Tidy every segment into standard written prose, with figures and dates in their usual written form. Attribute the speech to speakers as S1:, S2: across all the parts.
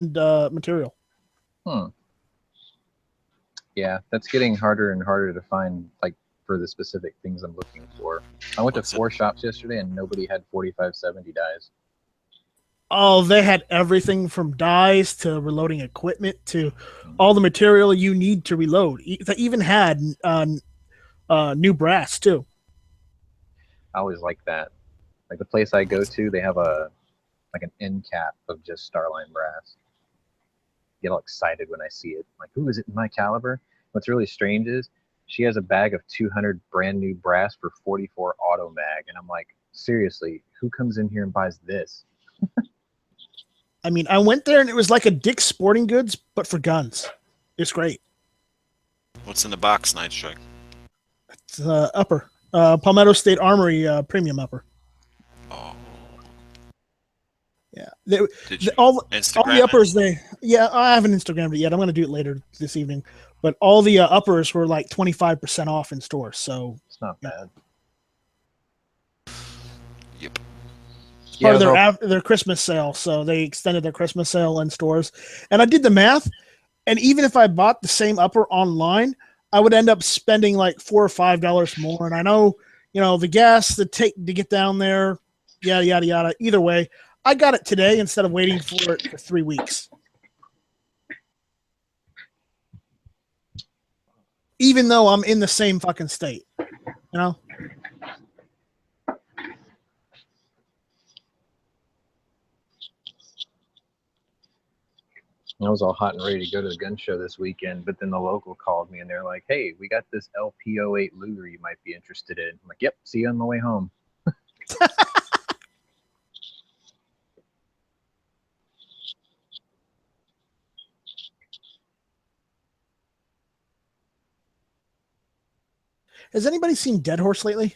S1: material.
S2: Hmm. Yeah, that's getting harder and harder to find, like, for the specific things I'm looking for. I went to
S3: What's it?
S2: 4 shops yesterday and nobody had 4570 dies.
S1: Oh, they had everything from dyes to reloading equipment to
S2: Hmm.
S1: all the material you need to reload. They even had new brass too.
S2: I always like that. Like the place I go
S3: What's
S2: to, they have a like an end cap of just Starline brass. Get all excited when I see it. Like, who is it in my caliber? What's really strange is she has a bag of 200 brand new brass for 44 auto mag, and I'm like, seriously, who comes in here and buys this?
S1: I mean, I went there and it was like a Dick's Sporting Goods, but for guns. It's great.
S3: what's in the box, Night Strike?
S1: It's upper Palmetto State Armory premium upper.
S3: Oh,
S1: Yeah,
S3: did you
S1: all the
S3: Instagram it?
S1: uppers. Yeah, I haven't Instagrammed it yet. I'm going to do it later this evening. But all the uppers were like 25% off in stores. So
S2: It's not
S1: you know,
S2: bad.
S3: Yep.
S1: it's
S2: Yeah,
S1: part
S2: I
S1: of
S2: was all
S1: their Christmas sale. So they extended their Christmas sale in stores. And I did the math. And even if I bought the same upper online, I would end up spending like $4 or $5 more. And I know, the gas to get down there, yada yada yada. Either way, I got it today instead of waiting for it for 3 weeks. Even though I'm in the same fucking state, you know.
S2: I was all hot and ready to go to the gun show this weekend, but then the local called me and they're like, "Hey, we got this LP08 Luger you might be interested in." I'm like, "Yep, see you on the way home."
S1: Has anybody seen Dead Horse lately?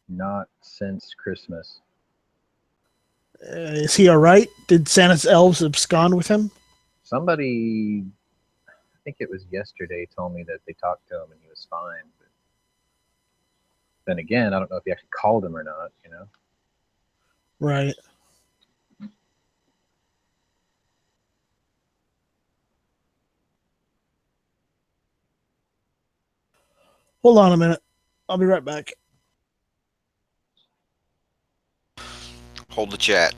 S2: Not since Christmas.
S1: Is he all right? Did Santa's elves abscond with him?
S2: Somebody, I think it was yesterday, told me that they talked to him and he was fine. But then again, I don't know if he actually called him or not.
S1: Right. Hold on a minute. I'll be right back.
S3: Hold the chat.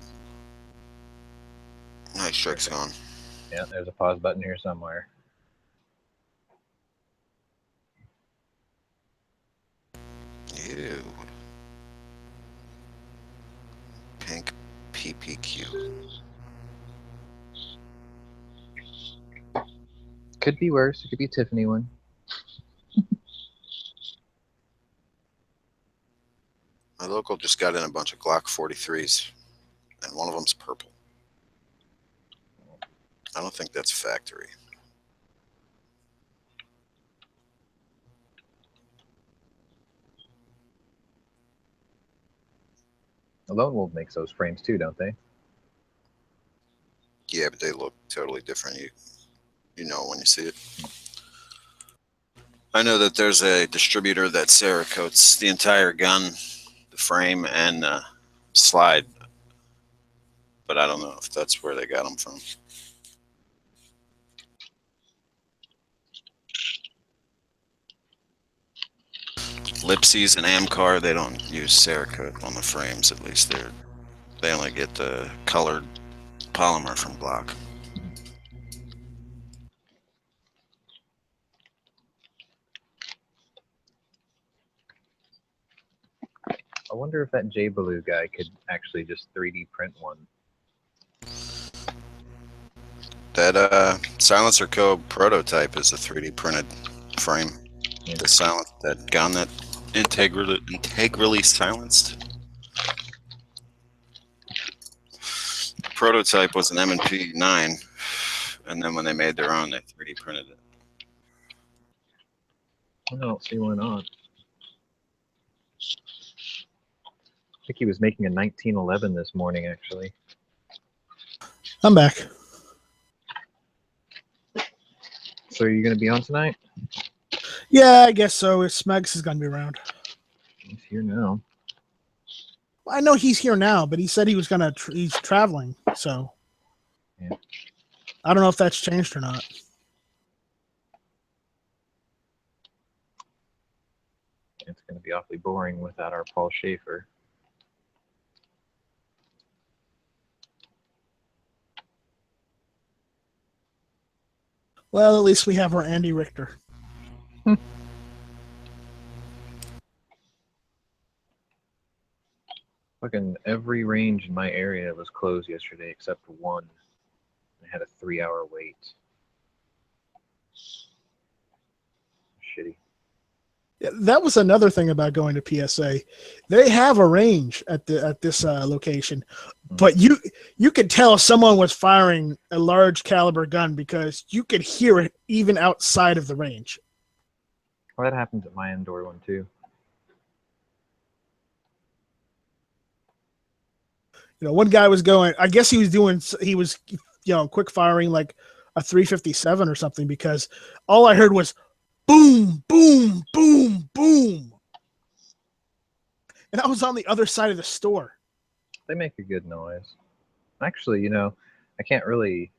S3: Night Strike's
S2: Perfect.
S3: gone.
S2: Yeah, there's a pause button here somewhere.
S3: Ew. Pink PPQ.
S2: Could be worse. It could be a Tiffany one.
S3: My local just got in a bunch of Glock 43s, and one of them's purple. I don't think that's factory.
S2: The Lone Wolf makes those frames too, don't they?
S3: Yeah, but they look totally different. You know when you see it. I know that there's a distributor that Cerakotes the entire gun, the frame, and slide, but I don't know if that's where they got them from. Lipsies and Amcar, they don't use Cerakote on the frames. At least they only get the colored polymer from Glock.
S2: I wonder if that J Baloo guy could actually just 3D print one.
S3: That Silencer Co. prototype is a 3D printed frame.
S2: Yeah.
S3: That gun that integrally silenced. Prototype was an M&P 9, and then when they made their own, they 3D printed it.
S2: I don't see why not. I think he was making a 1911 this morning, actually.
S1: I'm back.
S2: So are you going to be on tonight?
S1: Yeah, I guess so. Smegs is gonna be around.
S2: He's here now.
S1: I know he's here now, but he said he was gonna. He's traveling, so.
S2: Yeah.
S1: I don't know if that's changed or not.
S2: It's going to be awfully boring without our Paul Schaefer.
S1: Well, at least we have our Andy Richter.
S2: Fucking every range in my area was closed yesterday except for one. I had a 3-hour wait. Shitty.
S1: Yeah, that was another thing about going to PSA. They have a range at this location, but you could tell someone was firing a large caliber gun because you could hear it even outside of the range.
S2: Well, that happens at my indoor one too.
S1: One guy was going. I guess he was quick firing like a 357 or something because all I heard was boom, boom, boom, boom. And I was on the other side of the store.
S2: They make a good noise. Actually, I can't really,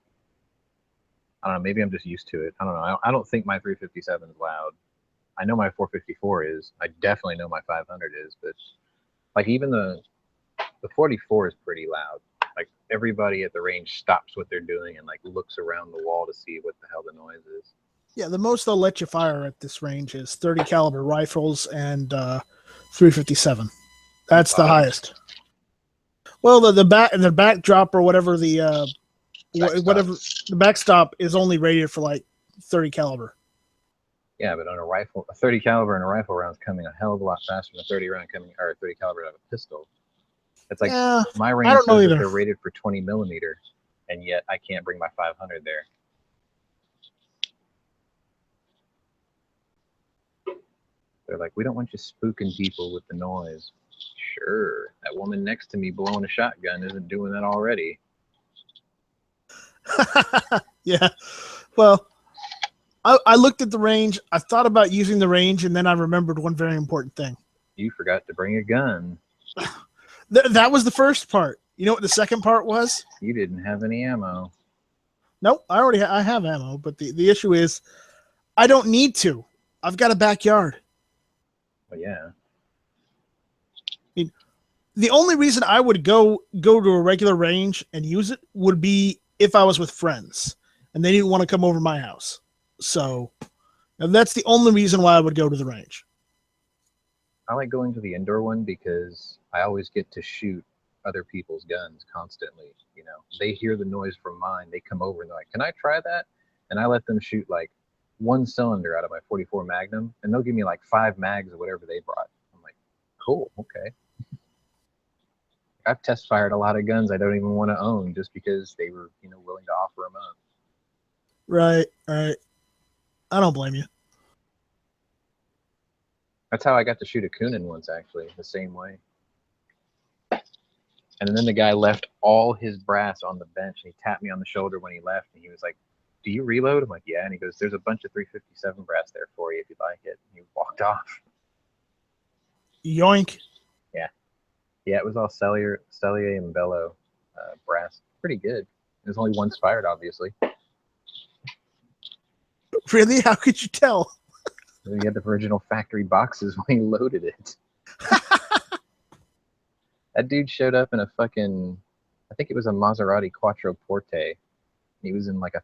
S2: I don't know, maybe I'm just used to it. I don't know. I don't think my 357 is loud. I know my 454 is. I definitely know my 500 is, but like even the 44 is pretty loud. Like everybody at the range stops what they're doing and like looks around the wall to see what the hell the noise is.
S1: Yeah, the most they'll let you fire at this range is 30 caliber rifles and 357. That's the highest. Well, the backdrop or whatever the backstop is only rated for like 30 caliber.
S2: Yeah, but on a rifle, a 30 caliber and a rifle round is coming a hell of a lot faster than a 30 round coming, or a 30 caliber out of a pistol. It's like my range says that they're rated for 20 millimeter, and yet I can't bring my 500 there. They're like, we don't want you spooking people with the noise. Sure, that woman next to me blowing a shotgun isn't doing that already.
S1: Yeah, well, I looked at the range. I thought about using the range, and then I remembered one very important thing.
S2: You forgot to bring a gun.
S1: That was the first part. You know what the second part was?
S2: You didn't have any ammo.
S1: Nope, I have ammo, but the issue is I don't need to. I've got a backyard.
S2: Well, yeah.
S1: I mean, the only reason I would go to a regular range and use it would be if I was with friends and they didn't want to come over my house. So that's the only reason why I would go to the range.
S2: I like going to the indoor one because I always get to shoot other people's guns constantly. They hear the noise from mine. They come over and they're like, can I try that? And I let them shoot like one cylinder out of my 44 Magnum, and they'll give me like 5 mags of whatever they brought. I'm like, cool, okay. I've test fired a lot of guns I don't even want to own just because they were, willing to offer them up.
S1: Right. I don't blame you.
S2: That's how I got to shoot a Kunin once, actually, the same way. And then the guy left all his brass on the bench, and he tapped me on the shoulder when he left, and he was like, do you reload? I'm like, yeah. And he goes, there's a bunch of 357 brass there for you if you'd like it. And he walked off.
S1: Yoink.
S2: Yeah, it was all Cellier and Bello brass. Pretty good. There's only one fired, obviously.
S1: Really? How could you tell?
S2: We had the original factory boxes when he loaded it. That dude showed up in a fucking, I think it was a Maserati Quattroporte. He was in like a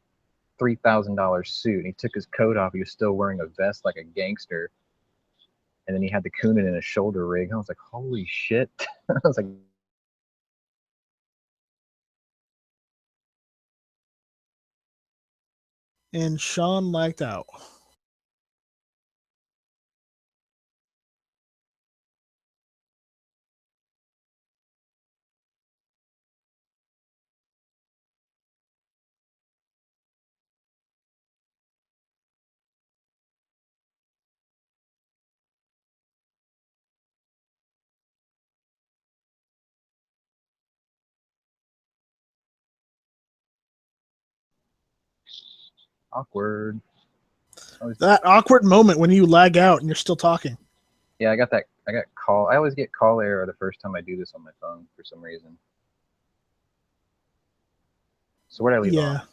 S2: $3,000 suit. And he took his coat off. He was still wearing a vest like a gangster. And then he had the Kunin in a shoulder rig. I was like, holy shit. I was like,
S1: And Sean lagged out.
S2: awkward.
S1: That awkward moment when you lag out and you're still talking.
S2: Yeah, I got call. I always get call error the first time I do this on my phone for some reason. So where did I leave off?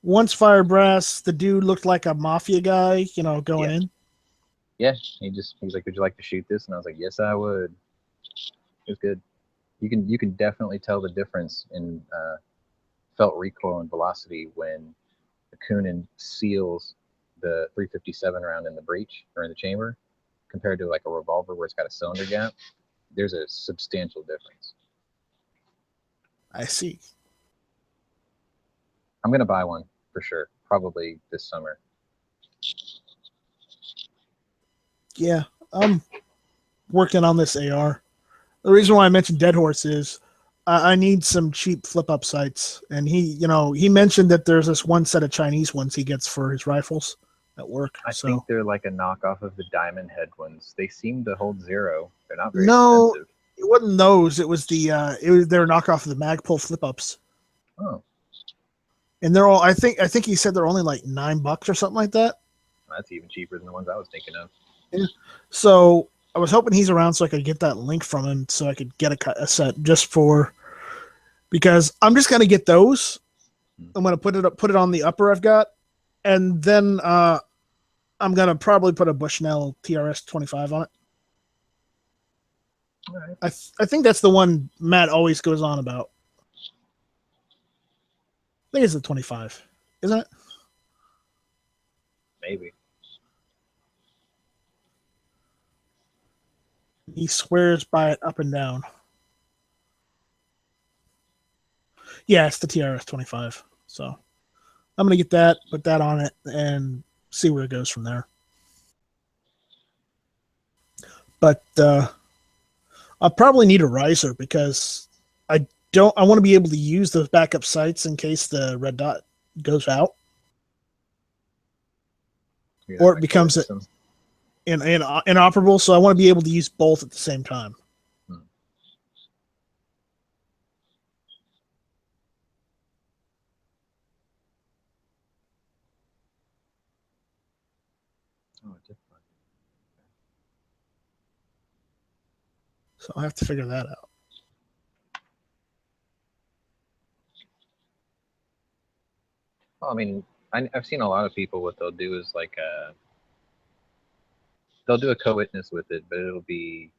S1: Once Fire Brass, the dude looked like a mafia guy, going
S2: Yeah.
S1: in.
S2: Yeah, he's like, "Would you like to shoot this?" And I was like, "Yes, I would." It was good. You can definitely tell the difference in felt recoil and velocity when the Kunin seals the 357 round in the breech or in the chamber compared to like a revolver where it's got a cylinder gap. There's a substantial difference.
S1: I see.
S2: I'm gonna buy one for sure, probably this summer.
S1: Yeah, I'm working on this AR. The reason why I mentioned Dead Horse is I need some cheap flip up sights, and he mentioned that there's this one set of Chinese ones he gets for his rifles at work.
S2: I
S1: So
S2: think they're like a knockoff of the diamond head ones. They seem to hold zero. They're not very
S1: no,
S2: expensive.
S1: it wasn't those. It was their knockoff of the Magpul flip ups,
S2: Oh,
S1: and they're all. I think he said they're only like $9 or something like that.
S2: that's even cheaper than the ones I was thinking of.
S1: Yeah. So I was hoping he's around so I could get that link from him so I could get a set just for because I'm just gonna get those. I'm gonna put it on the upper I've got, and then I'm gonna probably put a Bushnell TRS 25 on it.
S2: All right.
S1: I think that's the one Matt always goes on about. I think it's the 25, isn't it?
S2: Maybe.
S1: He swears by it up and down. Yeah, it's the TRS 25. So I'm gonna get that, put that on it, and see where it goes from there. But I'll probably need a riser because I I want to be able to use those backup sights in case the red dot goes out. Or it becomes inoperable. So I want to be able to use both at the same time. So I'll have to figure that out.
S2: Well, I mean, I've seen a lot of people. What they'll do is like they'll do a co-witness with it, but it'll be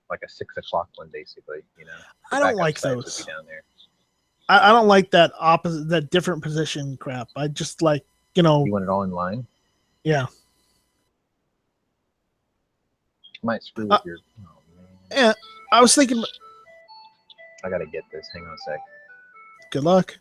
S2: like a 6 o'clock one, basically.
S1: I don't like those.
S2: Would be down there.
S1: I don't like that opposite, that different position crap. I just like,
S2: You want it all in line?
S1: Yeah.
S2: Might screw with your. Oh, man.
S1: Yeah. I was thinking.
S2: I gotta get this. Hang on a sec.
S1: Good luck.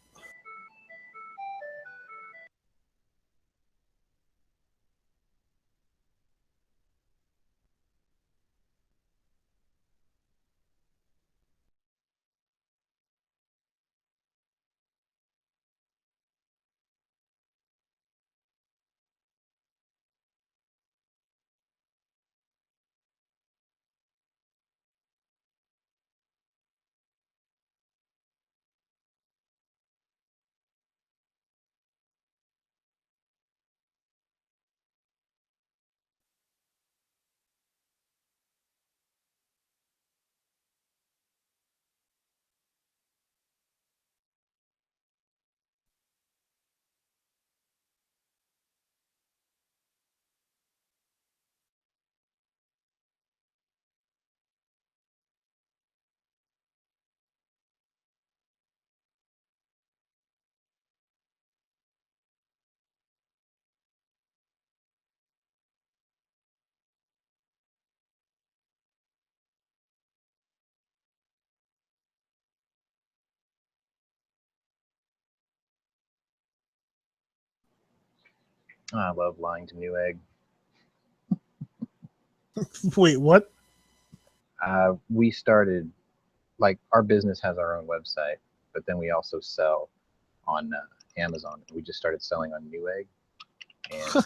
S2: I love lying to Newegg.
S1: Wait, what?
S2: We started, like, our business has our own website, but then we also sell on Amazon. We just started selling on Newegg, and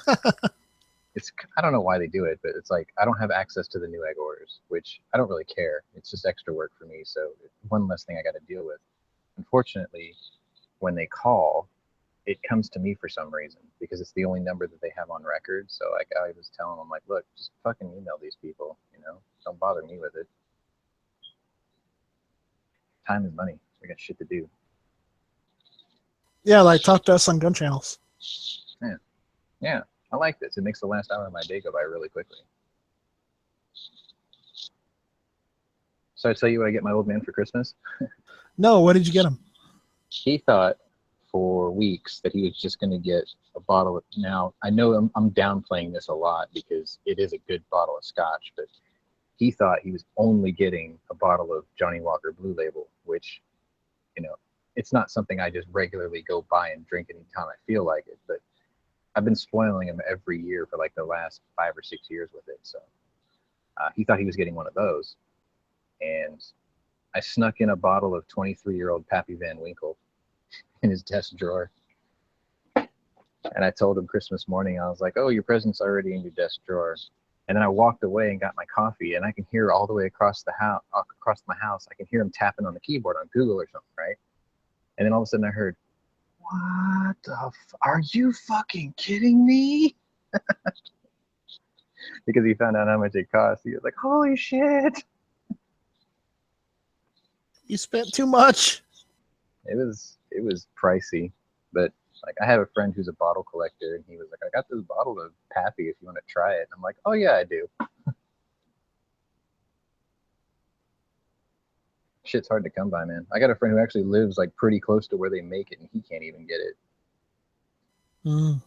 S2: I don't know why they do it, but it's like I don't have access to the Newegg orders, which I don't really care. It's just extra work for me, so one less thing I got to deal with. Unfortunately, when they call, it comes to me for some reason because it's the only number that they have on record. So like I was telling them, like, look, just fucking email these people, don't bother me with it. Time is money. We got shit to do.
S1: Yeah, like talk to us on gun channels.
S2: Yeah, I like this. It makes the last hour of my day go by really quickly. So I tell you what I get my old man for Christmas?
S1: No, what did you get him?
S2: He thought for weeks that he was just going to get a bottle of, now I know I'm downplaying this a lot because it is a good bottle of scotch, but he thought he was only getting a bottle of Johnny Walker Blue Label, which, you know, it's not something I just regularly go buy and drink anytime I feel like it, but I've been spoiling him every year for like the last 5 or 6 years with it. So he thought he was getting one of those. And I snuck in a bottle of 23-year-old Pappy Van Winkle in his desk drawer. And I told him Christmas morning, I was like, oh, your present's already in your desk drawer. And then I walked away and got my coffee, and I can hear all the way across the house, across my house, I can hear him tapping on the keyboard on Google or something, right? And then all of a sudden I heard, what the are you fucking kidding me? Because he found out how much it cost. He was like, holy shit.
S1: You spent too much.
S2: It was pricey, but like I have a friend who's a bottle collector, and he was like, I got this bottle of Pappy if you want to try it. And I'm like, oh yeah, I do. Shit's hard to come by, man. I got a friend who actually lives like pretty close to where they make it, and he can't even get it.
S1: Mm.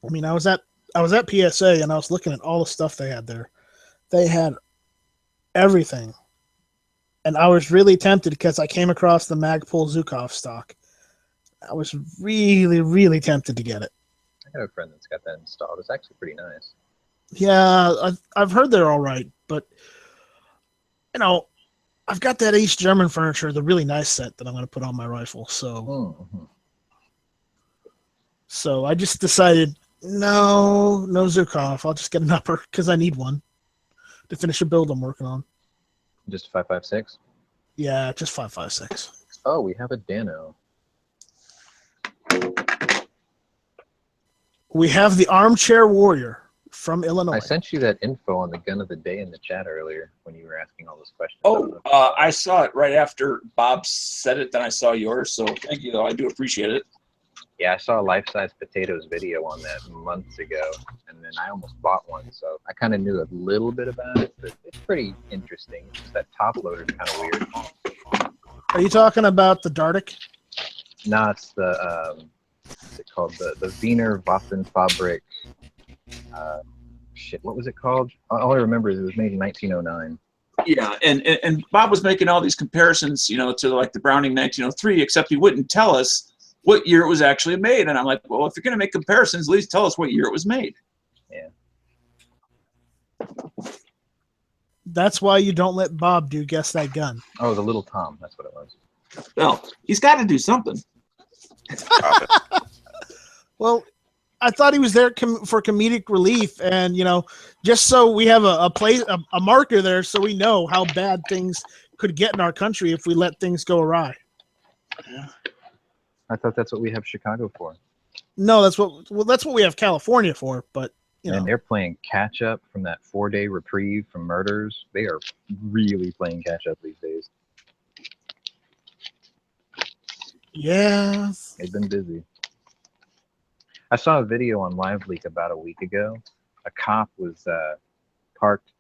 S1: I mean, I was at PSA and I was looking at all the stuff they had there. They had everything, and I was really tempted because I came across the Magpul Zukov stock. I was really, really tempted to get it.
S2: I got a friend that's got that installed. It's actually pretty nice.
S1: Yeah, I've heard they're all right, but you know, I've got that East German furniture, the really nice set that I'm going to put on my rifle. So I just decided, no Zukov. I'll just get an upper because I need one to finish a build I'm working on.
S2: Just 5.56?
S1: Yeah, just 5.56.
S2: Oh, we have a Dano.
S1: We have the Armchair Warrior from Illinois.
S2: I sent you that info on the gun of the day in the chat earlier when you were asking all those questions.
S4: Oh, I saw it right after Bob said it, then I saw yours, so thank you, though. I do appreciate it.
S2: Yeah, I saw a Life Size Potatoes video on that months ago, and then I almost bought one, so I kind of knew a little bit about it, but it's pretty interesting. It's just that top loader is kind of weird.
S1: Are you talking about the Dartic?
S2: No, it's the, what's it called? The Wiener Waffenfabrik. Shit, what was it called? All I remember is it was made in 1909.
S4: Yeah, and Bob was making all these comparisons, you know, to like the Browning 1903, except he wouldn't tell us what year it was actually made. And I'm like, well, if you're going to make comparisons, at least tell us what year it was made.
S2: Yeah.
S1: That's why you don't let Bob do Guess That Gun.
S2: Oh, the Little Tom. That's what it was.
S4: Well, he's got to do something.
S1: Well, I thought he was there for comedic relief, and you know, just so we have a marker there, so we know how bad things could get in our country if we let things go awry.
S4: Yeah.
S2: I thought that's what we have Chicago for.
S1: No, that's what we have California for. But you know,
S2: and they're playing catch up from that 4-day reprieve from murders. They are really playing catch up these days.
S1: Yeah,
S2: They've been busy. I saw a video on LiveLeak about a week ago. A cop was parked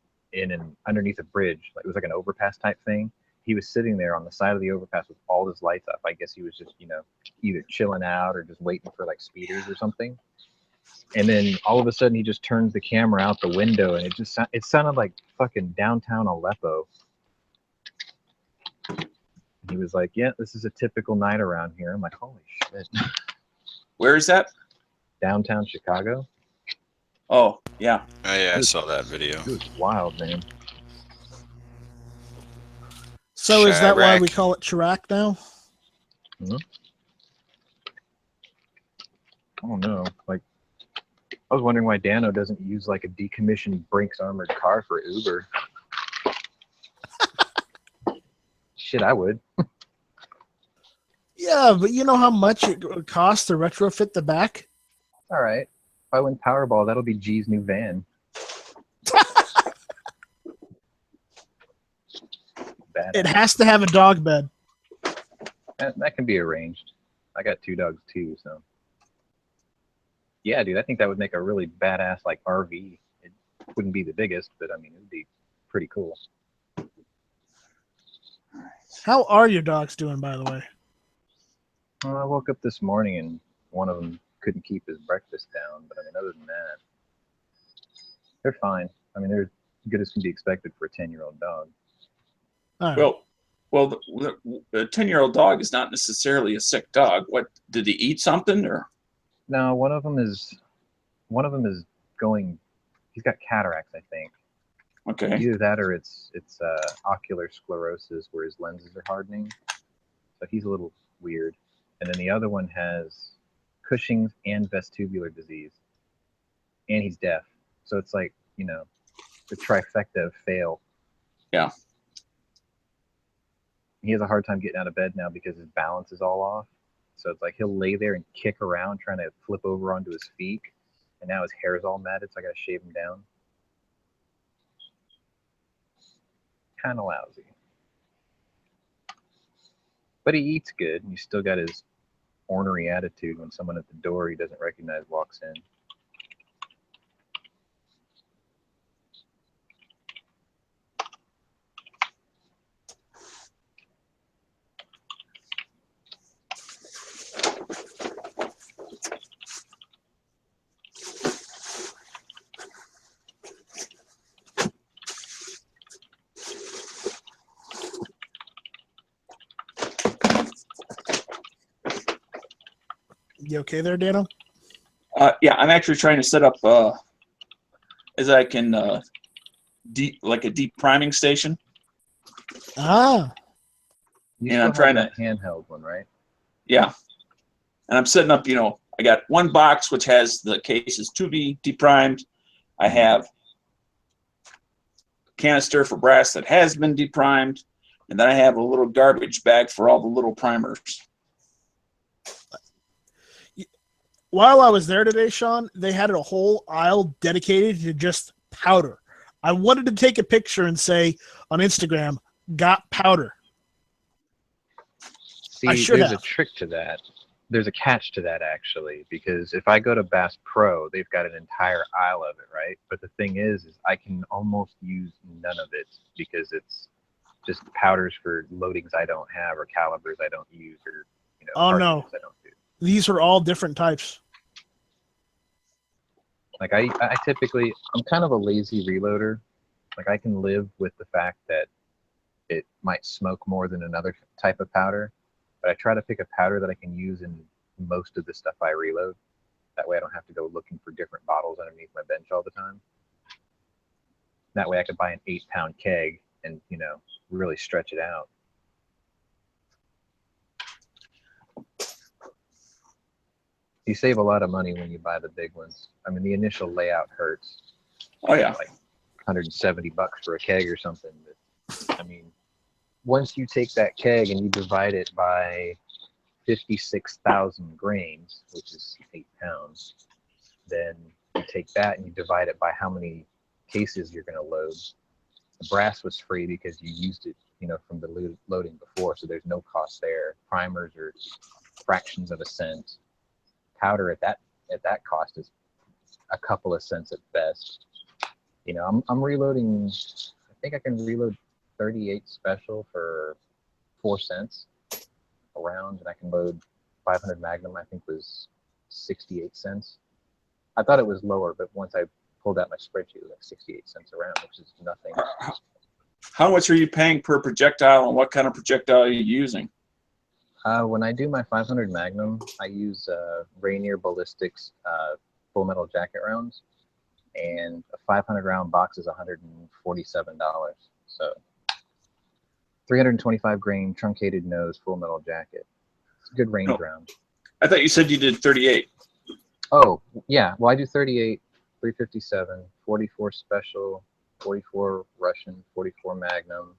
S2: underneath a bridge. It was like an overpass type thing. He was sitting there on the side of the overpass with all his lights up. I guess he was just, you know, either chilling out or just waiting for like speeders or something. And then all of a sudden he just turns the camera out the window, and it sounded like fucking downtown Aleppo. He was like, yeah, this is a typical night around here. I'm like, holy shit.
S4: Where is that?
S2: Downtown Chicago.
S4: Oh, yeah.
S3: Oh, yeah, I saw that video.
S2: It was wild, man.
S1: So is that why
S3: Chirac.
S1: we call it Chirac now?
S2: I don't know. Like, I was wondering why Dano doesn't use like a decommissioned Brinks armored car for Uber. Shit, I would.
S1: Yeah, but you know how much it would cost to retrofit the back?
S2: All right. If I win Powerball, that'll be G's new van.
S1: It has to have a dog bed.
S2: That can be arranged. I got 2 dogs too, so. Yeah, dude, I think that would make a really badass like RV. It wouldn't be the biggest, but I mean, it would be pretty cool.
S1: How are your dogs doing, by the way?
S2: Well, I woke up this morning and one of them couldn't keep his breakfast down, but I mean, other than that, they're fine. I mean, they're as good as can be expected for a 10-year-old dog.
S1: All right.
S4: Well, the 10-year-old dog is not necessarily a sick dog. What, did he eat something or?
S2: No, one of them is going. He's got cataracts, I think.
S4: Okay.
S2: Either that or it's ocular sclerosis, where his lenses are hardening. So he's a little weird. And then the other one has Cushing's and vestibular disease, and he's deaf. So it's like, you know, the trifecta of fail.
S4: Yeah.
S2: He has a hard time getting out of bed now because his balance is all off. So it's like he'll lay there and kick around trying to flip over onto his feet. And now his hair is all matted, so I got to shave him down. Kind of lousy. But he eats good, and he's still got his ornery attitude when someone at the door he doesn't recognize walks in.
S1: You okay there, Dano?
S4: Yeah, I'm actually trying to set up as I can like a deep priming station.
S1: Ah,
S2: You
S4: And
S2: still
S4: I'm
S2: have
S4: trying
S2: that handheld one, right?
S4: Yeah. And I'm setting up, I got one box which has the cases to be deprimed. I have a canister for brass that has been deprimed. And then I have a little garbage bag for all the little primers.
S1: while I was there today, Sean, they had a whole aisle dedicated to just powder. I wanted to take a picture and say on Instagram, "Got powder."
S2: See,
S1: I should
S2: there's
S1: have.
S2: a trick to that. There's a catch to that, actually, because if I go to Bass Pro, they've got an entire aisle of it, right? But the thing is I can almost use none of it because it's just powders for loadings I don't have or calibers I don't use or,
S1: Oh, no.
S2: cartridges I don't do.
S1: These are all different types.
S2: Like I typically, I'm kind of a lazy reloader. Like I can live with the fact that it might smoke more than another type of powder, but I try to pick a powder that I can use in most of the stuff I reload. That way I don't have to go looking for different bottles underneath my bench all the time. That way I could buy an 8-pound keg and, really stretch it out. You save a lot of money when you buy the big ones. I mean, the initial layout hurts.
S4: Oh, yeah.
S2: Like $170 for a keg or something. But, I mean, once you take that keg and you divide it by 56,000 grains, which is 8 pounds, then you take that and you divide it by how many cases you're going to load. The brass was free because you used it, from the loading before, so there's no cost there. Primers are fractions of a cent. Powder at that cost is a couple of cents at best. I'm reloading. I think I can reload 38 special for 4 cents a round, and I can load 500 Magnum. I think was 68 cents. I thought it was lower, but once I pulled out my spreadsheet, it was like 68 cents a round, which is nothing.
S4: How much are you paying per projectile, and what kind of projectile are you using?
S2: When I do my 500 Magnum, I use Rainier Ballistics full metal jacket rounds, and a 500 round box is $147. So 325 grain truncated nose full metal jacket. It's a good range
S4: Oh.
S2: round.
S4: I thought you said you did 38.
S2: Oh, yeah. Well, I do 38, 357, 44 special, 44 Russian, 44 Magnum,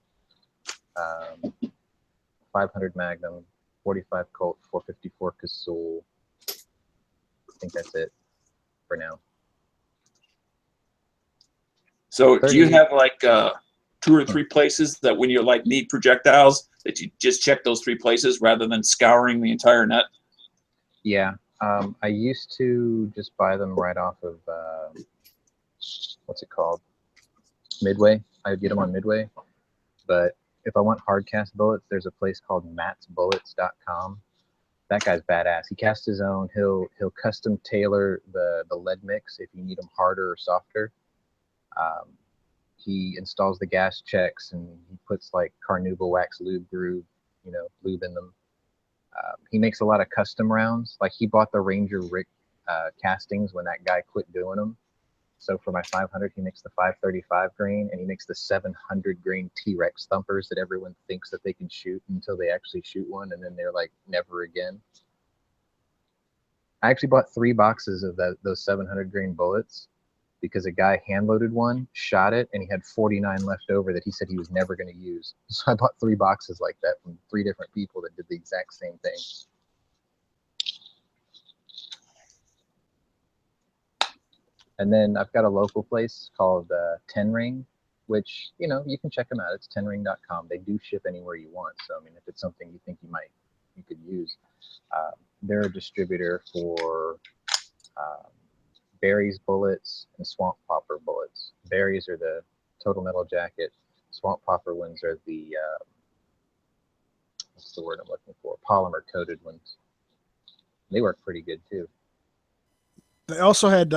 S2: 500 Magnum, 45 Colt, 454 Cazul. I think that's it for now.
S4: So do you
S2: 38.
S4: have like 2 or 3 places that when you like need projectiles that you just check those 3 places rather than scouring the entire net?
S2: Yeah. I used to just buy them right off of, what's it called? Midway. I would get them on Midway. But if I want hard cast bullets, there's a place called mattsbullets.com. That guy's badass. He casts his own. He'll custom tailor the lead mix if you need them harder or softer. He installs the gas checks and he puts like Carnauba wax lube groove, lube in them. He makes a lot of custom rounds. Like he bought the Ranger Rick castings when that guy quit doing them. So for my 500, he makes the 535 grain, and he makes the 700 grain T-Rex thumpers that everyone thinks that they can shoot until they actually shoot one, and then they're like, never again. I actually bought 3 boxes of those 700 grain bullets because a guy hand-loaded one, shot it, and he had 49 left over that he said he was never going to use. So I bought 3 boxes like that from 3 different people that did the exact same thing. And then I've got a local place called 10 Ring, which, you can check them out. It's 10ring.com. They do ship anywhere you want. So, I mean, if it's something you think you could use, they're a distributor for Barry's bullets and Swamp Popper bullets. Barry's are the Total Metal Jacket. Swamp Popper ones are the, what's the word I'm looking for? Polymer coated ones. They work pretty good too.
S1: They also had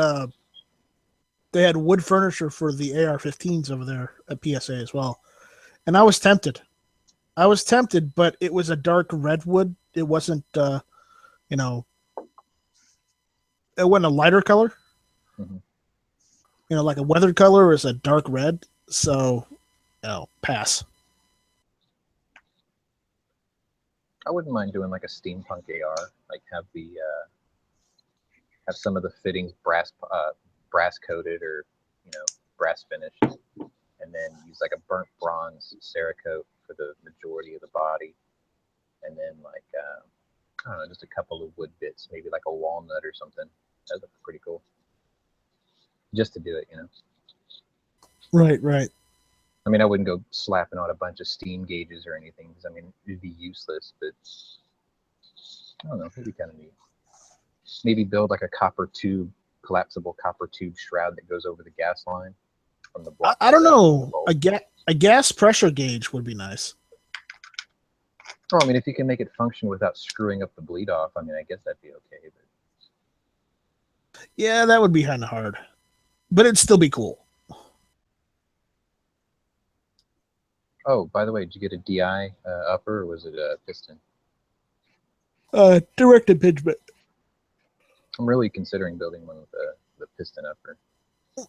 S1: they had wood furniture for the AR-15s over there at PSA as well. And I was tempted. But it was a dark redwood. It wasn't, it wasn't a lighter color.
S2: Mm-hmm.
S1: Like a weathered color is a dark red. So, pass.
S2: I wouldn't mind doing like a steampunk AR, like have some of the fittings brass coated or brass finished, and then use like a burnt bronze Cerakote for the majority of the body, and then like I don't know, just a couple of wood bits, maybe like a walnut or something. That looks pretty cool. Just to do it,
S1: Right.
S2: I mean, I wouldn't go slapping on a bunch of steam gauges or anything, because I mean, it'd be useless. But I don't know, it'd be kind of neat. Maybe build like a collapsible copper tube shroud that goes over the gas line from the block.
S1: I don't know. A gas pressure gauge would be nice.
S2: Oh, I mean, if you can make it function without screwing up the bleed off, I mean, I guess that'd be okay. But
S1: yeah, that would be kind of hard, but it'd still be cool.
S2: Oh, by the way, did you get a DI upper, or was it a piston?
S1: Direct impingement.
S2: I'm really considering building one with the piston upper.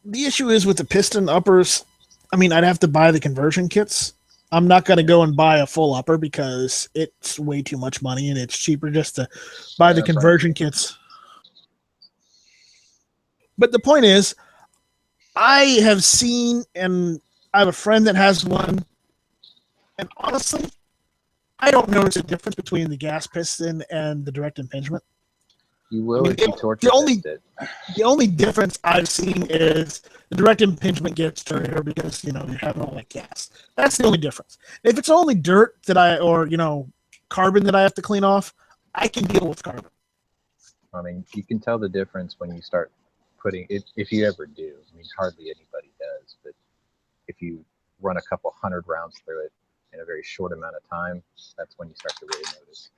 S1: The issue is with the piston uppers, I mean, I'd have to buy the conversion kits. I'm not going to go and buy a full upper because it's way too much money, and it's cheaper just to buy the conversion kits. But the point is, I have seen, and I have a friend that has one, and honestly, I don't notice a difference between the gas piston and the direct impingement.
S2: You will if you torture it.
S1: The only difference I've seen is the direct impingement gets dirtier because you're having all that gas. That's the only difference. If it's only dirt or carbon that I have to clean off, I can deal with carbon.
S2: I mean, you can tell the difference when you start putting it, if you ever do. I mean, hardly anybody does, but if you run a couple hundred rounds through it in a very short amount of time, that's when you start to really notice.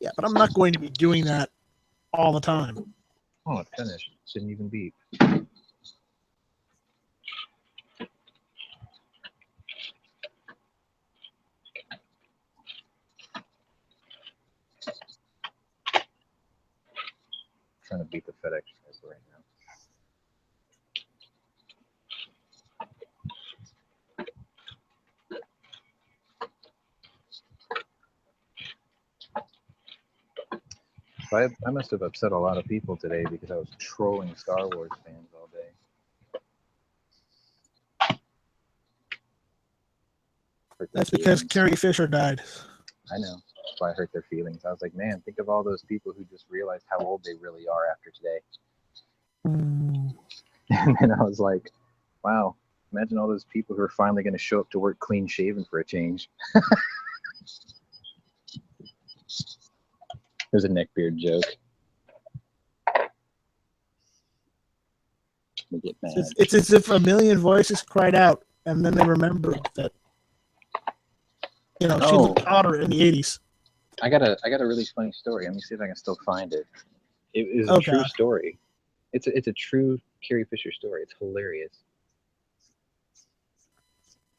S1: Yeah, but I'm not going to be doing that all the time.
S2: Oh, it finished. Shouldn't even be. Trying to beat the FedEx right now. So I must have upset a lot of people today because I was trolling Star Wars fans all day. Hurt their
S1: That's because
S2: feelings.
S1: Carrie Fisher died.
S2: I know. That's why I hurt their feelings. I was like, man, think of all those people who just realized how old they really are after today.
S1: Mm.
S2: And then I was like, wow, imagine all those people who are finally going to show up to work clean shaven for a change. There's a neckbeard joke. They get mad.
S1: It's as if a million voices cried out, and then they remembered that, she looked hotter in the 80s.
S2: I got a really funny story. Let me see if I can still find it. It is a
S1: Oh,
S2: true
S1: God.
S2: story. It's a true Carrie Fisher story. It's hilarious.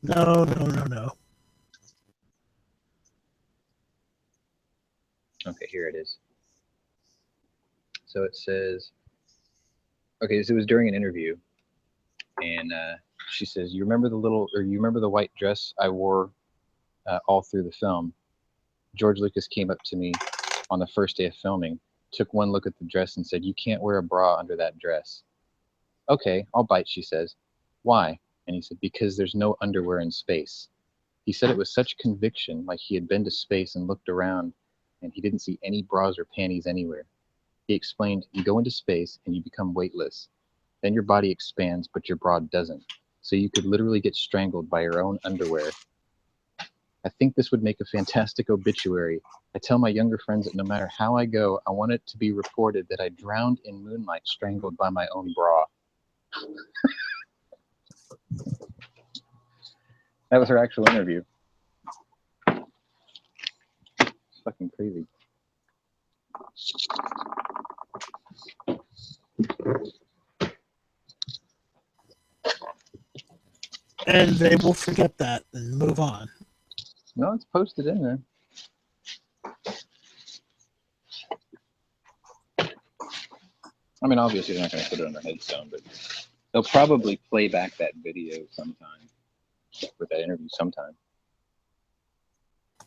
S1: No.
S2: Okay, here it is. So it says, okay, so it was during an interview, and she says, you remember the white dress I wore all through the film? George Lucas came up to me on the first day of filming, took one look at the dress and said, you can't wear a bra under that dress. Okay, I'll bite, she says. Why? And he said, because there's no underwear in space. He said it with such conviction, like he had been to space and looked around, and he didn't see any bras or panties anywhere. He explained, you go into space and you become weightless. Then your body expands, but your bra doesn't. So you could literally get strangled by your own underwear. I think this would make a fantastic obituary. I tell my younger friends that no matter how I go, I want it to be reported that I drowned in moonlight strangled by my own bra. That was her actual interview. It's fucking crazy.
S1: And they will forget that and move on.
S2: No, it's posted in there. I mean, obviously they're not going to put it on their headstone, but they'll probably play back that video sometime with that interview sometime.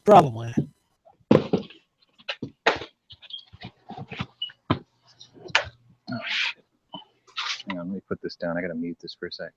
S1: Probably.
S2: Oh, shit. Hang on, let me put this down. I got to mute this for a sec.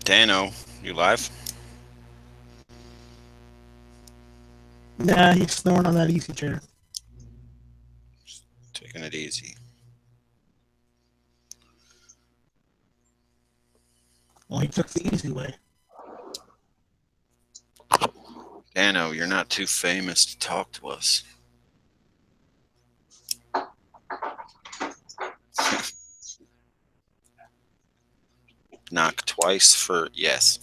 S3: Dano, you live?
S1: Nah, he's snoring on that easy chair.
S3: Taking it easy.
S1: Well, he took the easy way.
S3: Dano, you're not too famous to talk to us. Knock twice for yes.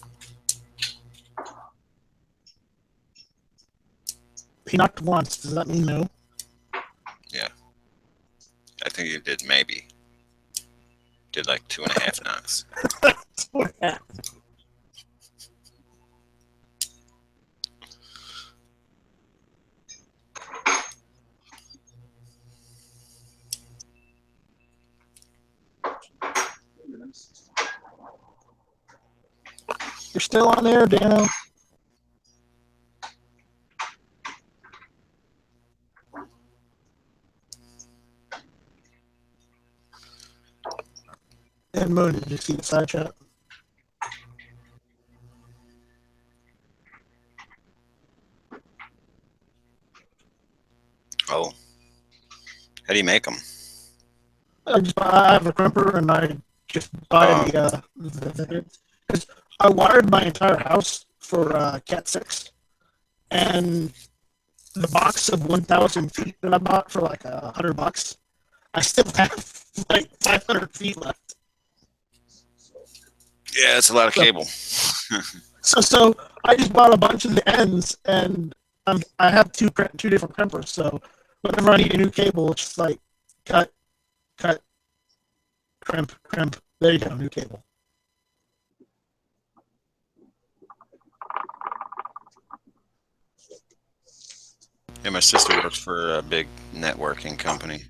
S1: He knocked once. Does that mean no?
S3: Yeah. I think you did maybe. Did like 2.5 knocks.
S1: You're still on there, Dano. And Moon, did you see the side chat?
S3: Oh. How do you make them?
S1: I have a crimper and I just buy because I wired my entire house for Cat 6, and the box of 1,000 feet that I bought for like $100, I still have like 500 feet left.
S3: Yeah, it's a lot of cable.
S1: So I just bought a bunch of the ends, and I have two different crimpers. So whenever I need a new cable, it's just like cut, crimp. There you go, new cable.
S3: Yeah, my sister works for a big networking company.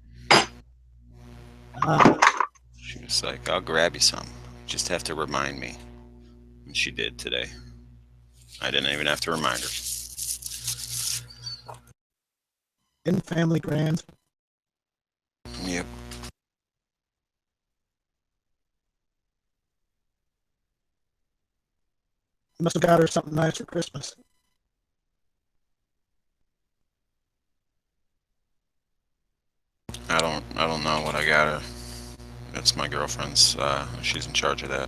S3: She was like, I'll grab you some. You just have to remind me. And she did today. I didn't even have to remind her.
S1: In family grand.
S3: Yep.
S1: You must have got her something nice for Christmas.
S3: I don't know what I got her. It's my girlfriend's. She's in charge of that.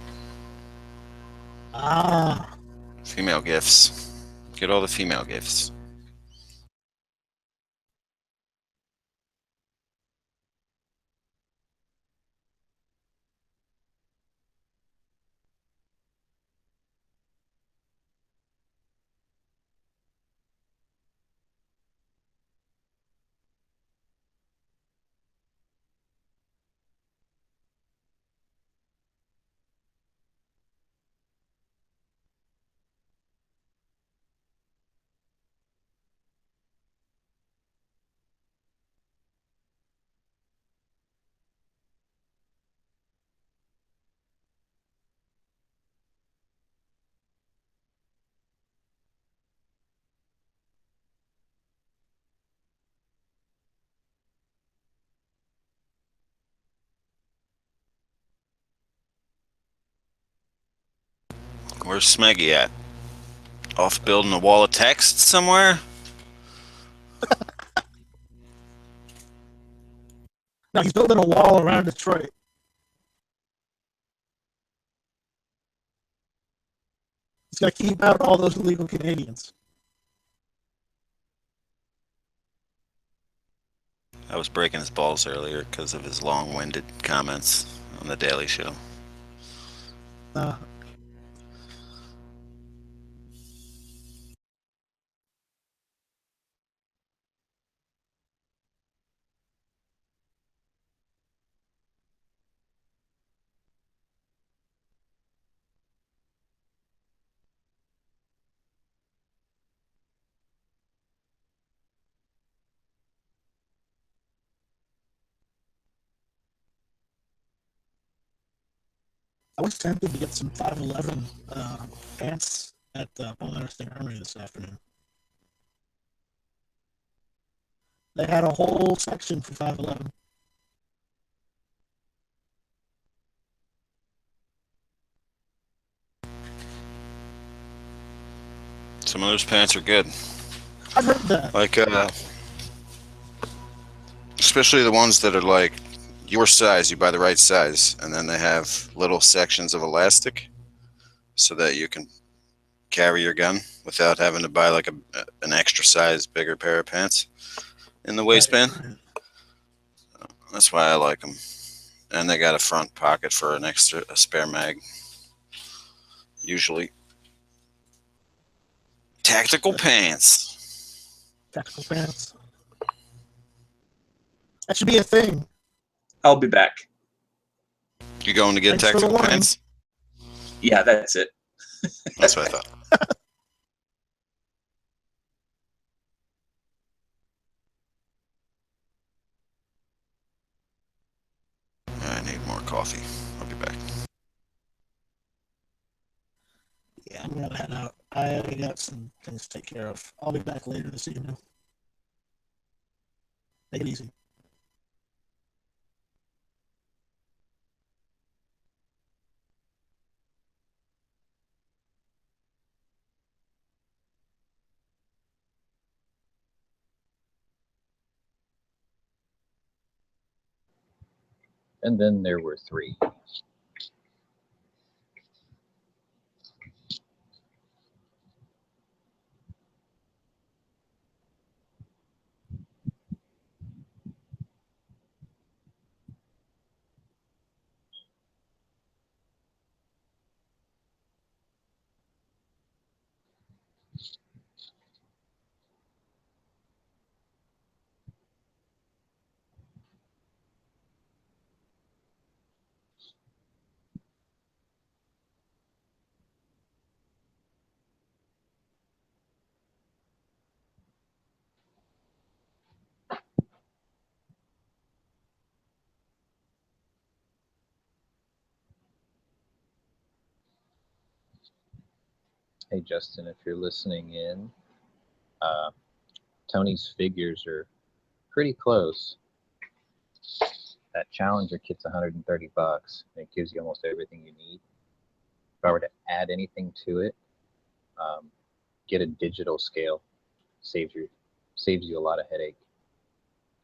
S1: Ah.
S3: Female gifts. Get all the female gifts. Where's Smeggy at? Off building a wall of text somewhere?
S1: No, he's building a wall around Detroit. He's got to keep out all those illegal Canadians.
S3: I was breaking his balls earlier because of his long-winded comments on the Daily Show.
S1: I was tempted to get some 511 pants at Paul State Armory this afternoon. They had a whole section for 511.
S3: Some of those pants are good.
S1: I've heard that.
S3: Like, especially the ones that are like your size. You buy the right size, and then they have little sections of elastic so that you can carry your gun without having to buy like an extra size bigger pair of pants in the waistband.
S1: Right.
S3: That's why I like them. And they got a front pocket for a spare mag. Usually. Tactical pants.
S1: Tactical pants. That should be a thing.
S4: I'll be back.
S3: You going to get
S1: Thanks for the
S3: tactical
S1: warning.
S3: pants?
S4: Yeah, that's it.
S3: That's what I thought. I need more coffee. I'll be back.
S1: Yeah, I'm gonna head out. I got some things to take care of. I'll be back later this evening. Take it easy.
S2: And then there were three. Hey, Justin, if you're listening in, Tony's figures are pretty close. That Challenger kit's $130, and it gives you almost everything you need. If I were to add anything to it, get a digital scale. Saves you a lot of headache.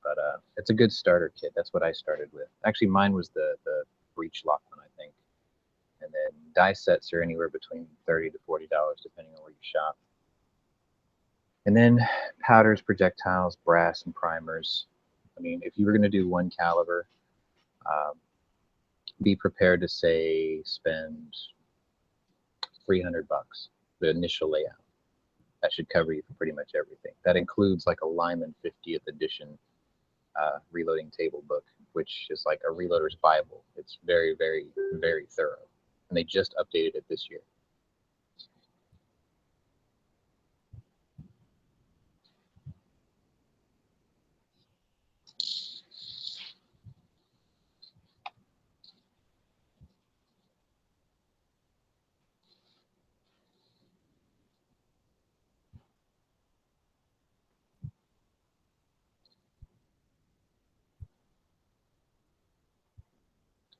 S2: But it's a good starter kit. That's what I started with. Actually, mine was the breech lock one, I think. And then die sets are anywhere between $30 to $40, depending on where you shop. And then powders, projectiles, brass, and primers. I mean, if you were going to do one caliber, be prepared to say spend $300, the initial layout. That should cover you for pretty much everything. That includes like a Lyman 50th edition reloading table book, which is like a reloader's Bible. It's very, very, very thorough. And they just updated it this year.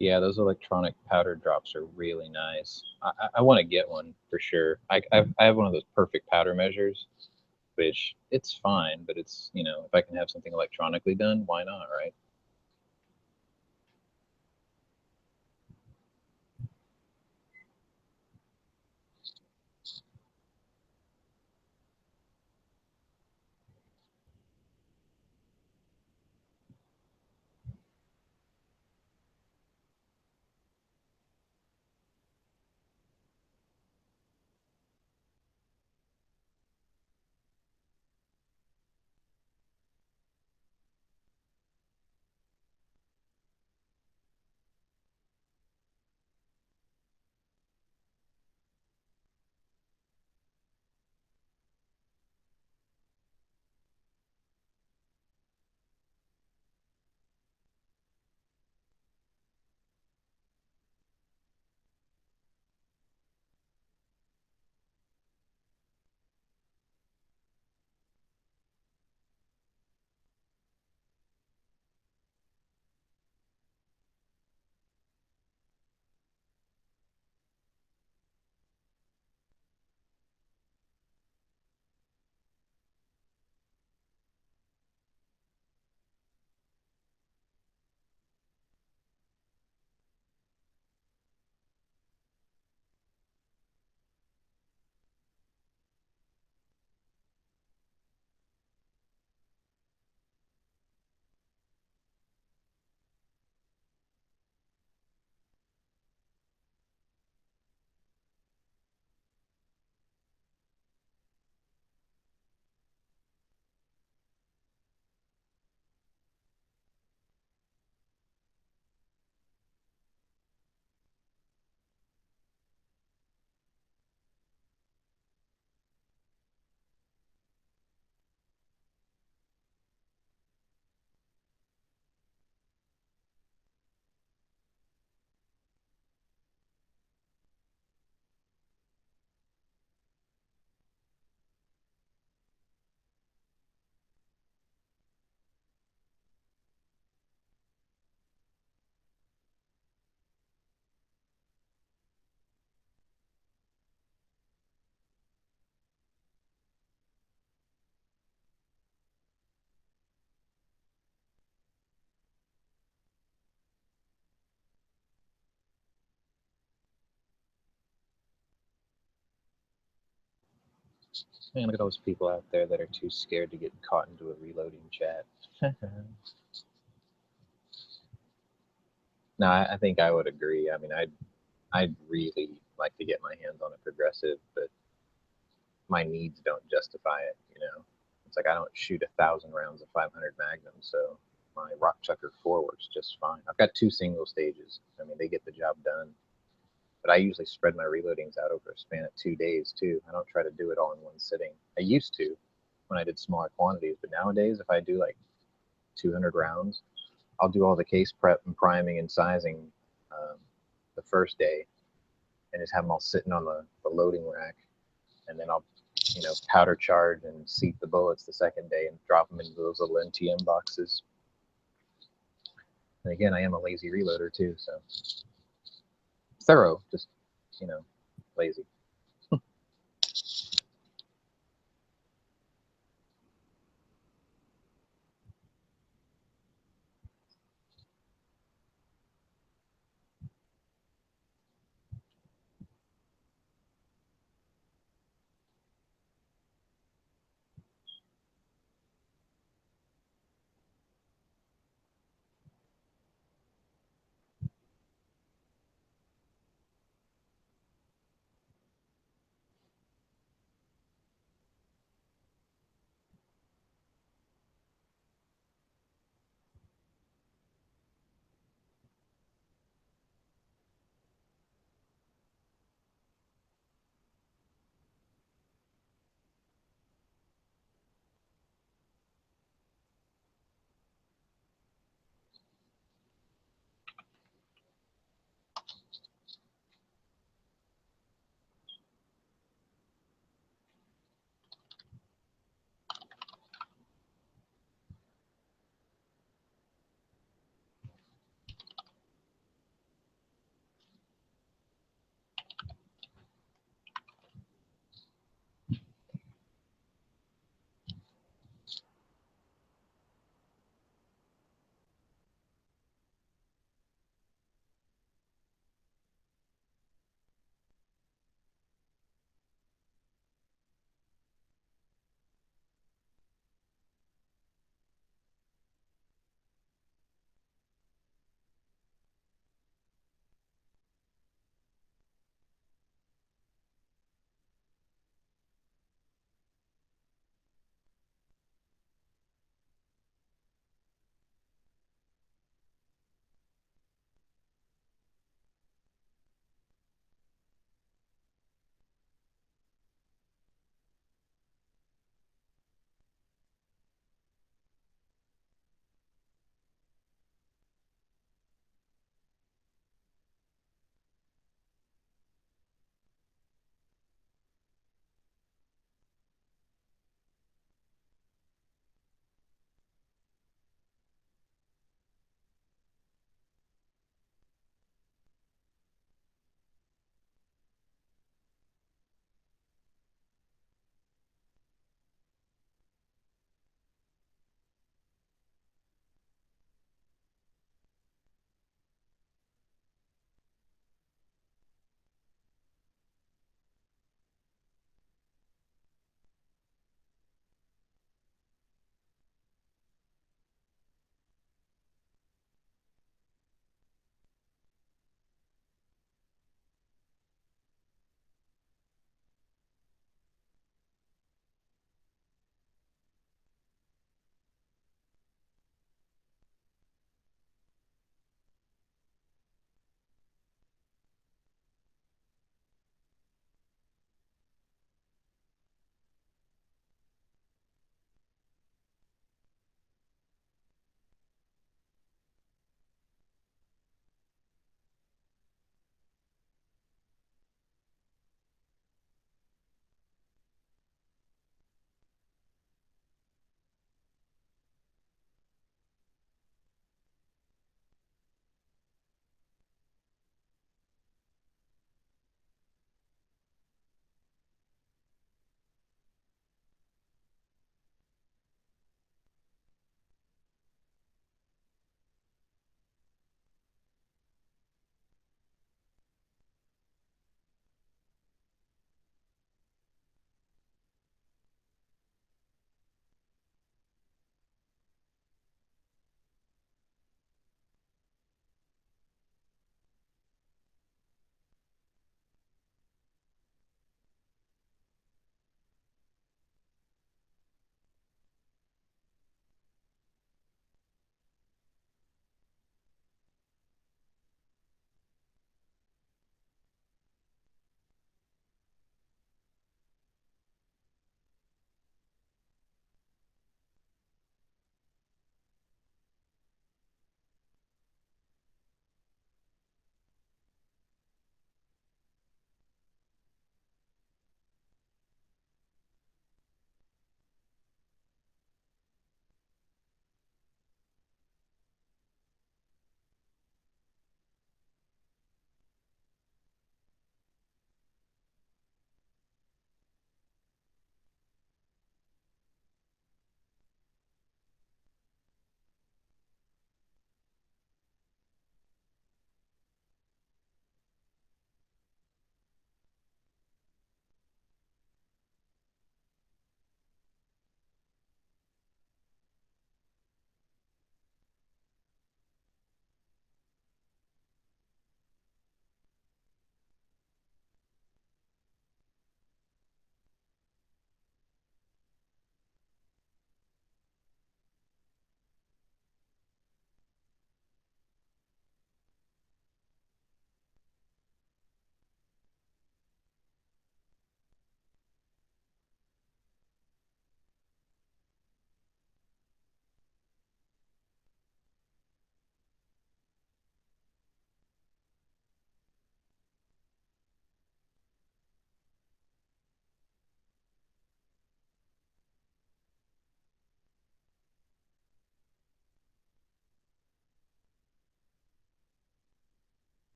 S2: Yeah, those electronic powder drops are really nice. I want to get one for sure. I have one of those perfect powder measures, which it's fine, but it's, you know, if I can have something electronically done, why not, right? Man, look at those people out there that are too scared to get caught into a reloading chat. No, I think I would agree. I mean, I'd really like to get my hands on a progressive, but my needs don't justify it. You know, it's like I don't shoot 1,000 rounds of 500 Magnum, so my Rock Chucker 4 works just fine. I've got 2 single stages. I mean, they get the job done. But I usually spread my reloadings out over a span of 2 days too. I don't try to do it all in one sitting. I used to when I did smaller quantities, but nowadays if I do like 200 rounds, I'll do all the case prep and priming and sizing the first day, and just have them all sitting on the loading rack, and then I'll powder charge and seat the bullets the second day and drop them into those little NTM boxes. And again, I am a lazy reloader too, so thorough, just lazy.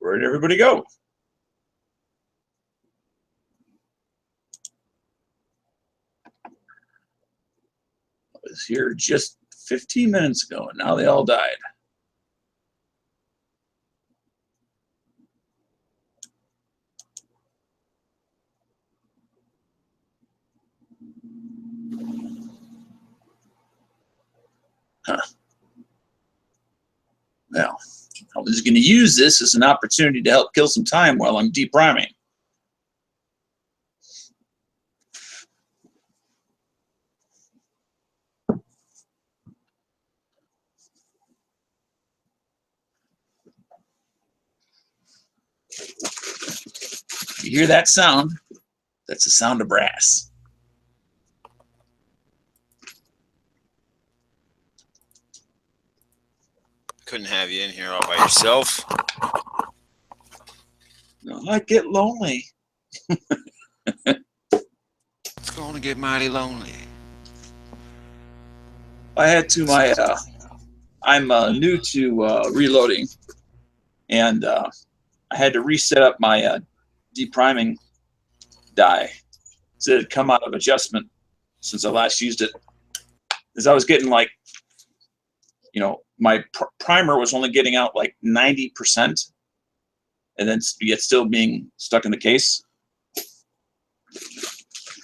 S4: Where'd everybody go? I was here just 15 minutes ago, and now they all died. Huh. Now, I was going to use this as an opportunity to help kill some time while I'm depriming. You hear that sound? That's the sound of brass.
S3: Couldn't have you in here all by yourself.
S4: No, I get lonely.
S3: It's going to get mighty lonely.
S4: I had to I'm new to reloading, and I had to reset up my depriming die. So it had come out of adjustment since I last used it. As I was getting like, my primer was only getting out like 90%, and then yet still being stuck in the case.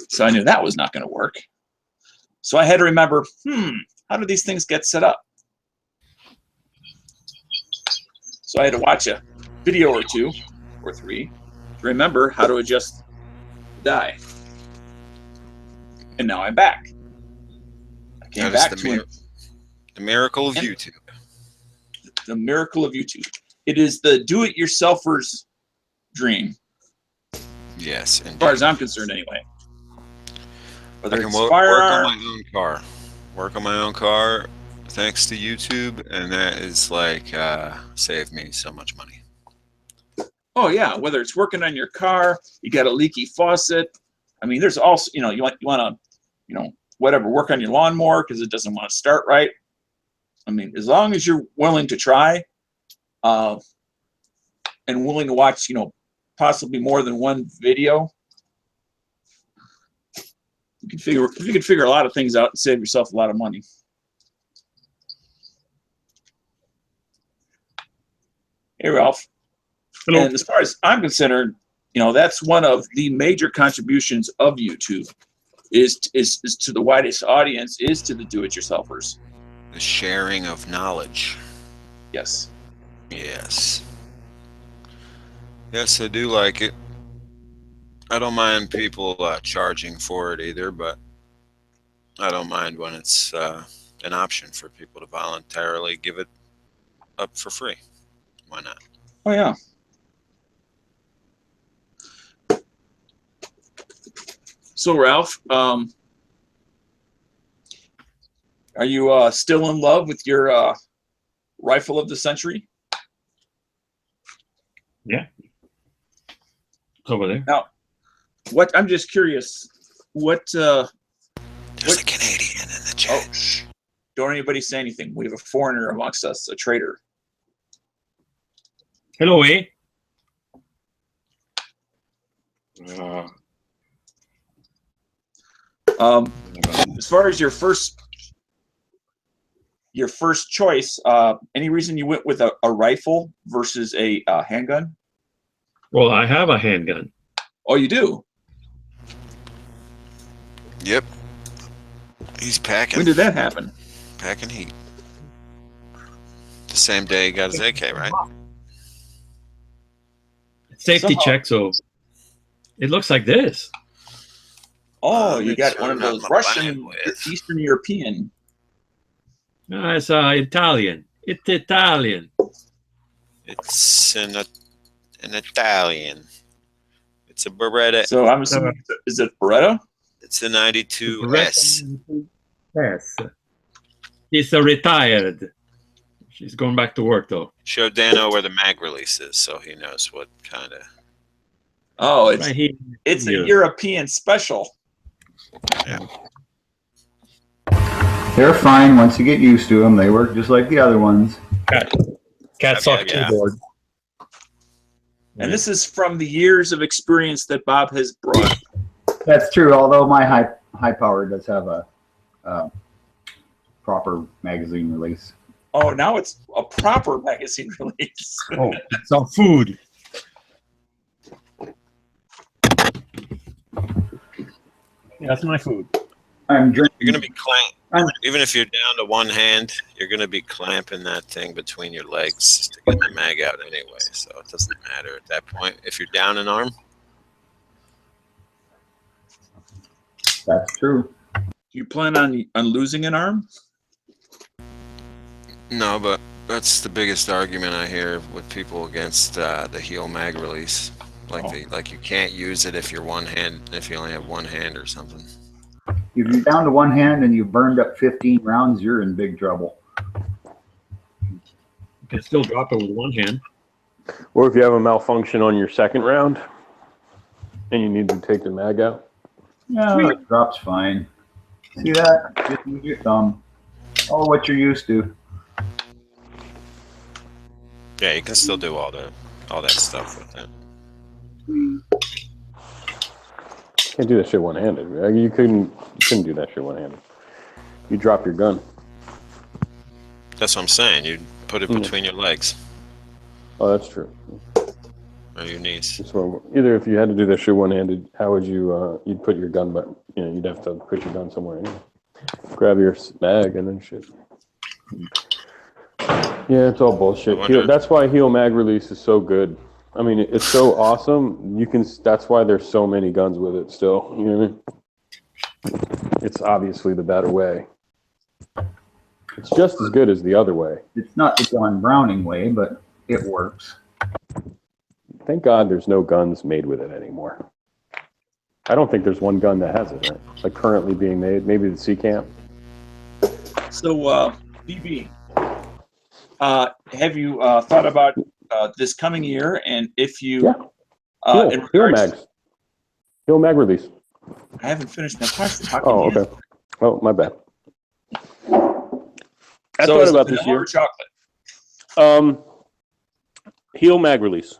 S4: So I knew that was not going to work. So I had to remember, how do these things get set up? So I had to watch a video or 2 or 3 to remember how to adjust the die. And now I'm back. I came back to
S3: the miracle of YouTube.
S4: The miracle of YouTube. It is the do-it-yourselfer's dream.
S3: Yes,
S4: as far as I'm concerned, anyway.
S3: I can work on my own car. Work on my own car, thanks to YouTube, and that is like saved me so much money.
S4: Oh yeah, whether it's working on your car, you got a leaky faucet. I mean, there's also you want to whatever, work on your lawnmower because it doesn't want to start right. I mean, as long as you're willing to try, and willing to watch, possibly more than one video, you can figure a lot of things out and save yourself a lot of money. Hey, Ralph. Hello. And as far as I'm concerned, that's one of the major contributions of YouTube is to the widest audience, is to the do-it-yourselfers.
S3: The sharing of knowledge.
S4: Yes.
S3: Yes. Yes, I do like it. I don't mind people charging for it either, but I don't mind when it's an option for people to voluntarily give it up for free. Why not?
S4: Oh, yeah. So, Ralph, are you still in love with your rifle of the century?
S5: Yeah. It's over there.
S4: Now, I'm just curious,
S3: There's a Canadian in the chat.
S4: Oh, shh. Don't anybody say anything. We have a foreigner amongst us, a traitor.
S5: Hello, eh?
S4: As far as your first choice, any reason you went with a rifle versus a handgun?
S5: Well, I have a handgun.
S4: Oh, you do?
S3: Yep. He's packing.
S4: When did that happen?
S3: Packing heat. The same day he got his AK, right?
S5: Safety check, so it looks like this.
S4: Oh, you got one of those Russian, Eastern European.
S5: No, it's Italian. It's Italian.
S3: It's an Italian. It's a Beretta.
S4: So I'm assuming, is it Beretta?
S3: It's a 92S.
S5: Yes. He's retired. She's going back to work, though.
S3: Show Dano where the mag release is so he knows what kind of...
S4: Oh, it's
S5: Right here.
S4: it's a European special.
S3: Yeah.
S6: They're fine once you get used to them. They work just like the other ones.
S5: Cat soft
S3: yeah.
S5: keyboard.
S4: And this is from the years of experience that Bob has brought.
S6: That's true. Although my high power does have a proper magazine release.
S4: Oh, now it's a proper magazine release.
S5: Oh, some food. Yeah, that's my food.
S6: I'm drinking.
S3: You're gonna be even if you're down to one hand, you're gonna be clamping that thing between your legs to get the mag out anyway. So it doesn't matter at that point. If you're down an arm,
S6: That's true.
S4: Do you plan on losing an arm?
S3: no, but that's the biggest argument I hear with people against the heel mag release. Like you can't use it if you're one hand, if you only have one hand or something.
S6: If you're down to one hand and you've burned up 15 rounds, you're in big trouble.
S5: You can still drop it with one hand.
S7: Or if you have a malfunction on your second round and you need to take the mag out.
S6: No, it drops fine. See that? Just use your thumb. Oh, what you're used to.
S3: Yeah, you can still do all that stuff with it.
S7: Can't do that shit one-handed. You couldn't do that shit one-handed. You drop your gun.
S3: That's what I'm saying. You put it between your legs
S7: Oh, that's true.
S3: or your knees.
S7: So either if you had to do that shit one-handed, how would you? You'd put your gun, but you'd have to put your gun somewhere. Anyway. Grab your mag and then shit. Yeah, it's all bullshit. That's why heel mag release is so good. I mean, it's so awesome. That's why there's so many guns with it still. You know what I mean? It's obviously the better way. It's just as good as the other way.
S6: It's not the John Browning way, but it works.
S7: Thank God there's no guns made with it anymore. I don't think there's one gun that has it, right? Like currently being made. Maybe the Seacamp.
S4: So, BB, have you thought about this coming year? And if you, in
S7: Heel
S4: regards,
S7: mags. Heel mag release.
S4: I haven't finished my question. How can
S7: Oh,
S4: you?
S7: okay. Oh, my bad. I
S4: So
S7: thought
S4: is it
S7: about this
S4: vanilla
S7: year.
S4: or chocolate?
S7: Heel mag release.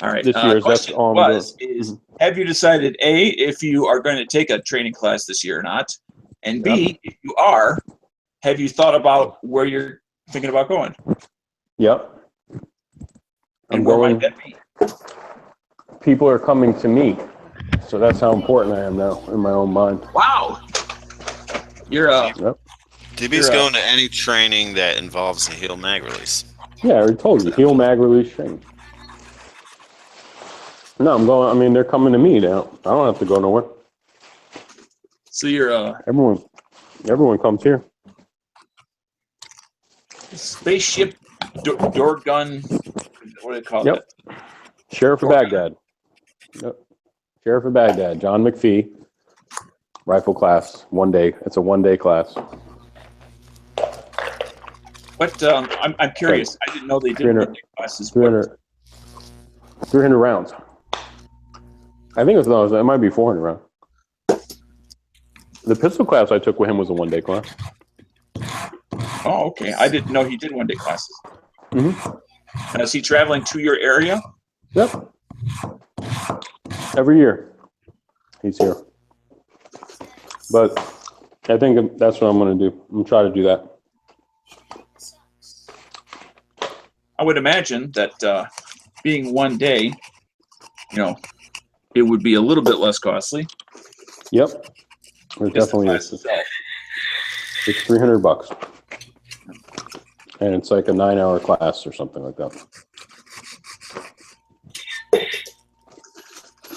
S4: All right.
S7: This year, that's
S4: question
S7: on
S4: is, have you decided, A, if you are going to take a training class this year or not? And B, if you are, have you thought about where you're thinking about going?
S7: Yep.
S4: And where might that be?
S7: People are coming to me. So that's how important I am now in my own mind.
S4: Wow. You're
S7: Yep.
S3: DB's going to any training that involves a heel mag release.
S7: Yeah, I already told you. Heel mag release training. No, I'm going. I mean, they're coming to me now. I don't have to go nowhere.
S4: so you're
S7: Everyone comes here.
S4: spaceship door gun. What do they call
S7: Yep.
S4: it?
S7: Sheriff of Baghdad. Yep. Sheriff of Baghdad. John McPhee. Rifle class. 1 day. It's a 1 day class.
S4: What? I'm curious. I didn't know they did
S7: 300
S4: 1-day classes.
S7: 300 rounds. I think it might be 400 rounds. The pistol class I took with him was a 1 day class.
S4: Oh, okay. I didn't know he did 1-day classes.
S7: Mm-hmm.
S4: And is he traveling to your area?
S7: Yep. Every year he's here. But I think that's what I'm going to do. I'm going to try to do that.
S4: I would imagine that being 1 day, it would be a little bit less costly.
S7: Yep. It definitely is. It's $300. And it's like a 9-hour class or something like that.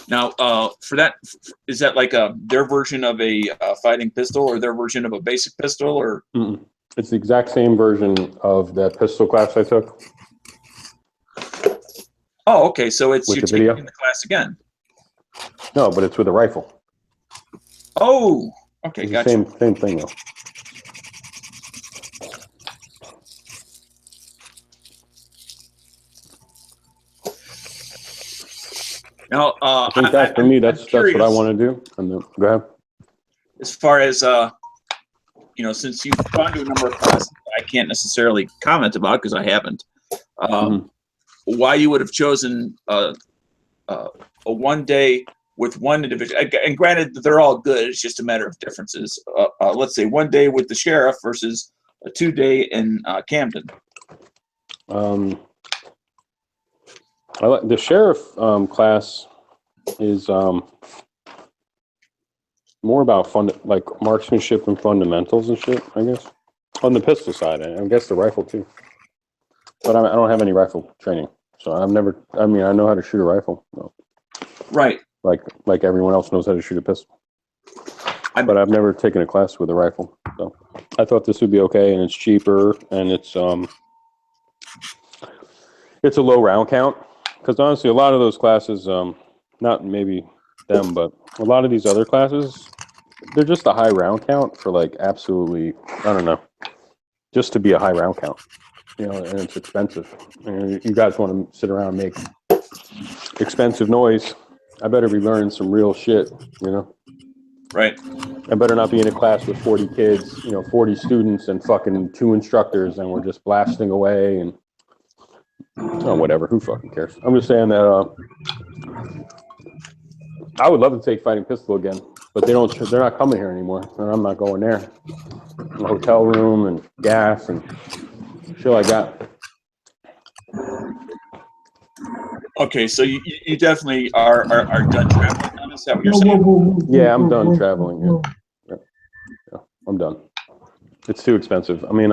S4: Now, for that, is that like their version of a fighting pistol or their version of a basic pistol or?
S7: Mm-mm. It's the exact same version of that pistol class I took.
S4: Oh, okay. So it's
S7: With
S4: you're
S7: the video?
S4: taking the class again.
S7: No, but it's with a rifle.
S4: Oh, okay.
S7: It's
S4: Gotcha.
S7: the same thing though.
S4: Now,
S7: I think that for me, that's what I want to do. And then, go ahead.
S4: As far as since you've gone to a number of classes, I can't necessarily comment about because I haven't. why you would have chosen a 1 day with one individual. And granted, they're all good. It's just a matter of differences. Let's say 1 day with the sheriff versus a 2 day in Camden.
S7: I like the sheriff class is more about like marksmanship and fundamentals and shit, I guess. On the pistol side, and I guess the rifle too. But I don't have any rifle training, so I've never. I mean, I know how to shoot a rifle. No.
S4: Right.
S7: Like everyone else knows how to shoot a pistol. But I've never taken a class with a rifle, so I thought this would be okay, and it's cheaper, and it's a low round count. Because honestly, a lot of those classes, not maybe them, but a lot of these other classes, they're just a high round count for like absolutely, I don't know, just to be a high round count, you know, and it's expensive. And you guys want to sit around and make expensive noise. I better be learning some real shit, you know?
S4: Right.
S7: I better not be in a class with 40 kids, you know, 40 students and fucking 2 instructors, and we're just blasting away and oh, whatever. Who fucking cares? I'm just saying that I would love to take fighting pistol again, but they're not coming here anymore, and I'm not going there. A hotel room and gas and shit like that.
S4: Okay, so you definitely are done traveling now? Is that what you're saying?
S7: Yeah, I'm done traveling. Yeah, I'm done. It's too expensive. I mean,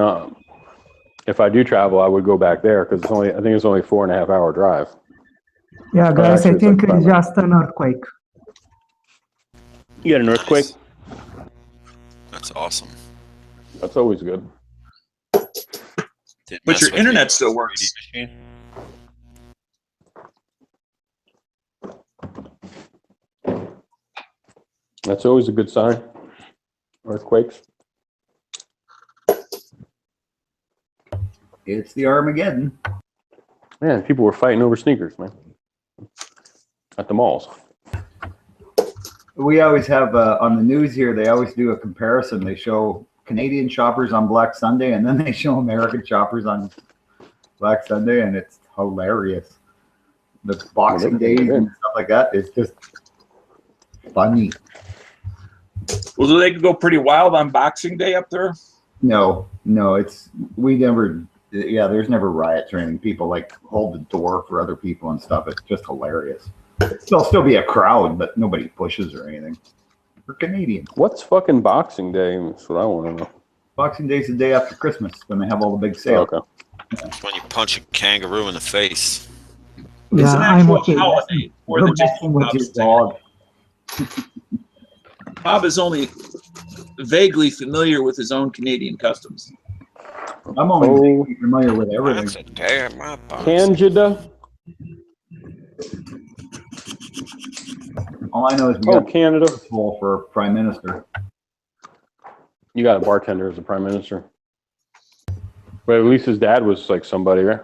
S7: if I do travel, I would go back there because I think it's only 4.5 hour drive.
S8: Yeah, guys,
S7: actually,
S8: I think
S7: it's
S8: it's just an earthquake.
S7: You got an earthquake?
S3: That's awesome.
S7: That's always good.
S3: Didn't
S4: But
S3: mess
S4: your
S3: with
S4: internet still works.
S7: That's always a good sign. Earthquakes.
S6: It's the Armageddon.
S7: Man, people were fighting over sneakers, man. At the malls.
S6: We always have on the news here, they always do a comparison. They show Canadian shoppers on Black Sunday, and then they show American shoppers on Black Sunday, and it's hilarious. The Boxing Days and stuff like that is just funny.
S4: Well, do they go pretty wild on Boxing Day up there?
S6: No, there's never riots or anything. People like hold the door for other people and stuff. It's just hilarious. There'll still be a crowd, but nobody pushes or anything. We're Canadian.
S7: What's fucking Boxing Day? That's what I want to know.
S6: Boxing Day's the day after Christmas when they have all the big sales.
S7: Okay.
S3: It's when you punch a kangaroo in the face.
S4: It's
S8: Yeah,
S4: an
S8: I'm
S4: actual
S8: okay.
S4: holiday. More
S6: We're
S4: than just
S6: messing with your
S4: Bob's Day.
S6: dog.
S4: Bob is only vaguely familiar with his own Canadian customs.
S6: I'm only familiar with everything.
S3: That's a damn my box.
S7: Canada.
S6: All I know is we
S7: Oh,
S6: got
S7: Canada.
S6: a poll for prime minister.
S7: You got a bartender as a prime minister. But at least his dad was like somebody, right?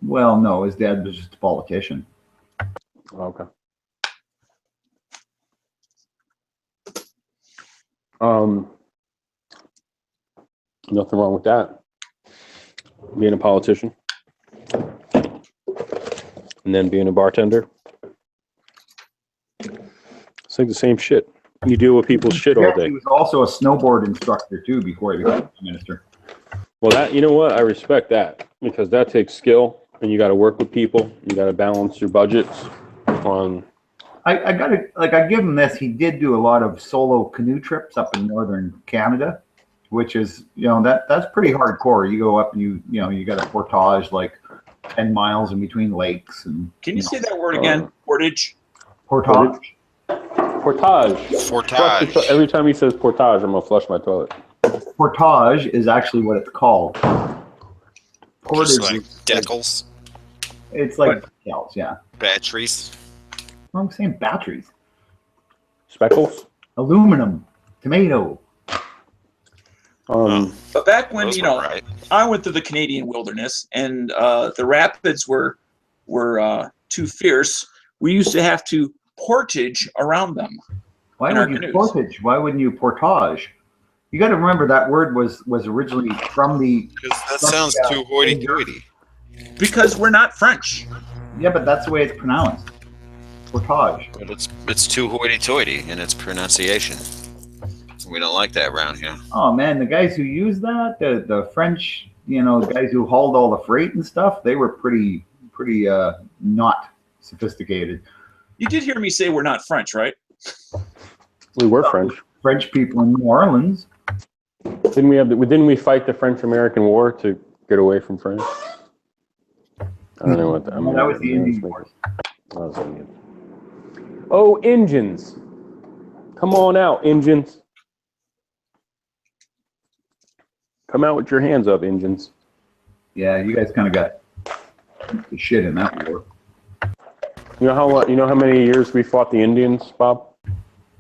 S6: Well, no, his dad was just a politician.
S7: Okay. Nothing wrong with that. Being a politician. And then being a bartender. It's like the same shit. You deal with people's shit all day.
S6: He was also a snowboard instructor too before he became prime minister.
S7: Well, that, you know what? I respect that because that takes skill and you got to work with people. You got to balance your budgets on.
S6: I gotta, like, I give him this. He did do a lot of solo canoe trips up in northern Canada, which is, you know, that's pretty hardcore. You go up and you got a portage like 10 miles in between lakes. And
S4: Can you say that word again? Portage?
S6: portage?
S7: Portage.
S3: Portage.
S7: Every time he says portage, I'm going to flush my toilet.
S6: Portage is actually what it's called. Portage
S3: Just like
S6: is
S3: decals,
S6: it's like decals, yeah.
S3: batteries.
S6: I'm saying batteries,
S7: Speckles.
S6: aluminum, tomato.
S4: But back when,
S3: Those
S4: you
S3: were
S4: know,
S3: right.
S4: I went to the Canadian wilderness and the rapids were too fierce, we used to have to portage around them.
S6: Why
S4: in our
S6: would you
S4: canoes.
S6: portage? Why wouldn't you portage? You got to remember that word was originally from the.
S3: Because that sounds too hoity-toity.
S4: Because we're not French.
S6: Yeah, but that's the way it's pronounced. Portage.
S3: But it's too hoity-toity in its pronunciation. We don't like that around here.
S6: Oh man, the guys who used that, the French, guys who hauled all the freight and stuff, they were pretty not sophisticated.
S4: You did hear me say we're not French, right?
S7: We were French.
S6: French people in New Orleans.
S7: Didn't we fight the French-American War to get away from France? I don't know what that.
S6: That was the Indian Wars.
S7: That was Indian. Oh, engines! Come on out, engines! Come out with your hands up, engines.
S6: Yeah, you guys kind of got the shit in that war.
S7: You know how many years we fought the Indians, Bob?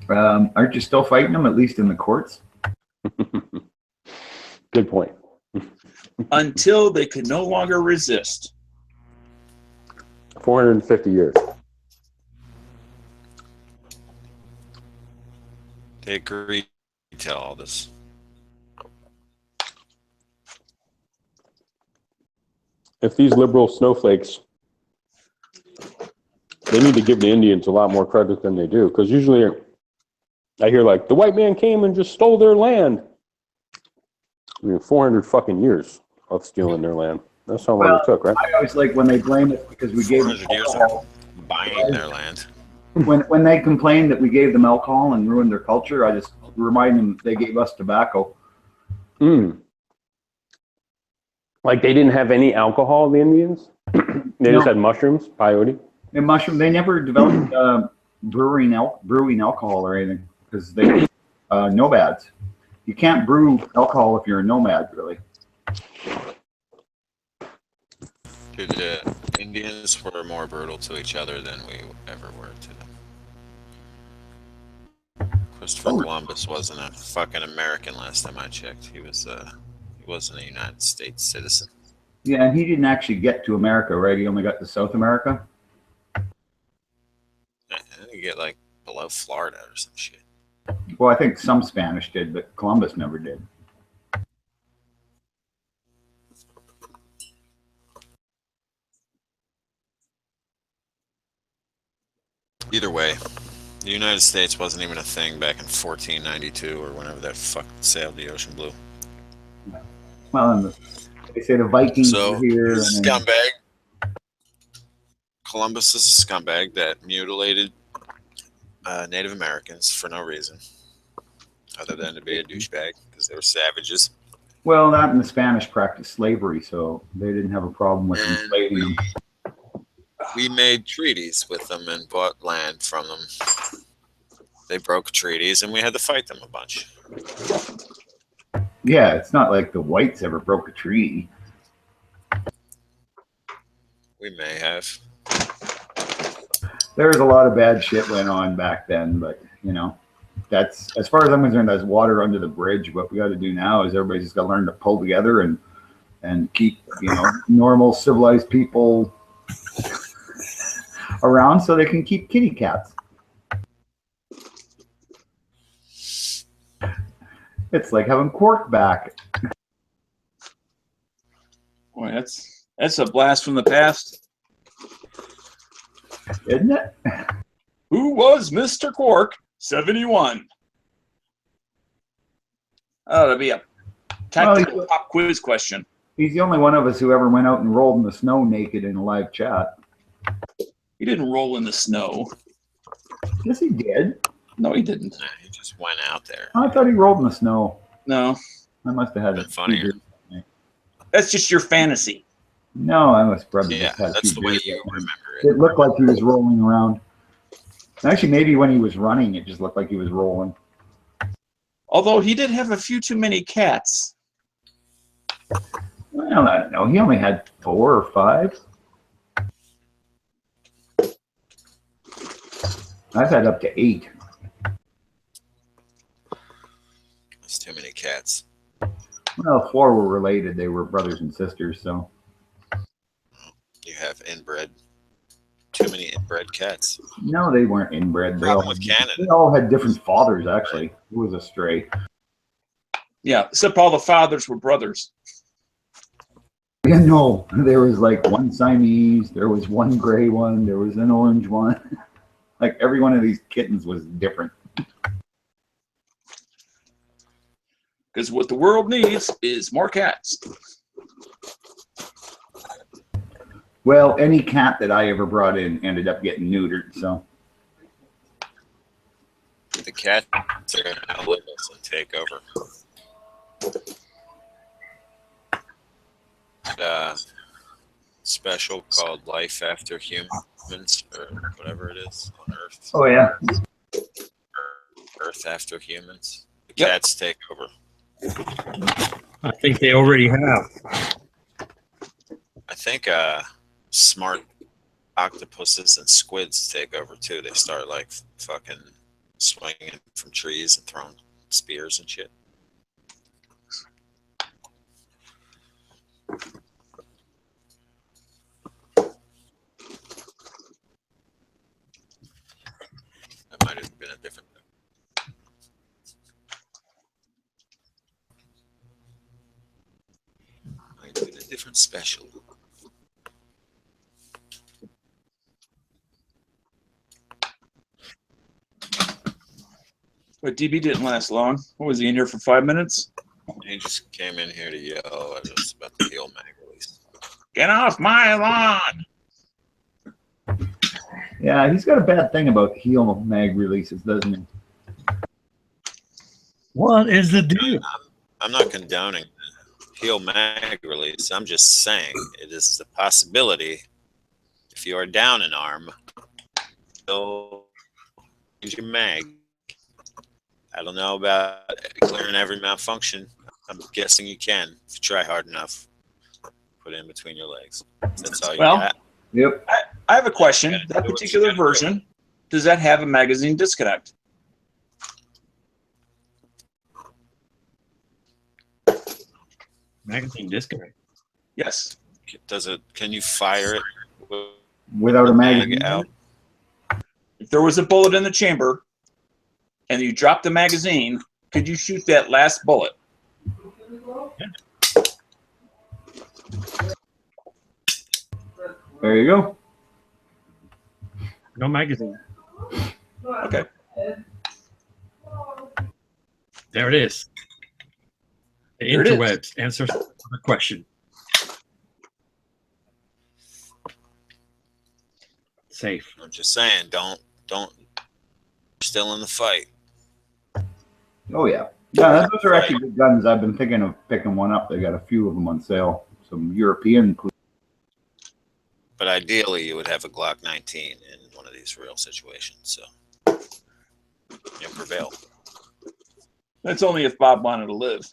S6: Aren't you still fighting them, at least in the courts?
S7: Good point.
S4: Until they could no longer resist.
S7: 450 years.
S3: They agreed to all this.
S7: If these liberal snowflakes, they need to give the Indians a lot more credit than they do, because usually I hear like the white man came and just stole their land. 400 fucking years of stealing their land. That's how long it took, right?
S6: I always like when they blame us because we gave them
S3: 400 years
S6: alcohol.
S3: of buying their land.
S6: When they complain that we gave them alcohol and ruined their culture, I just remind them they gave us tobacco.
S7: Like they didn't have any alcohol, the Indians? They just had mushrooms, peyote.
S6: And mushroom, they never developed brewing alcohol or anything because they nomads. You can't brew alcohol if you're a nomad, really.
S3: Dude, the Indians were more brutal to each other than we ever were to them. Christopher Columbus wasn't a fucking American last time I checked. He wasn't a United States citizen.
S6: Yeah, and he didn't actually get to America, right? He only got to South America.
S3: I think you get like below Florida or some shit.
S6: Well, I think some Spanish did, but Columbus never did.
S3: Either way, the United States wasn't even a thing back in 1492 or whenever that fuck sailed the ocean blue.
S6: Well, and they say the Vikings
S3: So,
S6: were here.
S3: he's a
S6: And then,
S3: scumbag. Columbus is a scumbag that mutilated Native Americans for no reason, other than to be a douchebag, because they were savages.
S6: well, that and the Spanish practiced slavery, so they didn't have a problem with
S3: And
S6: enslaving them.
S3: we made treaties with them and bought land from them. They broke treaties, and we had to fight them a bunch.
S6: Yeah, it's not like the whites ever broke a treaty.
S3: We may have.
S6: There was a lot of bad shit went on back then, but that's, as far as I'm concerned, that's water under the bridge. What we got to do now is everybody's just got to learn to pull together and keep normal civilized people around so they can keep kitty cats. It's like having Quark back.
S4: Boy, that's a blast from the past.
S6: Isn't it?
S4: Who was Mr. Quark 71? Oh, that'd be a tactical pop quiz question.
S6: He's the only one of us who ever went out and rolled in the snow naked in a live chat.
S4: He didn't roll in the snow.
S6: Yes, he did.
S4: No, he didn't.
S3: Nah, he just went out there.
S6: I thought he rolled in the snow.
S4: No,
S6: I must have had
S3: Been
S6: it
S3: funnier.
S4: that's just your fantasy.
S6: No, I must probably
S3: Yeah,
S6: just had
S3: that's
S6: two
S3: the way
S6: beers
S3: you
S6: that night.
S3: remember it.
S6: It looked like he was rolling around. Actually, maybe when he was running, it just looked like he was rolling.
S4: Although he did have a few too many cats.
S6: Well, I don't know. He only had 4 or 5. I've had up to 8.
S3: That's too many cats.
S6: Well, 4 were related. They were brothers and sisters, so.
S3: You have too many inbred cats.
S6: No, they weren't inbred.
S3: Problem with Canada.
S6: They all had different fathers, actually. It was a stray.
S4: Yeah, except all the fathers were brothers.
S6: Yeah, no, there was like one Siamese, there was one gray one, there was an orange one. Like every one of these kittens was different.
S4: Because what the world needs is more cats.
S6: Well, any cat that I ever brought in ended up getting neutered, so.
S3: The cats are going to outlive us and take over. Special called Life After Humans, or whatever it is on Earth.
S6: Oh, yeah.
S3: Earth After Humans. The
S4: Yep.
S3: cats take over.
S5: I think they already have.
S3: I think smart octopuses and squids take over too. They start like fucking swinging from trees and throwing spears and shit. That might have been a different. Might have been a different special.
S4: But DB didn't last long. What was he in here for 5 minutes?
S3: He just came in here to yell at us about the heel mag release.
S4: Get off my lawn!
S6: Yeah, he's got a bad thing about heel mag releases, doesn't he?
S5: What is the deal?
S3: I'm not condoning the heel mag release. I'm just saying it is a possibility. If you are down an arm, you'll use your mag. I don't know about clearing every malfunction. I'm guessing you can if you try hard enough. Put it in between your legs. That's all you got.
S6: Yep.
S4: I have a question. That particular version, does that have a magazine disconnect?
S5: Magazine disconnect.
S4: Yes.
S3: Does it? Can you fire it
S6: Without a magazine
S3: out?
S4: If there was a bullet in the chamber and you dropped the magazine, could you shoot that last bullet?
S6: There you go.
S5: No magazine.
S4: Okay.
S5: There it is. The
S4: There it is.
S5: interwebs answers the question. Safe.
S3: I'm just saying, don't. Still in the fight.
S6: Oh, yeah. Yeah, those are actually good guns. I've been thinking of picking one up. They got a few of them on sale. Some European.
S3: But ideally, you would have a Glock 19 in one of these real situations. So you prevail.
S4: That's only if Bob wanted to live.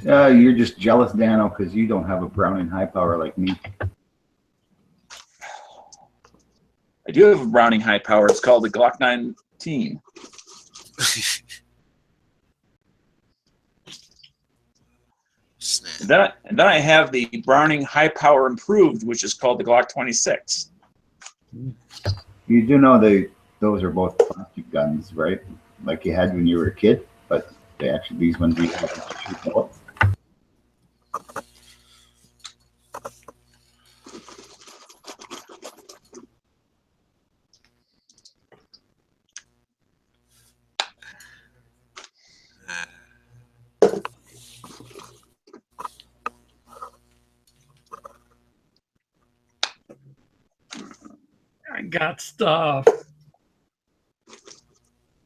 S6: You're just jealous, Dano, because you don't have a Browning high power like me.
S4: I do have a Browning high power. It's called the Glock 19. And then I have the Browning high power improved, which is called the Glock 26.
S6: You do know those are both plastic guns, right? Like you had when you were a kid, but they actually these ones you have to shoot bullets.
S5: I got stuff.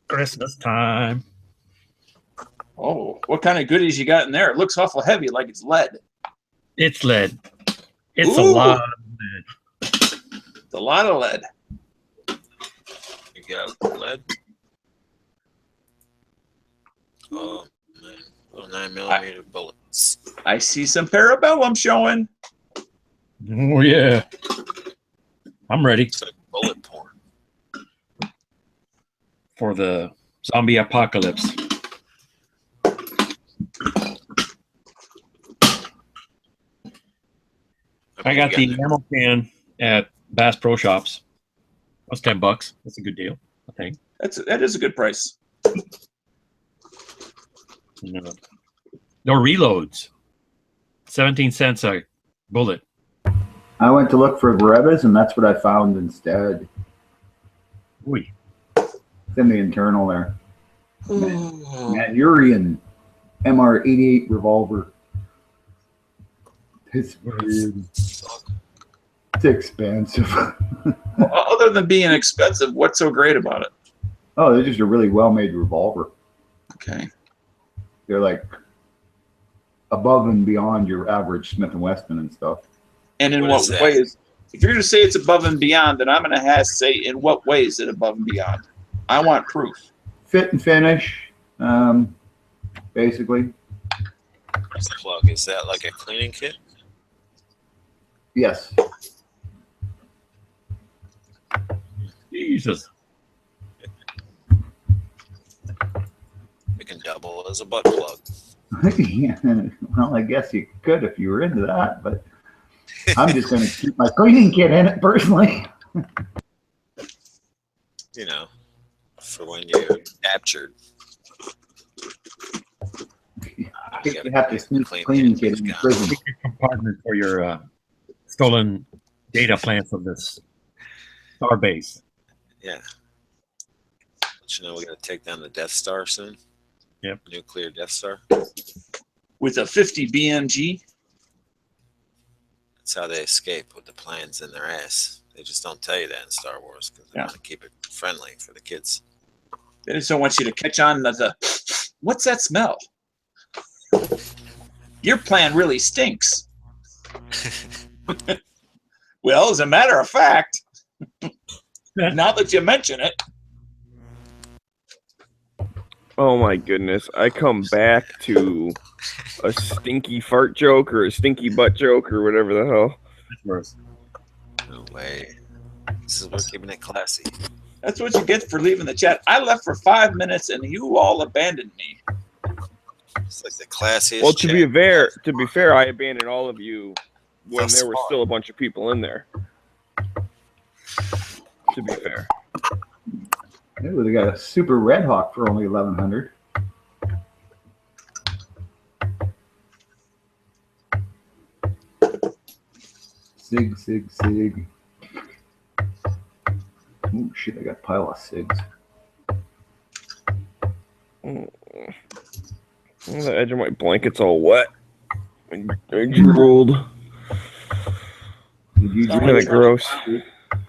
S5: Christmas time.
S4: Oh, what kind of goodies you got in there? It looks awful heavy, like it's lead.
S5: It's lead. It's
S4: Ooh.
S5: a lot of lead.
S4: It's a lot of lead.
S3: You got lead. Oh man, little 9mm bullets.
S4: I see some Parabellum showing.
S5: Oh yeah. I'm ready
S3: It's like bullet porn.
S5: for the zombie apocalypse. I got the ammo can at Bass Pro Shops. That's $10. That's a good deal, I think.
S4: That is a good price.
S5: No reloads. 17 cents a bullet.
S6: I went to look for Berettas, and that's what I found instead.
S5: Ooh.
S6: It's in the internal there. Manurian MR88 revolver. It's weird. It's expensive.
S4: Other than being expensive, what's so great about it?
S6: Oh, they're just a really well-made revolver.
S4: Okay.
S6: They're like above and beyond your average Smith & Wesson and stuff.
S4: And in what ways? If you're going to say it's above and beyond, then I'm going to have to say in what way is it above and beyond? I want proof.
S6: Fit and finish, basically.
S9: Plug, is that like a cleaning kit?
S6: Yes.
S5: Jesus.
S9: It can double as a butt plug.
S6: Yeah, well, I guess you could if you were into that, but I'm just going to keep my cleaning kit in it personally.
S9: You know, for when you're captured.
S6: You have to sneak cleaning kit in prison.
S5: Secret compartment for your stolen data plans of this Starbase.
S9: Yeah. But you know, we're going to take down the Death Star soon.
S5: Yep.
S9: Nuclear Death Star.
S4: With a 50 BMG?
S9: That's how they escape, with the plans in their ass. They just don't tell you that in Star Wars because they want to keep it friendly for the kids.
S4: They just don't want you to catch on to the, what's that smell? Your plan really stinks. Well, as a matter of fact, now that you mention it.
S10: Oh my goodness. I come back to a stinky fart joke or a stinky butt joke or whatever the hell.
S9: No way. We're keeping it classy.
S4: That's what you get for leaving the chat. I left for 5 minutes and you all abandoned me.
S9: It's like the classiest.
S10: Well, to be fair, I abandoned all of you when there were still a bunch of people in there. To be fair.
S6: Ooh, they got a Super Red Hawk for only 1,100. Sig, sig, sig. Oh shit! I got a pile of cigs.
S10: The edge of my blanket's all wet. I drooled.
S6: Did you
S10: kind of gross?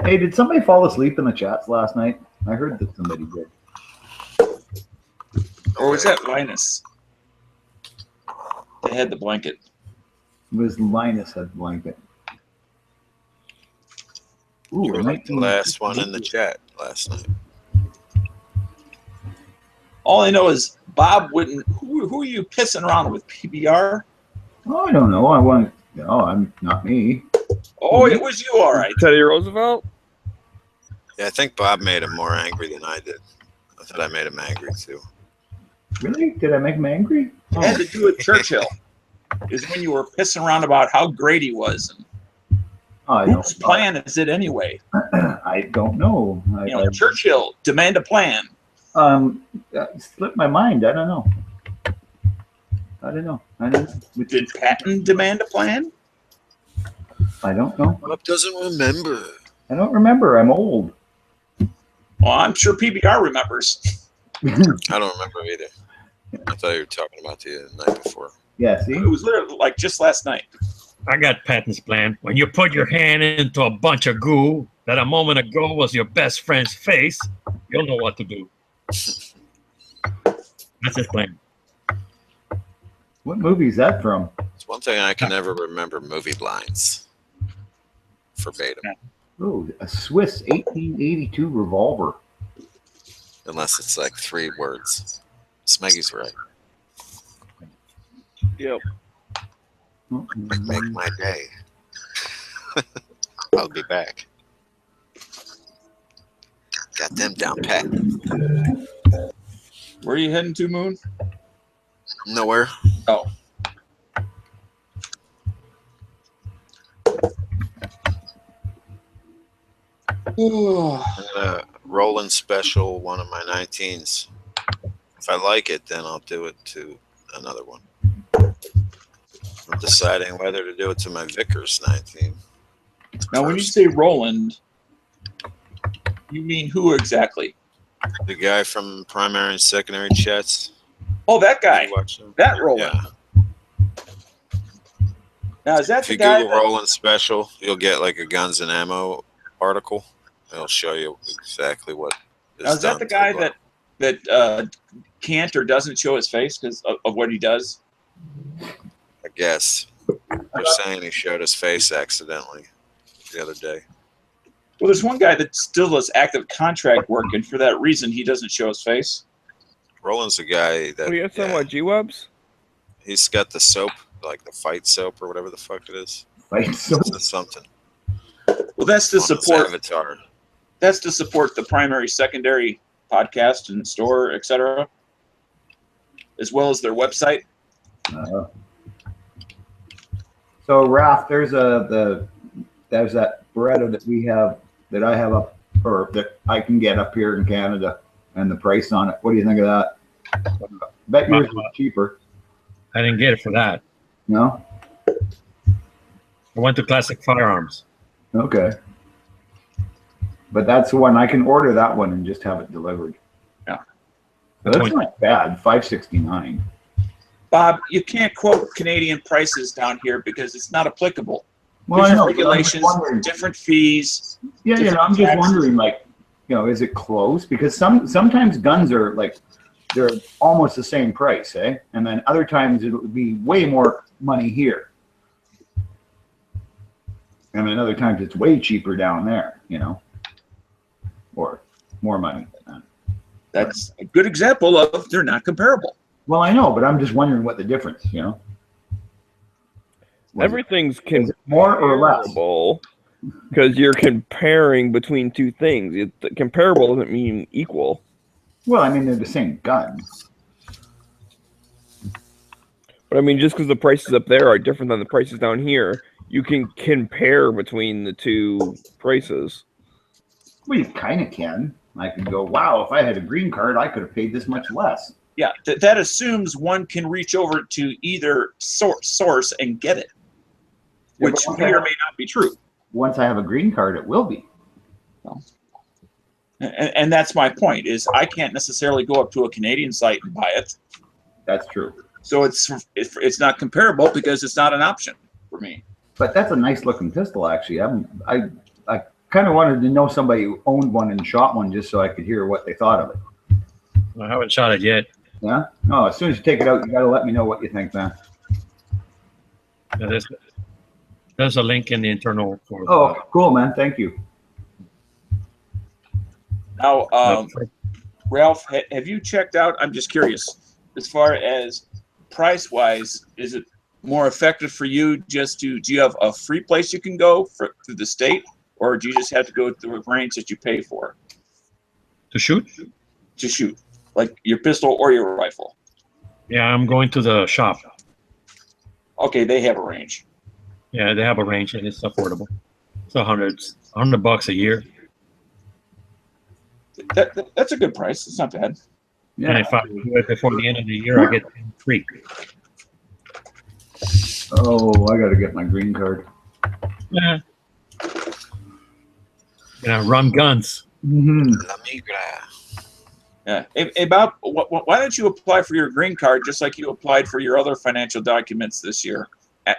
S6: Hey, did somebody fall asleep in the chats last night? I heard that somebody did.
S4: Or was that Linus? They had the blanket.
S6: It was Linus had the blanket. Ooh,
S9: You were like the last one in the chat last night.
S4: All I know is Bob wouldn't. Who are you pissing around with? PBR?
S6: Oh, I don't know. I want. No, I'm not me.
S4: Oh, it was you, all right.
S10: Teddy Roosevelt?
S3: Yeah, I think Bob made him more angry than I did. I thought I made him angry too.
S6: Really? Did I make him angry?
S4: It had to do with Churchill. Is when you were pissing around about how great he was. And whose plan is it anyway?
S6: I don't know.
S4: Churchill, demand a plan.
S6: Slipped my mind. I don't know.
S4: Did Patton demand a plan?
S6: I don't know.
S3: Bob doesn't remember.
S6: I don't remember. I'm old.
S4: Well, I'm sure PBR remembers.
S3: I don't remember either. I thought you were talking about the night before.
S6: Yeah, see?
S4: It was literally like just last night.
S5: I got Patton's plan. When you put your hand into a bunch of goo that a moment ago was your best friend's face, you'll know what to do. That's his plan.
S6: What movie is that from?
S3: It's one thing I can never remember movie lines verbatim.
S6: Oh, a Swiss 1882 revolver.
S3: Unless it's like 3 words. Smeggy's right.
S10: Yep.
S3: Make my day. I'll be back. Got them down pat.
S4: Where are you heading to, Moon?
S3: Nowhere.
S4: Oh.
S3: I'm a Roland Special, one of my 19s. If I like it, then I'll do it to another one. I'm deciding whether to do it to my Vickers 19.
S4: Now, when you say Roland, you mean who exactly?
S3: The guy from Primary and Secondary Chats.
S4: Oh, that guy. That Roland.
S3: Yeah.
S4: Now, is that
S3: If
S4: the
S3: you
S4: guy?
S3: Google Roland Special, you'll get like a Guns and Ammo article. It'll show you exactly what
S4: Now, is that
S3: done
S4: the
S3: to
S4: guy
S3: the
S4: that can't or doesn't show his face because of what he does?
S3: I guess. They're saying he showed his face accidentally the other day.
S4: Well, there's one guy that still does active contract work, and for that reason, he doesn't show his face.
S3: Roland's the guy that.
S10: What are you talking about, G-Webs?
S3: He's got the soap, like the fight soap or whatever the fuck it is.
S6: Fight soap?
S3: It's something.
S4: Well, that's to
S3: On his
S4: support.
S3: avatar.
S4: That's to support the primary, secondary podcast and store, etc., as well as their website.
S6: So Raph, there's that Beretta that I have up, or that I can get up here in Canada, and the price on it. What do you think of that? Bet yours is cheaper.
S5: I didn't get it for that.
S6: No?
S5: I went to Classic Firearms.
S6: Okay. But that's the one I can order that one and just have it delivered.
S4: Yeah.
S6: But that's not bad. $569.
S4: Bob, you can't quote Canadian prices down here because it's not applicable.
S6: Well, I
S4: different
S6: know,
S4: regulations, different fees.
S6: Yeah, I'm just wondering, like, is it close? Because sometimes guns are like, they're almost the same price, eh? And then other times it'll be way more money here. And then other times it's way cheaper down there, or more money.
S4: That's a good example of they're not comparable.
S6: Well, I know, but I'm just wondering what the difference,
S10: Everything's
S6: more or less
S10: because you're comparing between two things. Comparable doesn't mean equal.
S6: Well, I mean, they're the same gun.
S10: But I mean, just because the prices up there are different than the prices down here, you can compare between the two prices.
S6: Well, you kind of can. I can go, wow, if I had a green card, I could have paid this much less.
S4: Yeah, that assumes one can reach over to either source and get it, which may or may not be true.
S6: Once I have a green card, it will be.
S4: Well, and that's my point, is I can't necessarily go up to a Canadian site and buy it.
S6: That's true.
S4: So it's not comparable because it's not an option for me.
S6: But that's a nice looking pistol, actually. I kind of wanted to know somebody who owned one and shot one just so I could hear what they thought of it.
S5: I haven't shot it yet.
S6: Yeah? No, as soon as you take it out, you got to let me know what you think, man.
S5: Yeah, there's a link in the internal.
S6: Oh, cool, man. Thank you.
S4: Now, Ralph, have you checked out, I'm just curious, as far as price-wise, is it more effective for you do you have a free place you can go through the state, or do you just have to go to the range that you pay for?
S5: To shoot?
S4: To shoot, like your pistol or your rifle?
S5: Yeah, I'm going to the shop.
S4: Okay, they have a range.
S5: Yeah, they have a range and it's affordable. It's $100 a year.
S4: That's a good price. It's not bad.
S6: Yeah.
S5: And if I do it before the end of the year, I get free.
S6: Oh, I got to get my green card.
S5: Yeah. Run guns.
S6: Mm-hmm.
S4: Yeah. Hey, Bob, why don't you apply for your green card just like you applied for your other financial documents this year?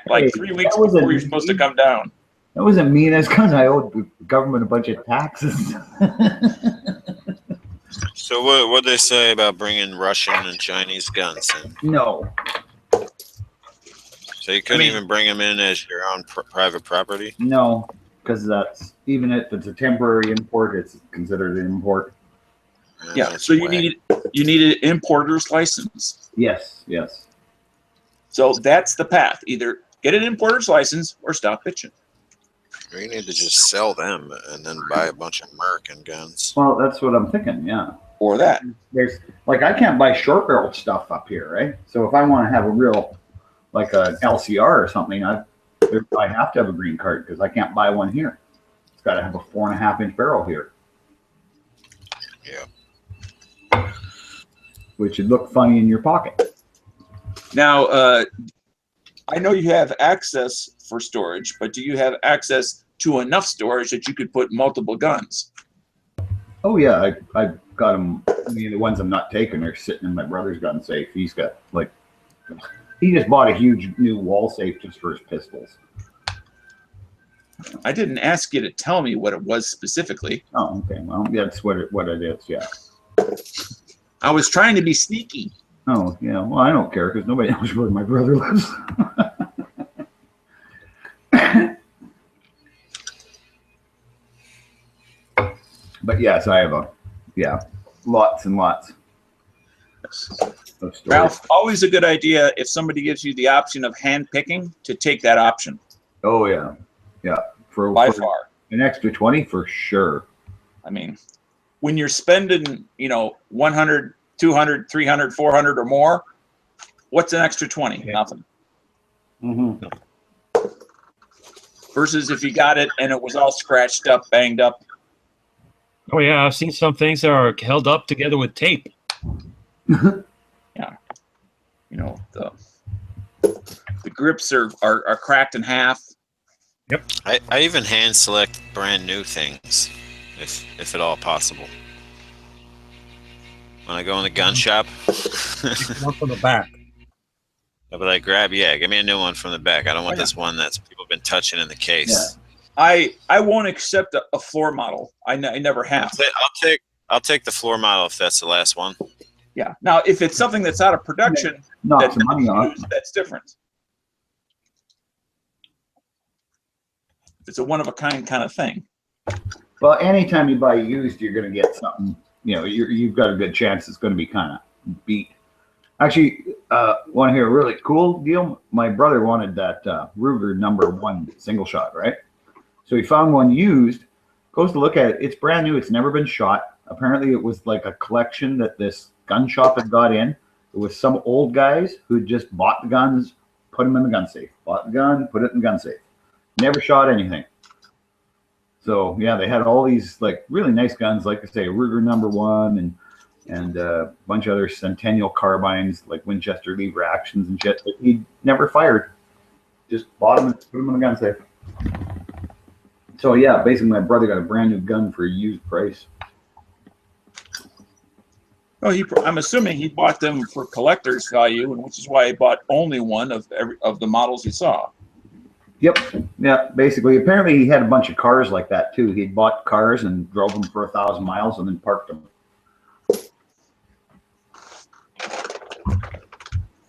S4: Like 3 weeks before you're supposed to come down.
S6: That wasn't me. That's because I owed the government a bunch of taxes.
S3: So what they say about bringing Russian and Chinese guns in?
S6: No.
S3: So you couldn't even bring them in as your own private property?
S6: No, because that's, even if it's a temporary import, it's considered an import.
S4: Yeah, so you need an importer's license.
S6: Yes, yes.
S4: So that's the path. Either get an importer's license or stop bitching.
S3: We need to just sell them and then buy a bunch of American guns.
S6: Well, that's what I'm thinking, yeah.
S4: Or that.
S6: There's, like, I can't buy short barrel stuff up here, right? So if I want to have a real, like an LCR or something, I have to have a green card because I can't buy one here. It's got to have a 4.5-inch barrel here. which would look funny in your pocket.
S4: Now, I know you have access for storage, but do you have access to enough storage that you could put multiple guns?
S6: Oh yeah, I got them. I mean, the ones I'm not taking are sitting in my brother's gun safe. He's got like, he just bought a huge new wall safe just for his pistols.
S4: I didn't ask you to tell me what it was specifically.
S6: Oh, okay. Well, that's what it is. Yeah.
S4: I was trying to be sneaky.
S6: Oh, yeah. Well, I don't care because nobody knows where my brother lives. But yes, I have lots and lots of storage.
S4: Ralph, always a good idea if somebody gives you the option of hand picking to take that option.
S6: Oh yeah, yeah.
S4: By far,
S6: an extra 20 for sure.
S4: I mean, when you're spending, 100, 200, 300, 400 or more, what's an extra 20?
S6: Yeah.
S4: Nothing.
S6: Mm-hmm.
S4: Versus if you got it and it was all scratched up, banged up.
S5: Oh yeah, I've seen some things that are held up together with tape.
S4: Yeah. The grips are cracked in half.
S5: Yep.
S9: I even hand select brand new things, if at all possible. When I go in the gun shop,
S5: One from the back.
S9: but I grab, give me a new one from the back. I don't want this one that's people been touching in the case.
S6: Yeah.
S4: I won't accept a floor model. I never have.
S9: I'll take the floor model if that's the last one.
S4: Yeah. Now, if it's something that's out of production,
S6: Knock some money off.
S4: that's different. It's a one-of-a-kind kind of thing.
S6: Well, anytime you buy used, you're going to get something. You've got a good chance it's going to be kind of beat. Actually, want to hear a really cool deal? My brother wanted that Ruger #1 single shot, right? So he found one used, goes to look at it. It's brand new. It's never been shot. Apparently, it was like a collection that this gun shop had got in. It was some old guys who just bought the guns, put them in the gun safe. Bought the gun, put it in the gun safe. Never shot anything. So yeah, they had all these like really nice guns, like I say, Ruger #1 and a bunch of other Centennial carbines, like Winchester lever actions and shit that he never fired. Just bought them and put them in the gun safe. So yeah, basically my brother got a brand new gun for a used price.
S4: Oh, I'm assuming he bought them for collector's value, and which is why he bought only one of the models he saw.
S6: Yep. Yeah. Basically, apparently he had a bunch of cars like that too. He'd bought cars and drove them for 1,000 miles and then parked them.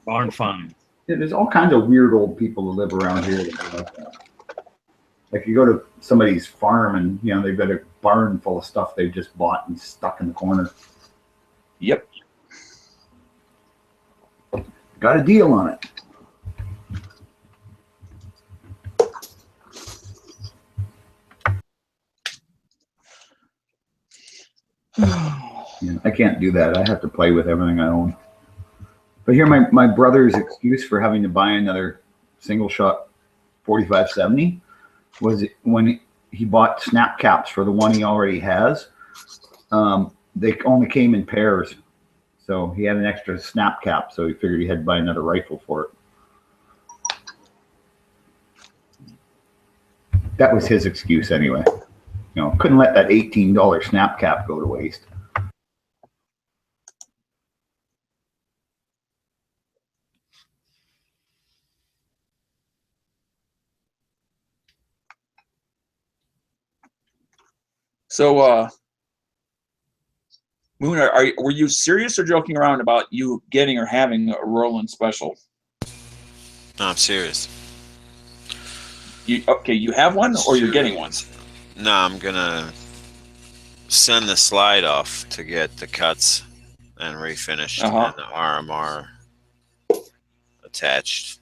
S5: Barn find.
S6: Yeah, there's all kinds of weird old people who live around here that do like that. Like you go to somebody's farm and they've got a barn full of stuff they've just bought and stuck in the corner.
S4: Yep.
S6: Got a deal on it. I can't do that. I have to play with everything I own. But here, my brother's excuse for having to buy another single shot 45-70 was when he bought snap caps for the one he already has. They only came in pairs, so he had an extra snap cap. So he figured he had to buy another rifle for it. That was his excuse anyway. Couldn't let that $18 snap cap go to waste.
S4: So, Moon, were you serious or joking around about you getting or having a Roland Special?
S9: No, I'm serious.
S4: You have one or you're getting one?
S9: No, I'm gonna send the slide off to get the cuts and refinished and the RMR attached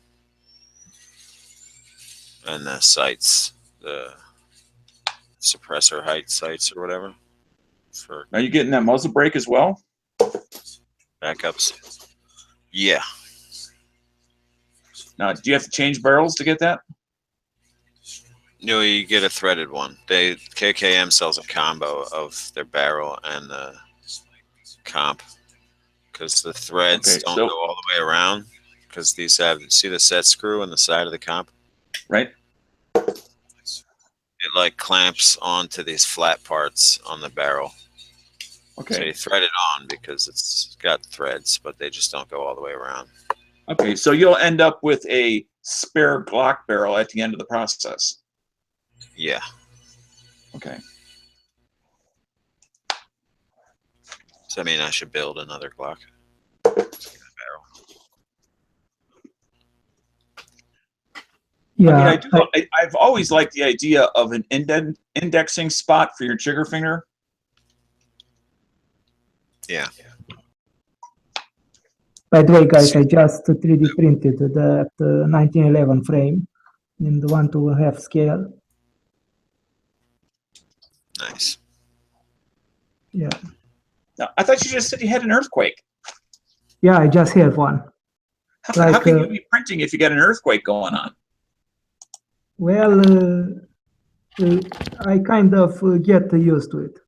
S9: and the sights, the suppressor height sights or whatever.
S4: Are you getting that muzzle brake as well?
S9: Backups. Yeah.
S4: Now, do you have to change barrels to get that?
S9: No, you get a threaded one. KKM sells a combo of their barrel and the comp because the threads don't go all the way around. Because these have, see the set screw on the side of the comp?
S4: Right.
S9: It like clamps onto these flat parts on the barrel.
S4: Okay.
S9: So you thread it on because it's got threads, but they just don't go all the way around.
S4: Okay, so you'll end up with a spare Glock barrel at the end of the process.
S9: Yeah.
S4: Okay.
S9: Does that mean I should build another Glock?
S8: Yeah,
S4: I mean, I've always liked the idea of an indexing spot for your trigger finger.
S9: Yeah.
S8: By the way, guys, I just 3D printed that 1911 frame in the 1:2.5 scale.
S9: Nice.
S8: Yeah.
S4: Now, I thought you just said you had an earthquake.
S8: Yeah, I just have one.
S4: How can you be printing if you got an earthquake going on?
S8: Well, I kind of get used to it.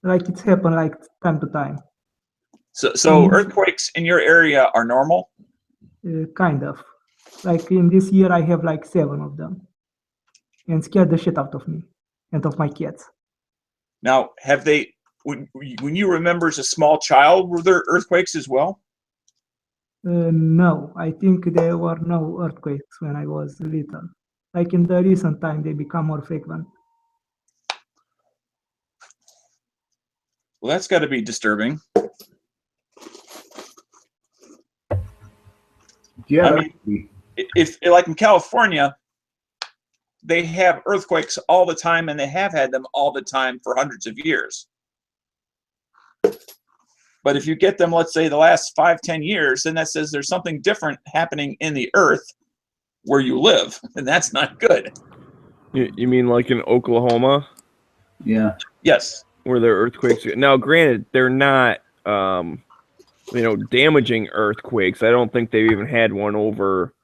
S8: It's happened like time to time.
S4: So earthquakes in your area are normal?
S8: Kind of. Like in this year, I have like 7 of them, and scared the shit out of me and of my kids.
S4: Now, have they? When you remember as a small child, were there earthquakes as well?
S8: No, I think there were no earthquakes when I was little. Like in the recent time, they become more frequent.
S4: Well, that's got to be disturbing.
S6: Yeah,
S4: I mean, if like in California, they have earthquakes all the time, and they have had them all the time for hundreds of years. But if you get them, let's say, the last 5-10 years, then that says there's something different happening in the earth where you live, and that's not good.
S10: You mean like in Oklahoma?
S6: Yeah.
S4: Yes.
S10: Where there are earthquakes. Now, granted, they're not, damaging earthquakes. I don't think they've even had one over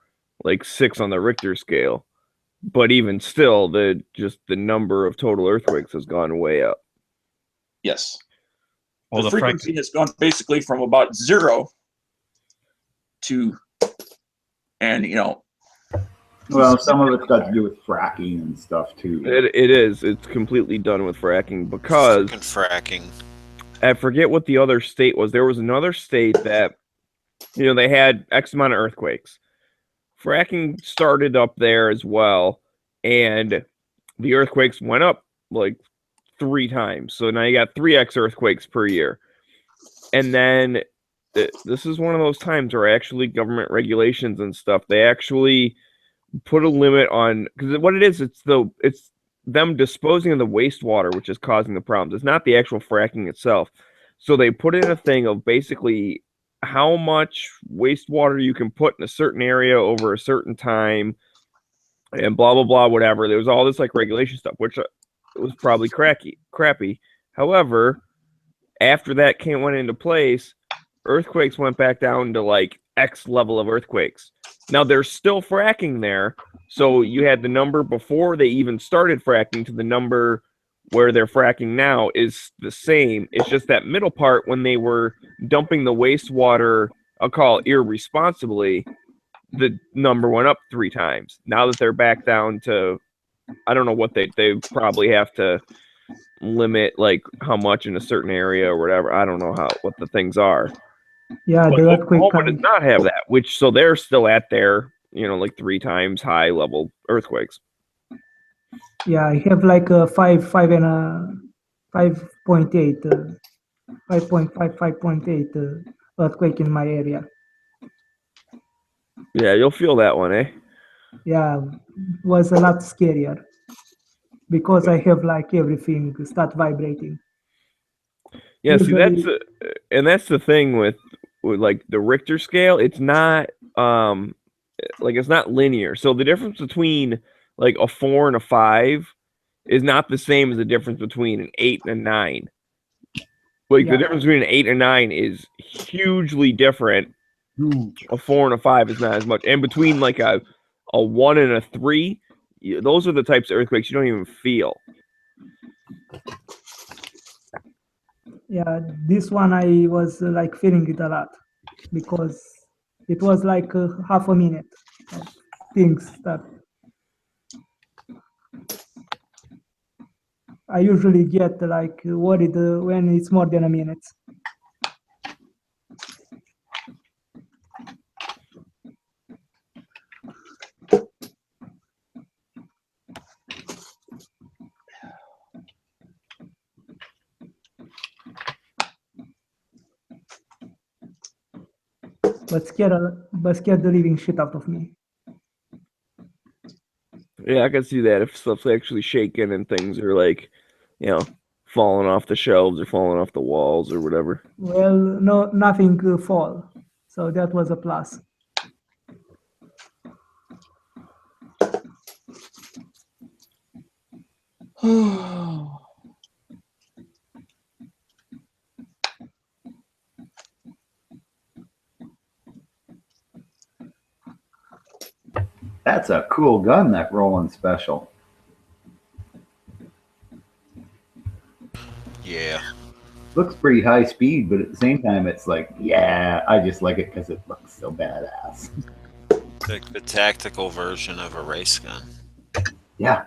S10: like 6 on the Richter scale. But even still, the number of total earthquakes has gone way up.
S4: Yes.
S5: Well,
S4: the frequency has gone basically from about 0 to, and
S6: well, some of it's got to do with fracking and stuff too.
S10: It is. It's completely done with fracking because
S9: fracking.
S10: I forget what the other state was. There was another state that, they had X amount of earthquakes. Fracking started up there as well, and the earthquakes went up like 3 times. So now you got 3x earthquakes per year. And then this is one of those times where actually government regulations and stuff, they actually put a limit on, because what it is, it's them disposing of the wastewater, which is causing the problems. It's not the actual fracking itself. So they put in a thing of basically how much wastewater you can put in a certain area over a certain time and blah, blah, blah, whatever. There was all this like regulation stuff, which it was probably crappy. However, after that went into place, earthquakes went back down to like X level of earthquakes. Now there's still fracking there, so you had the number before they even started fracking to the number where they're fracking now is the same. It's just that middle part when they were dumping the wastewater, I'll call it irresponsibly, the number went up 3 times. Now that they're back down to, I don't know what they probably have to limit like how much in a certain area or whatever. I don't know what the things are.
S8: Yeah,
S10: but
S8: the earthquake
S10: Oklahoma does not have that, so they're still at their, like 3 times high level earthquakes.
S8: Yeah, I have like a 5.8, 5.8 earthquake in my area.
S10: Yeah, you'll feel that one, eh?
S8: Yeah, was a lot scarier because I have like everything start vibrating.
S10: Yeah,
S8: Usually,
S10: see, that's the thing with like the Richter scale. It's not it's not linear. So the difference between like a 4 and a 5 is not the same as the difference between an 8 and a 9. Like the difference between an 8 and a 9 is hugely different. A 4 and a 5 is not as much. And between like a 1 and a 3, those are the types of earthquakes you don't even feel.
S8: Yeah, this one I was like feeling it a lot because it was like half a minute of things that I usually get like worried when it's more than a minute. But scared the living shit out of me.
S10: Yeah, I can see that if stuff's actually shaking and things are like, you know, falling off the shelves or falling off the walls or whatever.
S8: Well, no, nothing fall, so that was a plus.
S6: That's a cool gun, that Roland Special.
S9: Yeah.
S6: Looks pretty high speed, but at the same time, it's like, yeah, I just like it because it looks so badass.
S9: The tactical version of a race gun.
S6: Yeah.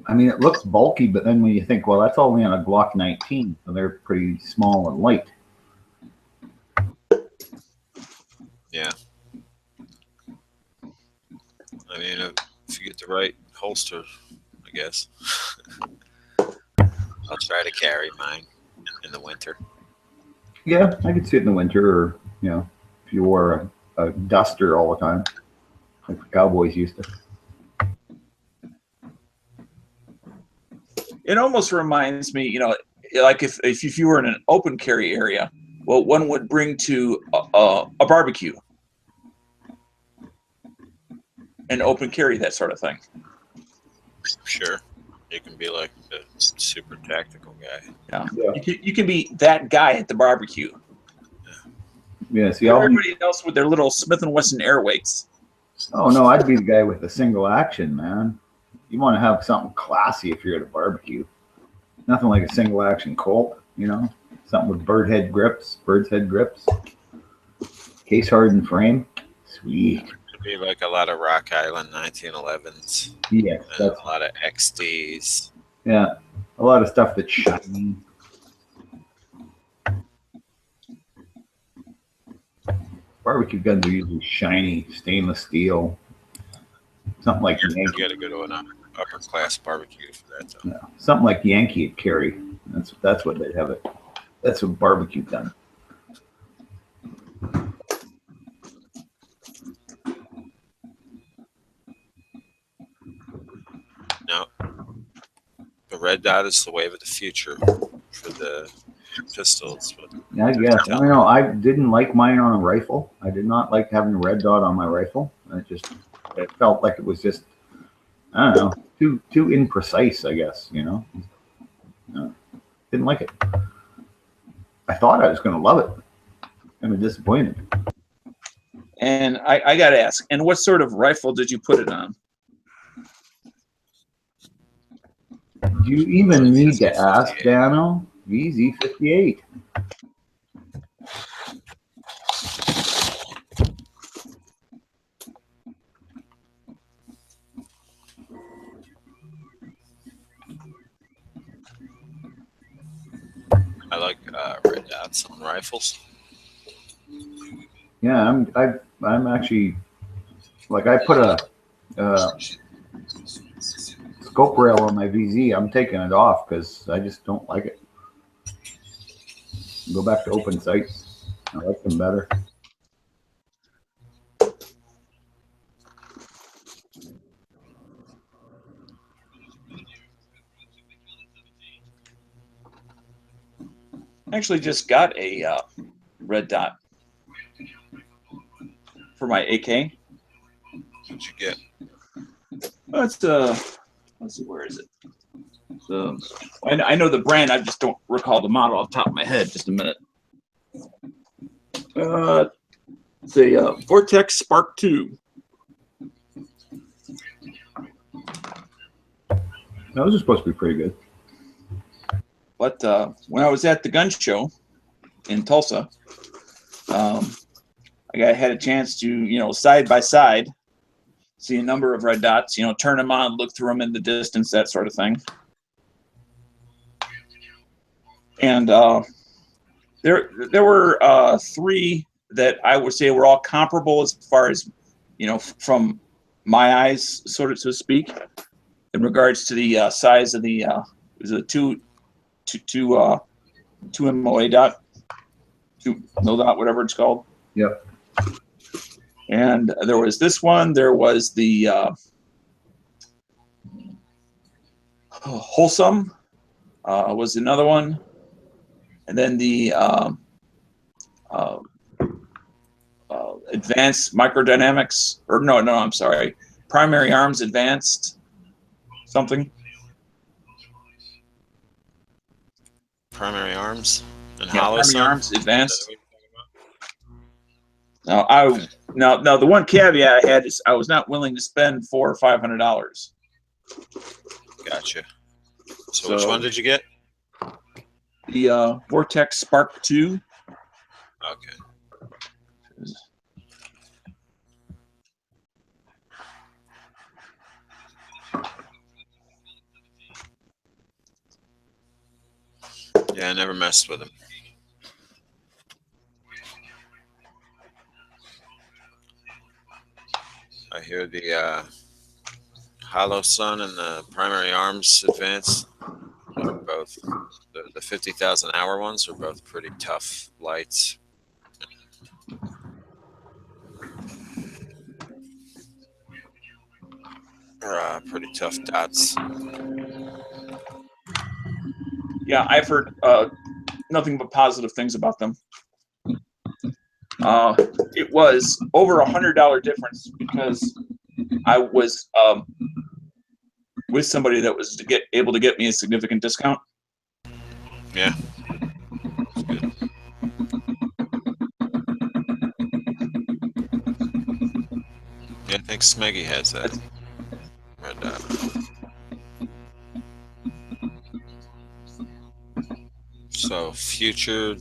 S6: I mean, it looks bulky, but then when you think, well, that's only on a Glock 19, so they're pretty small and light.
S9: Yeah. I mean, if you get the right holster, I guess. I'll try to carry mine in the winter.
S6: Yeah, I could see it in the winter, or, you know, if you wore a duster all the time, like the cowboys used to.
S4: It almost reminds me, you know, like if you were in an open carry area, well, one would bring to a barbecue, an open carry, that sort of thing.
S9: Sure. You can be like the super tactical guy.
S4: Yeah. You can be that guy at the barbecue.
S6: Yeah, see,
S4: everybody else with their little Smith & Wesson Airweights.
S6: Oh, no, I'd be the guy with the single action, man. You want to have something classy if you're at a barbecue. Nothing like a single action Colt, you know? Something with bird's head grips, case hardened frame. Sweet.
S9: It'd be like a lot of Rock Island 1911s.
S6: Yeah,
S9: that's a lot of XDs.
S6: Yeah, a lot of stuff that's shiny. Barbecue guns are usually shiny, stainless steel. Something like
S9: You
S6: Yankee.
S9: got to go to an upper class barbecue for that. Though.
S6: Yeah, something like Yankee would carry. That's what they'd have it. That's a barbecue gun.
S9: No, the red dot is the wave of the future for the pistols. But
S6: Yeah, I guess. I don't know. I didn't like mine on a rifle. I did not like having a red dot on my rifle. It felt like it was just, I don't know, too imprecise, I guess, you know. Didn't like it. I thought I was going to love it. I'm disappointed.
S4: And I got to ask, and what sort of rifle did you put it on?
S6: Do you even need to ask, Dano? VZ58.
S9: I like red dots on rifles.
S6: Yeah, I'm actually, like, I put a scope rail on my VZ. I'm taking it off because I just don't like it. Go back to open sights. I like them better.
S4: I actually just got a red dot for my AK.
S9: What'd you get?
S4: That's let's see, where is it? I know the brand. I just don't recall the model off the top of my head. Just a minute. It's a Vortex Spark 2.
S6: Those are supposed to be pretty good.
S4: But when I was at the gun show in Tulsa, I had a chance to, side by side, see a number of red dots, turn them on, look through them in the distance, that sort of thing. And there were 3 that I would say were all comparable as far as, from my eyes, so to speak, in regards to the size of the is it 2 MOA dot, 2 mil dot, whatever it's called.
S6: Yep.
S4: And there was this one. There was the Wholesome was another one, and then the Advanced Microdynamics, or no, I'm sorry, Primary Arms Advanced something.
S9: Primary Arms and
S4: Primary
S9: Holosun?
S4: Arms Advanced. No, the one caveat I had is I was not willing to spend $400 or $500.
S9: Gotcha. So which one did you get?
S4: The Vortex Spark 2.
S9: Okay. Yeah, I never messed with them. I hear the Holosun and the Primary Arms Advanced are both, the 50,000 hour ones are both pretty tough lights. Pretty tough dots.
S4: Yeah, I've heard nothing but positive things about them. It was over $100 difference because I was with somebody that was able to get me a significant discount.
S9: Yeah. That's good. Yeah, I think Smeggy has that. Red dot. So future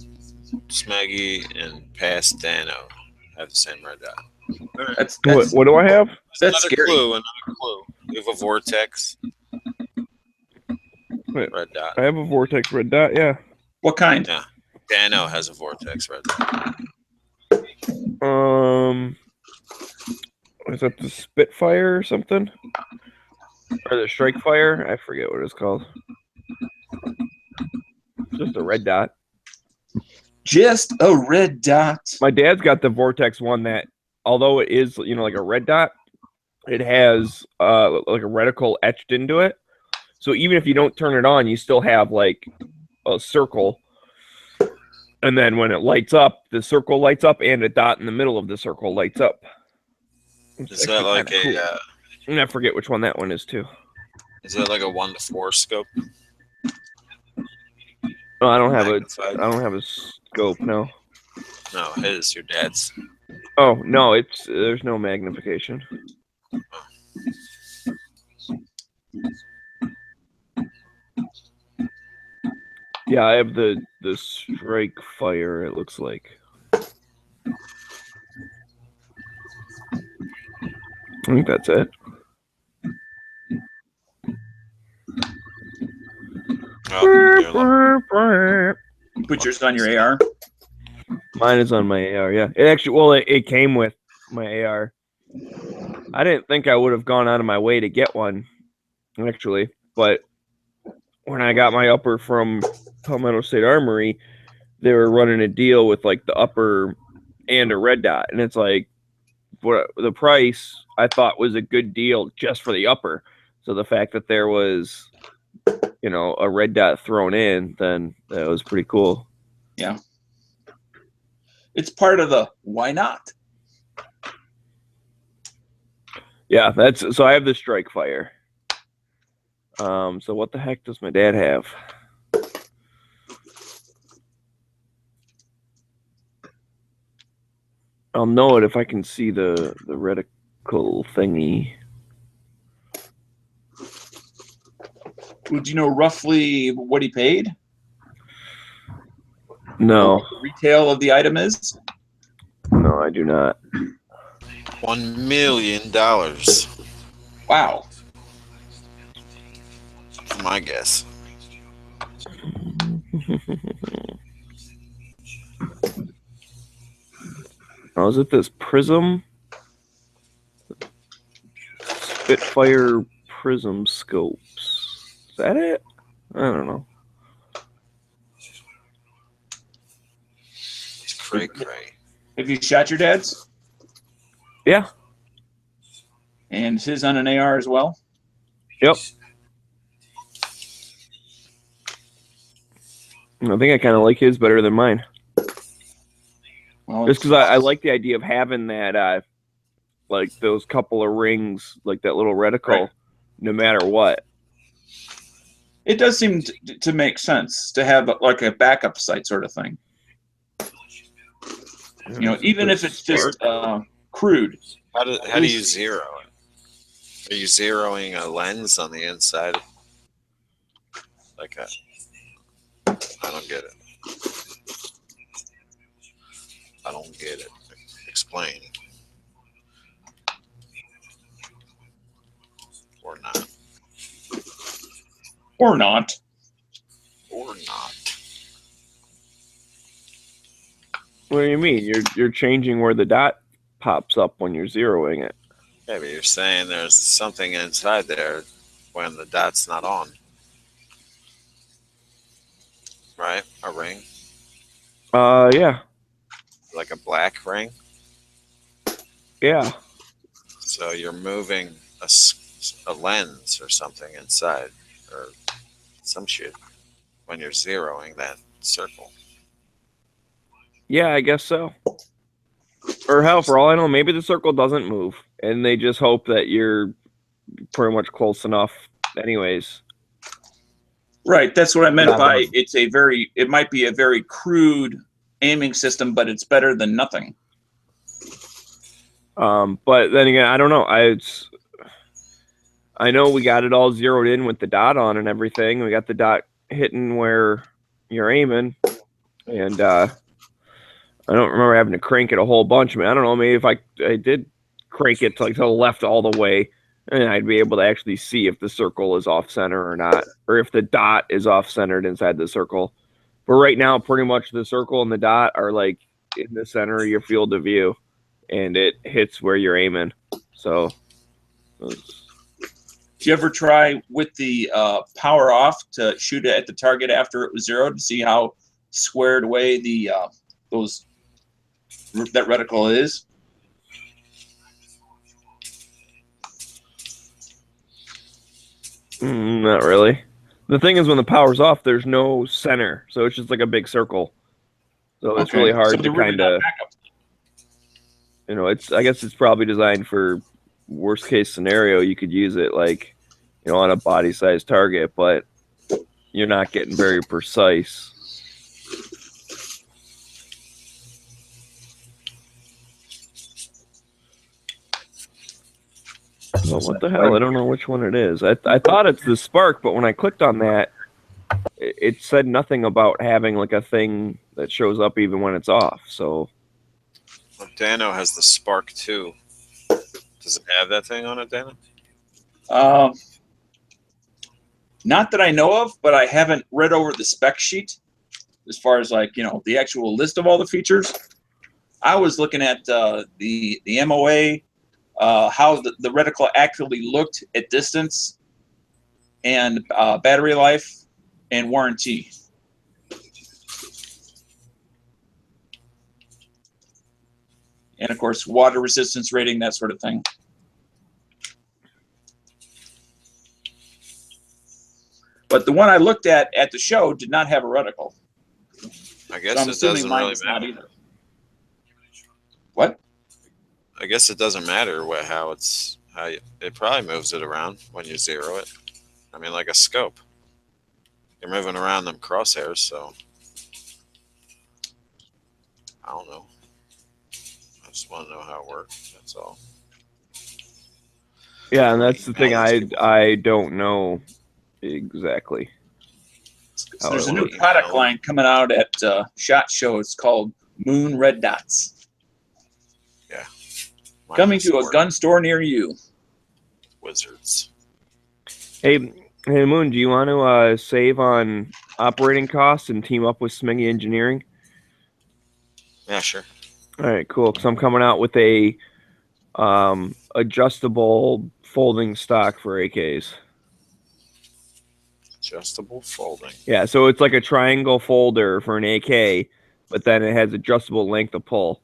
S9: Smeggy and past Dano have the same red dot.
S4: That's
S10: What do I have?
S4: That's
S9: another
S4: scary.
S9: clue. Another clue. You have a Vortex.
S10: Wait,
S9: red dot.
S10: I have a Vortex red dot, yeah.
S4: What kind?
S9: Yeah. Dano has a Vortex red dot.
S10: Is that the Spitfire or something? Or the Strike Fire? I forget what it's called. Just a red dot.
S4: Just a red dot.
S10: My dad's got the Vortex one that, although it is, like a red dot, it has like a reticle etched into it. So even if you don't turn it on, you still have like a circle. And then when it lights up, the circle lights up and a dot in the middle of the circle lights up.
S9: Is that like a?
S10: Cool. And I forget which one that one is too.
S9: Is that like a 1-to-4 scope?
S10: No, I don't have a scope. No.
S9: No, his, your dad's.
S10: Oh no, there's no magnification. Yeah, I have the Strike Fire. It looks like. I think that's it.
S9: Oh,
S4: Put yours on your AR.
S10: Mine is on my AR. Yeah, it came with my AR. I didn't think I would have gone out of my way to get one, actually. But when I got my upper from Palmetto State Armory, they were running a deal with like the upper and a red dot, and it's like, what the price I thought was a good deal just for the upper. So the fact that there was, a red dot thrown in, then that was pretty cool.
S4: Yeah. It's part of the why not?
S10: Yeah, so I have the Strike Fire. So what the heck does my dad have? I'll know it if I can see the reticle thingy.
S4: Would you know roughly what he paid?
S10: No.
S4: What the retail of the item is?
S10: No, I do not.
S3: $1 million.
S4: Wow.
S3: My guess.
S10: Oh, is it this Prism? Spitfire Prism scopes. Is that it? I don't know.
S3: It's cray.
S4: Have you shot your dad's?
S10: Yeah.
S4: And his on an AR as well?
S10: Yep. I think I kind of like his better than mine.
S4: Well,
S10: just because I like the idea of having that, like those couple of rings, like that little reticle,
S4: right,
S10: no matter what.
S4: It does seem to make sense to have like a backup sight sort of thing. You know, even if it's just crude.
S9: How do you zero it? Are you zeroing a lens on the inside? Like a, I don't get it. I don't get it. Explain. Or not.
S4: Or not.
S9: Or not.
S10: What do you mean? You're changing where the dot pops up when you're zeroing it.
S9: Yeah, but you're saying there's something inside there when the dot's not on. Right? A ring?
S10: Yeah.
S9: Like a black ring?
S10: Yeah.
S9: So you're moving a lens or something inside, or some shit, when you're zeroing that circle.
S10: Yeah, I guess so. Or hell, for all I know, maybe the circle doesn't move, and they just hope that you're pretty much close enough anyways.
S4: Right, that's what I meant by it might be a very crude aiming system, but it's better than nothing.
S10: But then again, I don't know. I know we got it all zeroed in with the dot on and everything. We got the dot hitting where you're aiming, and I don't remember having to crank it a whole bunch. I mean, I don't know. Maybe if I did crank it to the left all the way, and I'd be able to actually see if the circle is off center or not, or if the dot is off centered inside the circle. But right now, pretty much the circle and the dot are like in the center of your field of view, and it hits where you're aiming. So,
S4: did you ever try with the power off to shoot it at the target after it was zeroed to see how squared away the that reticle is?
S10: Not really. The thing is, when the power's off, there's no center, so it's just like a big circle. So it's really hard to kind of, you know, I guess it's probably designed for worst case scenario. You could use it like, you know, on a body size target, but you're not getting very precise. So what the hell? I don't know which one it is. I thought it's the Spark, but when I clicked on that, it said nothing about having like a thing that shows up even when it's off. So
S9: Well, Dano has the Spark 2. Does it have that thing on it, Dano?
S4: Not that I know of, but I haven't read over the spec sheet as far as like, you know, the actual list of all the features. I was looking at the MOA, how the reticle actually looked at distance, and battery life and warranty. And of course, water resistance rating, that sort of thing. But the one I looked at the show did not have a reticle.
S9: I guess it doesn't really matter.
S4: What?
S9: I guess it doesn't matter it probably moves it around when you zero it. I mean, like a scope. You're moving around them crosshairs, so I don't know. I just want to know how it works. That's all.
S10: Yeah, and that's the thing. I don't know exactly.
S4: So there's a new product line coming out at SHOT Show. It's called Moon Red Dots.
S9: Yeah.
S4: Coming to a gun store near you.
S9: Wizards.
S10: Hey, Moon, do you want to save on operating costs and team up with Smiggy Engineering?
S9: Yeah, sure.
S10: All right, cool. Because I'm coming out with a adjustable folding stock for AKs.
S9: Adjustable folding.
S10: Yeah, so it's like a triangle folder for an AK, but then it has adjustable length of pull.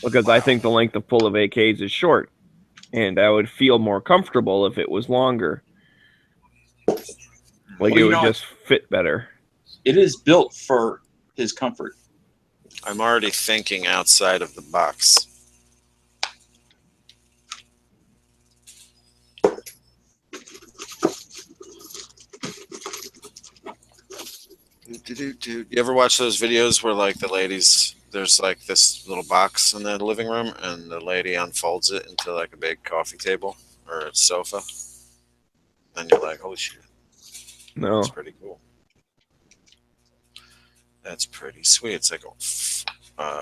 S10: Because I think the length of pull of AKs is short, and I would feel more comfortable if it was longer. Like it would just fit better.
S4: It is built for his comfort.
S9: I'm already thinking outside of the box. You ever watch those videos where like the ladies, there's like this little box in the living room and the lady unfolds it into like a big coffee table or a sofa? And you're like, holy shit.
S10: No.
S9: That's pretty cool. That's pretty sweet. It's like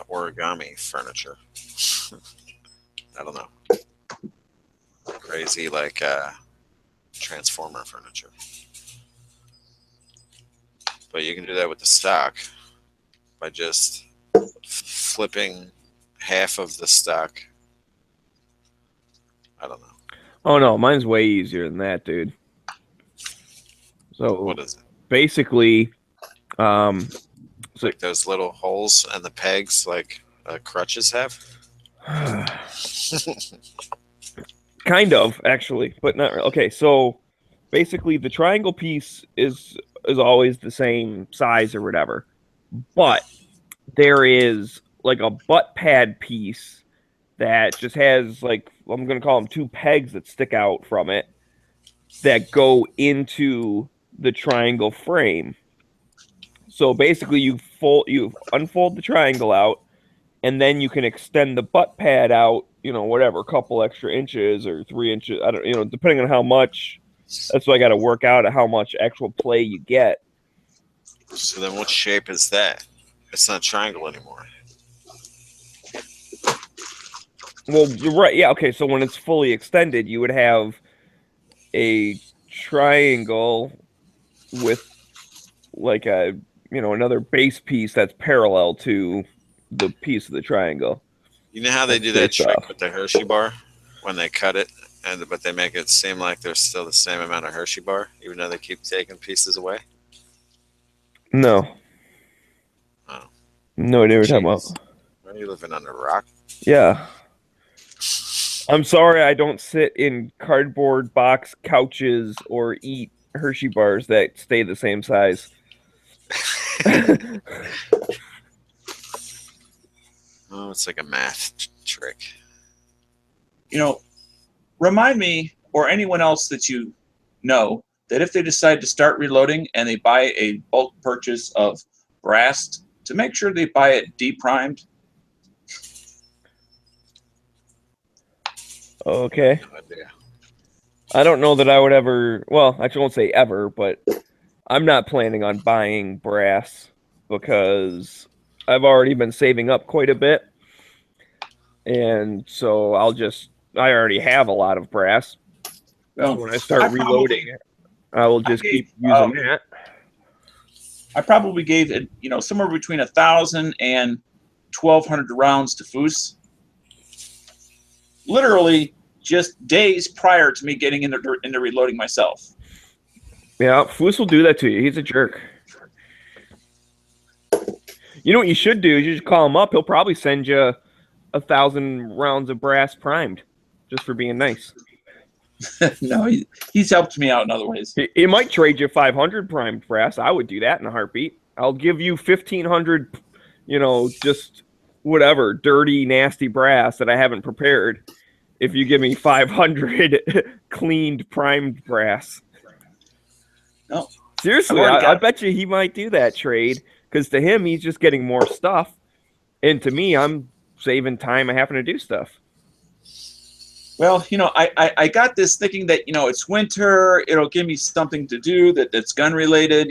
S9: origami furniture. I don't know. Crazy like transformer furniture. But you can do that with the stock by just flipping half of the stock. I don't know.
S10: Oh no, mine's way easier than that, dude. So
S9: what is it?
S10: Basically,
S9: like those little holes and the pegs like crutches have.
S10: Kind of, actually, but not really. Okay, so basically the triangle piece is always the same size or whatever, but there is like a butt pad piece that just has like, I'm going to call them 2 pegs that stick out from it that go into the triangle frame. So basically you unfold the triangle out, and then you can extend the butt pad out, whatever, a couple extra inches or 3 inches, I don't, depending on how much. That's what I got to work out at how much actual play you get.
S9: So then what shape is that? It's not a triangle anymore.
S10: Well, you're right. Yeah, okay. So when it's fully extended, you would have a triangle with like a, another base piece that's parallel to the piece of the triangle.
S9: You know how they do that trick with the Hershey bar when they cut it? But they make it seem like there's still the same amount of Hershey bar, even though they keep taking pieces away?
S10: No.
S9: Oh.
S10: No idea what you're talking about.
S9: Are you living under a rock?
S10: Yeah. I'm sorry I don't sit in cardboard box couches or eat Hershey bars that stay the same size.
S9: Oh, it's like a math trick.
S4: Remind me, or anyone else that you know, that if they decide to start reloading and they buy a bulk purchase of brass, to make sure they buy it deprimed.
S10: Okay. I don't know that I would ever, well, I won't say ever, but I'm not planning on buying brass because I've already been saving up quite a bit. And so I already have a lot of brass. So when I start reloading, I will just keep using that.
S4: I probably gave it, somewhere between 1,000 and 1,200 rounds to Foos. Literally just days prior to me getting into reloading myself.
S10: Yeah, Foos will do that to you. He's a jerk. You know what you should do? You just call him up. He'll probably send you 1,000 rounds of brass primed. Just for being nice.
S4: No, he's helped me out in other ways.
S10: He might trade you 500 primed brass. I would do that in a heartbeat. I'll give you 1,500, just whatever, dirty, nasty brass that I haven't prepared if you give me 500 cleaned, primed brass.
S4: No.
S10: Seriously, I bet you he might do that trade because to him, he's just getting more stuff. And to me, I'm saving time and having to do stuff.
S4: Well, I got this thinking that, it's winter. It'll give me something to do that's gun related,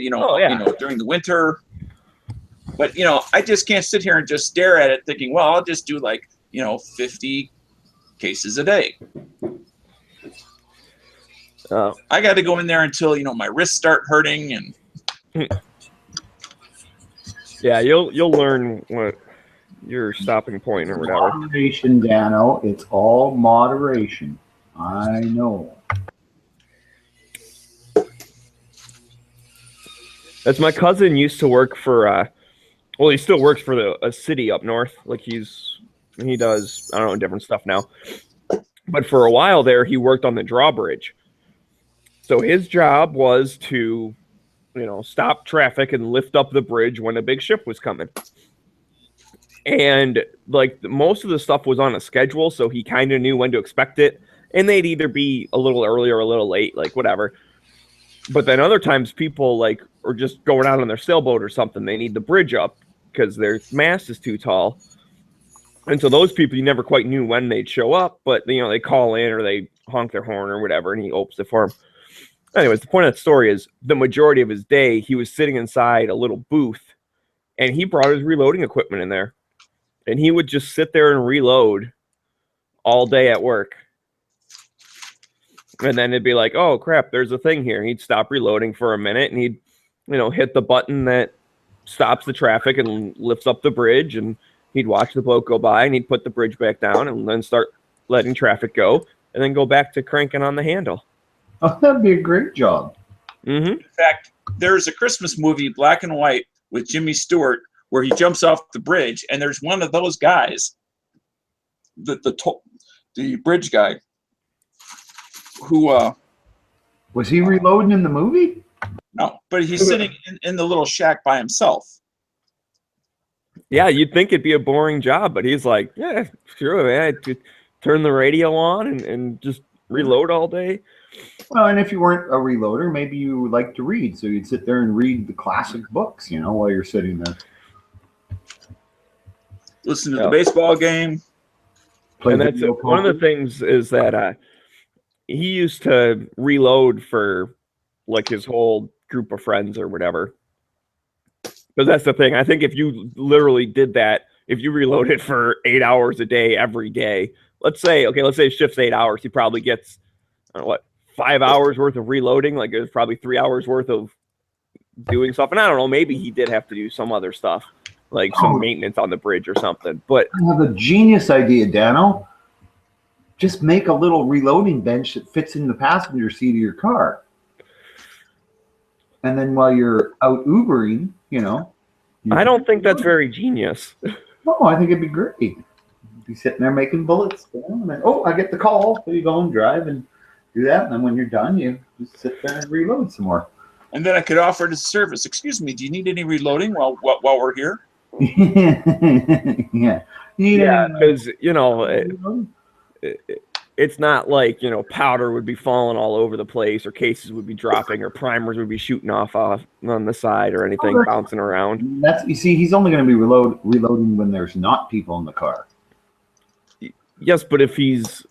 S4: during the winter. But, I just can't sit here and just stare at it thinking, well, I'll just do 50 cases a day. I got to go in there until, my wrists start hurting and.
S10: Yeah, you'll learn what your stopping point or whatever.
S6: Moderation, Dano. It's all moderation. I know.
S10: As my cousin used to work for, he still works for a city up north. Like he does, I don't know, different stuff now. But for a while there, he worked on the drawbridge. So his job was to, stop traffic and lift up the bridge when a big ship was coming. And most of the stuff was on a schedule, so he kind of knew when to expect it. And they'd either be a little early or a little late, whatever. But then other times people are just going out on their sailboat or something. They need the bridge up because their mast is too tall. And so those people, you never quite knew when they'd show up, but they call in or they honk their horn or whatever, and he opens it for them. Anyways, the point of that story is the majority of his day, he was sitting inside a little booth, and he brought his reloading equipment in there. And he would just sit there and reload all day at work. And then it'd be like, oh, crap, there's a thing here. He'd stop reloading for a minute, and he'd, hit the button that stops the traffic and lifts up the bridge, and he'd watch the boat go by, and he'd put the bridge back down and then start letting traffic go, and then go back to cranking on the handle.
S6: Oh, that'd be a great job.
S10: Mm-hmm.
S4: In fact, there's a Christmas movie, black and white, with Jimmy Stewart, where he jumps off the bridge, and there's one of those guys, the bridge guy, who
S6: was he reloading in the movie?
S4: No, but he's sitting in the little shack by himself.
S10: Yeah, you'd think it'd be a boring job, but he's like, yeah, sure, man. I'd turn the radio on and just reload all day.
S6: Well, and if you weren't a reloader, maybe you like to read, so you'd sit there and read the classic books, while you're sitting there.
S4: Listen to the baseball game.
S10: And that's one of the things is that he used to reload for his whole group of friends or whatever. But that's the thing. I think if you literally did that, if you reloaded for 8 hours a day every day, let's say it shifts 8 hours, he probably gets 5 hours worth of reloading. It was probably 3 hours worth of doing stuff. And I don't know, maybe he did have to do some other stuff, some maintenance on the bridge or something. But
S6: I have a genius idea, Dano. Just make a little reloading bench that fits in the passenger seat of your car. And then while you're out Ubering,
S10: I don't think that's very genius.
S6: Oh, I think it'd be great. Be sitting there making bullets, and then, I get the call. So you go and drive and do that. And then when you're done, you just sit there and reload some more.
S4: And then I could offer it as a service. Excuse me, do you need any reloading while we're here?
S6: Yeah.
S10: Because, it's not like, powder would be falling all over the place or cases would be dropping or primers would be shooting off on the side or anything bouncing around.
S6: He's only going to be reloading when there's not people in the car.
S10: Yes, but if he's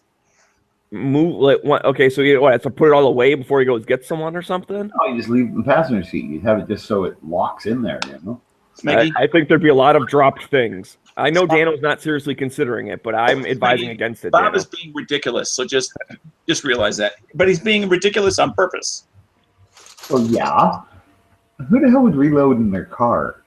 S10: okay, so you have to put it all away before he goes get someone or something?
S6: No, you just leave it in the passenger seat. You have it just so it locks in there,
S10: I think there'd be a lot of dropped things. I know Dano's not seriously considering it, but I'm advising against it.
S4: Bob is being ridiculous, so just realize that. But he's being ridiculous on purpose.
S6: Well, yeah. Who the hell would reload in their car?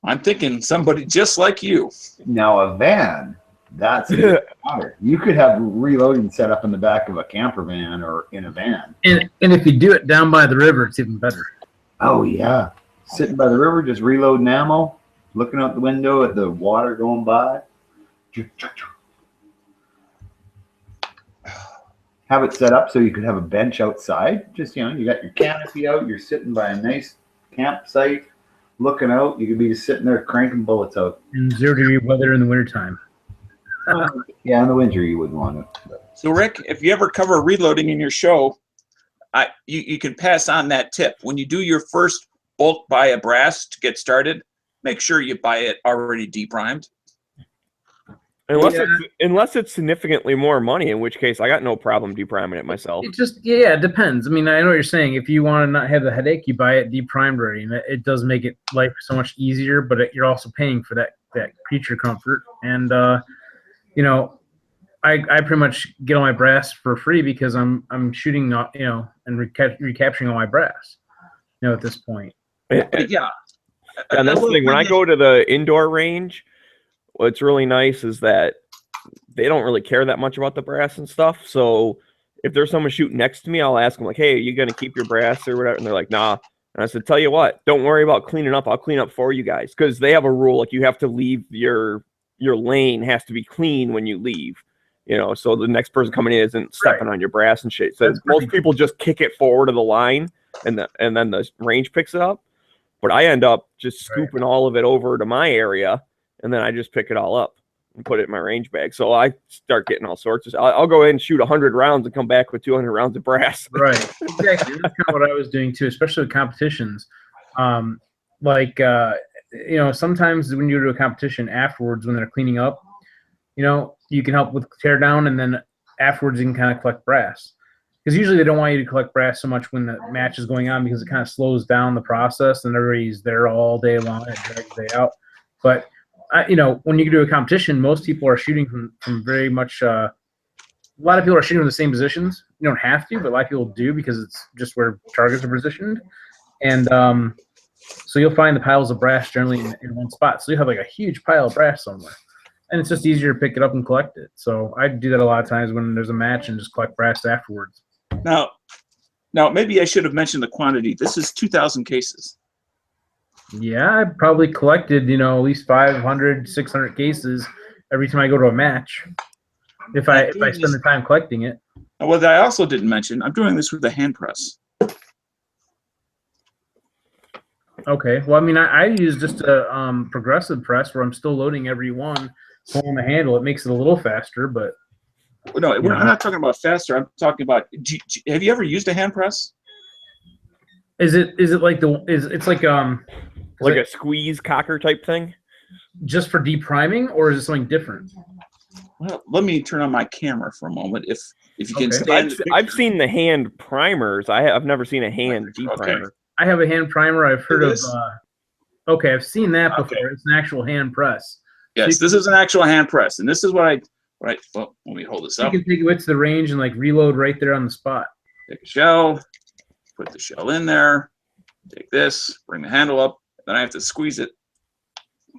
S4: I'm thinking somebody just like you.
S6: Now, a van, that's matter. You could have reloading set up in the back of a camper van or in a van.
S11: And if you do it down by the river, it's even better.
S6: Oh, yeah. Sitting by the river, just reloading ammo. Looking out the window at the water going by. Have it set up so you could have a bench outside. Just, you got your canopy out. You're sitting by a nice campsite, looking out. You could be just sitting there cranking bullets out.
S11: In 0-degree weather in the wintertime.
S6: Yeah, in the winter you wouldn't want it.
S4: So, Rick, if you ever cover reloading in your show, you can pass on that tip. When you do your first bulk buy of brass to get started, make sure you buy it already deprimed.
S10: Unless it's significantly more money, in which case I got no problem depriming it myself.
S11: It just it depends. I mean, I know what you're saying. If you want to not have the headache, you buy it deprimed already, and it does make it life so much easier. But you're also paying for that creature comfort, and you know, I pretty much get all my brass for free because I'm shooting and recapturing all my brass, at this point.
S10: Yeah. And that's the thing. When I go to the indoor range, what's really nice is that they don't really care that much about the brass and stuff. So if there's someone shooting next to me, I'll ask them like, "Hey, are you gonna keep your brass or whatever?" And they're like, "Nah." And I said, "Tell you what, don't worry about cleaning up. I'll clean up for you guys." Because they have a rule like you have to leave your lane has to be clean when you leave. So the next person coming in isn't stepping on your brass and shit. So most people just kick it forward to the line, and then the range picks it up. But I end up just scooping all of it over to my area, and then I just pick it all up and put it in my range bag. So I start getting all sorts of. I'll go in and shoot 100 rounds and come back with 200 rounds of brass.
S11: Right, exactly. That's kind of what I was doing too, especially with competitions. Sometimes when you go to a competition afterwards, when they're cleaning up, you can help with tear down, and then afterwards you can kind of collect brass. Because usually they don't want you to collect brass so much when the match is going on because it kind of slows down the process and everybody's there all day long and drags the day out. But, when you do a competition, most people are shooting from very much a lot of people are shooting from the same positions. You don't have to, but a lot of people do because it's just where targets are positioned. And so you'll find the piles of brass generally in one spot. So you have like a huge pile of brass somewhere. And it's just easier to pick it up and collect it. So I do that a lot of times when there's a match and just collect brass afterwards.
S4: Now, maybe I should have mentioned the quantity. This is 2,000 cases.
S11: Yeah, I probably collected, at least 500, 600 cases every time I go to a match. If I spend the time collecting it.
S4: What I also didn't mention, I'm doing this with a hand press.
S11: Okay. Well, I mean, I use just a progressive press where I'm still loading every one, pulling the handle. It makes it a little faster, but.
S4: No, I'm not talking about faster. I'm talking about. Have you ever used a hand press?
S11: Is it like it's like
S10: a squeeze cocker type thing?
S11: Just for depriming, or is it something different?
S4: Well, let me turn on my camera for a moment. If you can stand.
S10: I've seen the hand primers. I've never seen a hand deprimer.
S11: Okay. I have a hand primer. I've heard of. Okay, I've seen that before. Okay. It's an actual hand press.
S4: Yes, this is an actual hand press, and this is what I. Right. Well, let me hold this up.
S11: You can take it to the range and reload right there on the spot.
S4: Take a shell, put the shell in there, take this, bring the handle up, then I have to squeeze it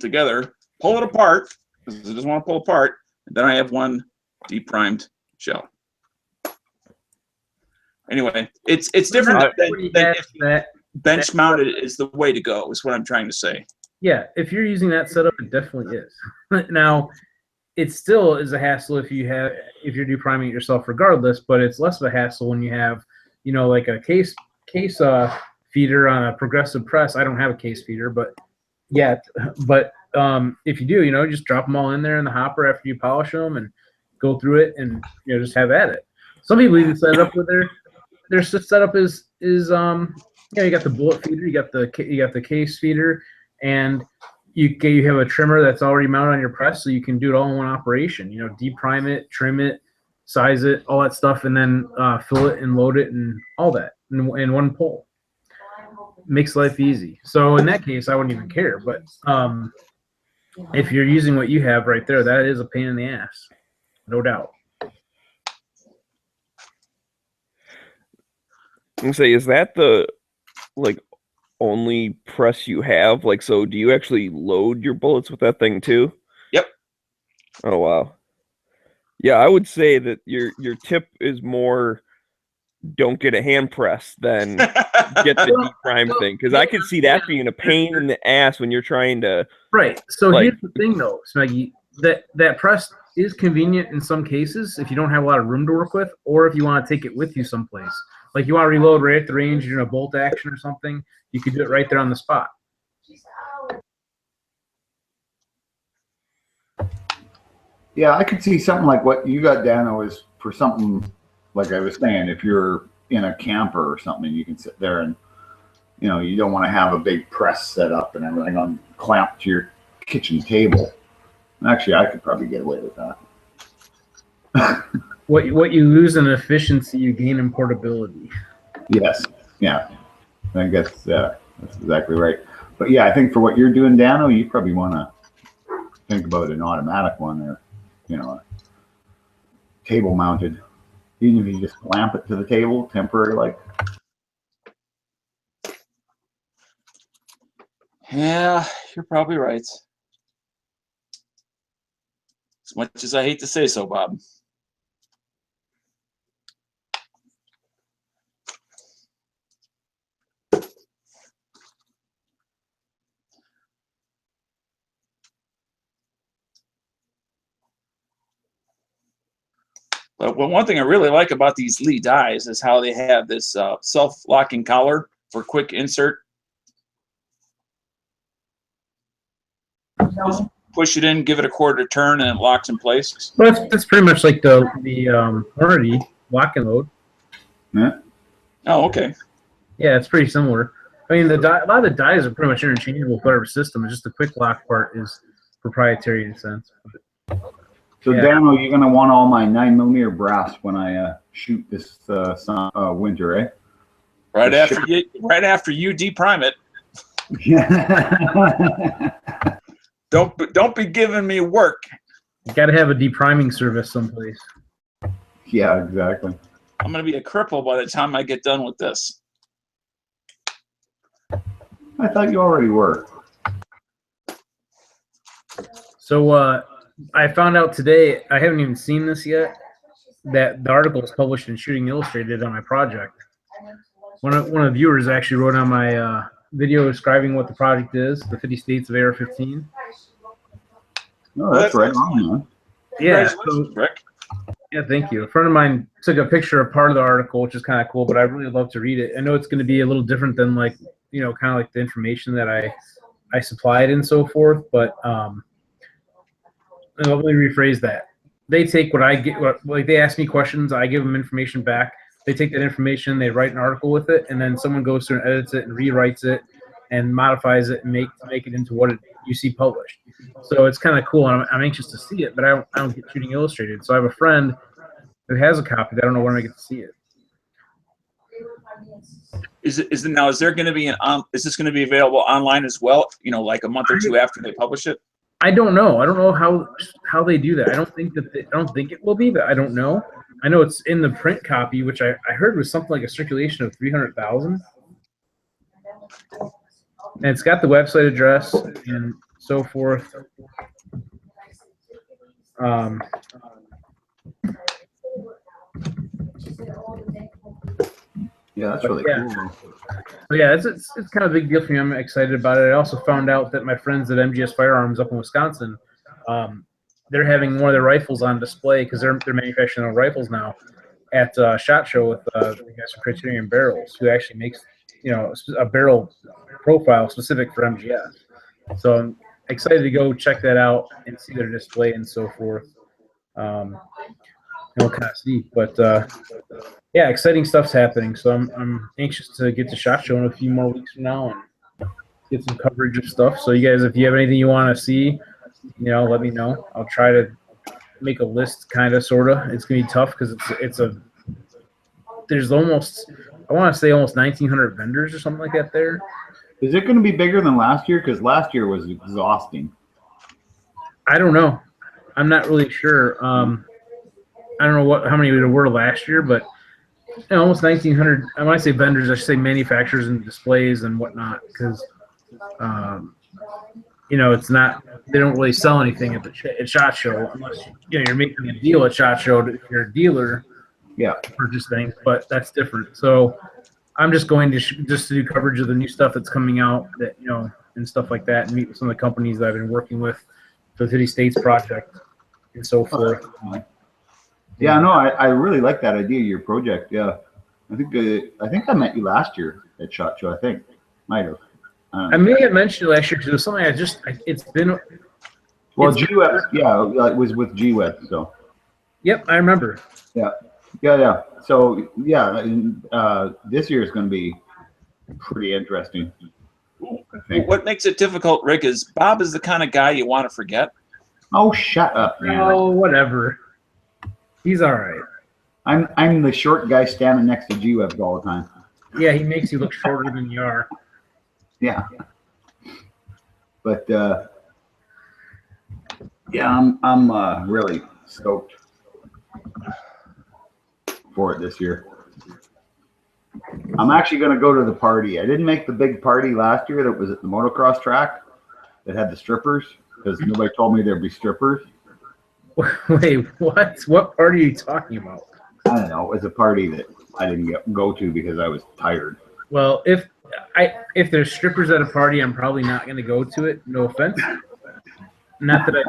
S4: together, pull it apart, because it doesn't want to pull apart, and then I have one deprimed shell. Anyway, it's different than if bench mounted is the way to go, is what I'm trying to say.
S11: Yeah, if you're using that setup, it definitely is. Now, it still is a hassle if you're depriming it yourself regardless, but it's less of a hassle when you have, like a case feeder on a progressive press. I don't have a case feeder, but if you do, just drop them all in there in the hopper after you polish them and go through it and just have at it. Some people even set it up with their setup is you got the bullet feeder, you got the case feeder, and you have a trimmer that's already mounted on your press, so you can do it all in one operation. Deprime it, trim it, size it, all that stuff, and then fill it and load it and all that in one pull. Makes life easy. So in that case, I wouldn't even care. But if you're using what you have right there, that is a pain in the ass, no doubt.
S10: I'm saying, is that the only press you have? So do you actually load your bullets with that thing too?
S4: Yep.
S10: Oh wow. Yeah, I would say that your tip is more don't get a hand press than get the deprime thing, because I could see that being a pain in the ass when you're trying to.
S11: Right. So here's the thing though, Smeggy, that press is convenient in some cases if you don't have a lot of room to work with, or if you want to take it with you someplace. Like you want to reload right at the range, you're in a bolt action or something, you could do it right there on the spot.
S6: Yeah, I could see something like what you got, Dano, is for something like I was saying, if you're in a camper or something, you can sit there and, you don't want to have a big press set up and everything on clamped to your kitchen table. Actually, I could probably get away with that.
S11: What you lose in efficiency, you gain in portability.
S6: Yes. Yeah. I guess that's exactly right. But yeah, I think for what you're doing, Dano, you probably want to think about an automatic one, or a table mounted. Even if you just clamp it to the table, temporary, like.
S4: Yeah, you're probably right. As much as I hate to say so, Bob. But one thing I really like about these Lee dies is how they have this self-locking collar for quick insert. Just push it in, give it a quarter turn, and it locks in place.
S11: Well, that's pretty much like the Hornady lock and load.
S6: Yeah.
S4: Oh, okay.
S11: Yeah, it's pretty similar. I mean, a lot of the dies are pretty much interchangeable with whatever system. It's just the quick lock part is proprietary in a sense.
S6: So, yeah. Dano, you're gonna want all my 9mm brass when I shoot this winter, eh?
S4: Right after you deprime it.
S6: Yeah.
S4: Don't be giving me work.
S11: You got to have a depriming service someplace.
S6: Yeah, exactly.
S4: I'm gonna be a cripple by the time I get done with this.
S6: I thought you already were.
S11: So I found out today, I haven't even seen this yet, that the article is published in Shooting Illustrated on my project. One of the viewers actually wrote on my video describing what the project is, the 50 states of AR-15.
S6: Oh, that's right on, man.
S11: Yeah, yeah, thank you. A friend of mine took a picture of part of the article, which is kind of cool, but I really love to read it. I know it's going to be a little different than kind of like the information that I supplied and so forth, but let me rephrase that. They take what I get, like they ask me questions, I give them information back. They take that information, they write an article with it, and then someone goes through and edits it and rewrites it and modifies it and make it into what you see published. So it's kind of cool, and I'm anxious to see it, but I don't get Shooting Illustrated. So I have a friend who has a copy, but I don't know when I get to see it.
S4: Is there going to be is this going to be available online as well? Like a month or two after they publish it?
S11: I don't know. I don't know how they do that. I don't think it will be, but I don't know. I know it's in the print copy, which I heard was something like a circulation of 300,000. And it's got the website address and so forth.
S6: Yeah, that's really cool.
S11: So yeah, it's kind of a big deal for me. I'm excited about it. I also found out that my friends at MGS Firearms up in Wisconsin, they're having one of their rifles on display because they're manufacturing their rifles now at SHOT Show with the guys from Criterion Barrels, who actually makes a barrel profile specific for MGS. So I'm excited to go check that out and see their display and so forth. And we'll kind of see, but yeah, exciting stuff's happening. So I'm anxious to get to SHOT Show in a few more weeks from now and get some coverage of stuff. So you guys, if you have anything you want to see, let me know. I'll try to make a list, kind of, sort of. It's gonna be tough because there's almost, I want to say almost 1,900 vendors or something like that there.
S6: Is it going to be bigger than last year? Because last year was exhausting.
S11: I don't know. I'm not really sure. I don't know how many there were last year, but almost 1,900. When I say vendors, I should say manufacturers and displays and whatnot, because it's not. They don't really sell anything at SHOT Show unless you're making a deal at SHOT Show if you're a dealer.
S6: Yeah,
S11: purchase things, but that's different. So I'm just going to just to do coverage of the new stuff that's coming out, that and stuff like that, and meet with some of the companies that I've been working with for the 50 States project and so forth.
S6: Yeah, no, I really like that idea, your project. Yeah, I think I met you last year at SHOT Show. I think might have.
S11: I may have mentioned it last year because it was something it's been.
S6: Well, G-Web, yeah, it was with G-Web, so.
S11: Yep, I remember.
S6: Yeah. So yeah, this year is going to be pretty interesting. I think.
S4: What makes it difficult, Rick, is Bob is the kind of guy you want to forget.
S6: Oh, shut up, man.
S11: Oh, whatever. He's all right.
S6: I'm the short guy standing next to G-Web all the time.
S11: Yeah, he makes you look shorter than you are.
S6: Yeah. But yeah, I'm really stoked for it this year. I'm actually going to go to the party. I didn't make the big party last year that was at the motocross track that had the strippers because nobody told me there'd be strippers.
S11: Wait, what? What party are you talking about?
S6: I don't know. It was a party that I didn't go to because I was tired.
S11: Well, if there's strippers at a party, I'm probably not going to go to it. No offense. Not that I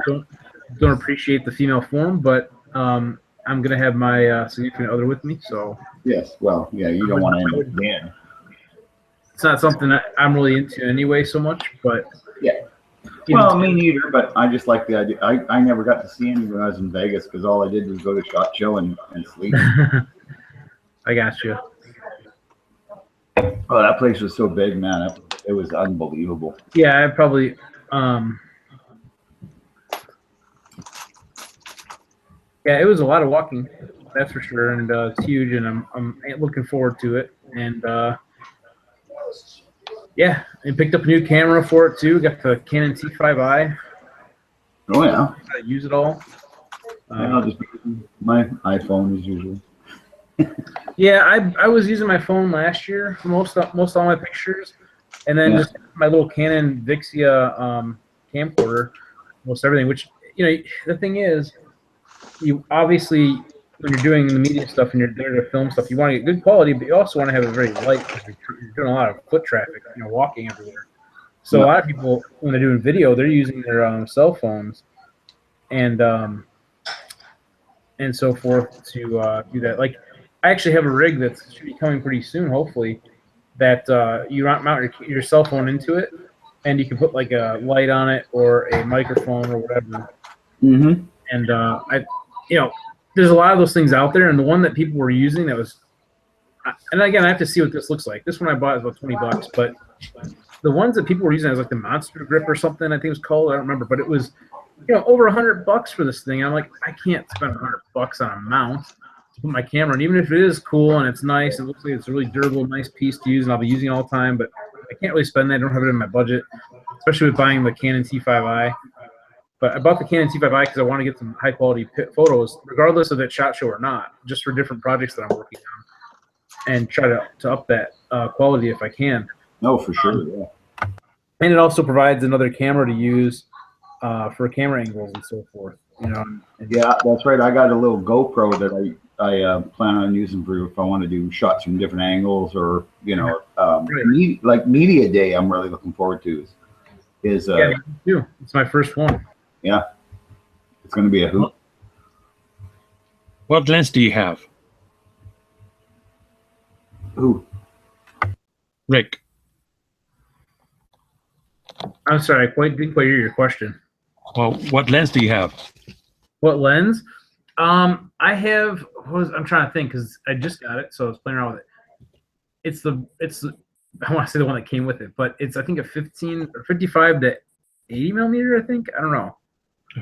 S11: don't appreciate the female form, but I'm going to have my significant other with me. So
S6: yes, well, yeah, you don't want to end up dead.
S11: It's not something that I'm really into anyway so much, but
S6: yeah. Well, me neither, but I just like the idea. I never got to see any when I was in Vegas because all I did was go to SHOT Show and sleep.
S11: I got you.
S6: Oh, that place was so big, man. It was unbelievable.
S11: Yeah, I probably yeah, it was a lot of walking, that's for sure, and it's huge, and I'm looking forward to it. And yeah, and picked up a new camera for it too. Got the Canon T5i.
S6: Oh yeah.
S11: I use it all.
S6: I'll just my iPhone as usual.
S11: Yeah, I was using my phone last year for most all my pictures, and then just my little Canon Vixia camcorder, most everything. Which, you know, the thing is, you obviously, when you're doing the media stuff and you're there to film stuff, you want to get good quality, but you also want to have it very light because you're doing a lot of foot traffic, you know, walking everywhere. So a lot of people, when they're doing video, they're using their cell phones and so forth to do that. Like, I actually have a rig that should be coming pretty soon, hopefully, that you mount your cell phone into it, and you can put like a light on it or a microphone or whatever.
S6: Mm-hmm.
S11: And you know, there's a lot of those things out there, and the one that people were using that was, and again, I have to see what this looks like. This one I bought is about $20, but the ones that people were using was like the Monster Grip or something, I think it was called. I don't remember, but it was, you know, over $100 for this thing. I'm like, I can't spend $100 on a mount to put my camera. And even if it is cool and it's nice, it looks like it's a really durable, nice piece to use, and I'll be using it all the time. But I can't really spend that. I don't have it in my budget, especially with buying the Canon T5i. But I bought the Canon T5i because I want to get some high-quality photos, regardless of that SHOT Show or not, just for different projects that I'm working on, and try to up that quality if I can.
S6: No, for sure, yeah.
S11: And it also provides another camera to use for camera angles and so forth. You know.
S6: Yeah, that's right. I got a little GoPro that I plan on using for if I want to do shots from different angles, or you know, like media day. I'm really looking forward to is
S11: yeah, me too. It's my first one.
S6: Yeah, it's going to be a hoot.
S5: What lens do you have?
S6: Who?
S5: Rick.
S11: I'm sorry, I didn't quite hear your question.
S5: Well, what lens do you have?
S11: What lens? I have. I'm trying to think because I just got it, so I was playing around with it. It's the I want to say the one that came with it, but it's, I think, a 15 or 55 to 80 millimeter. I think, I don't know.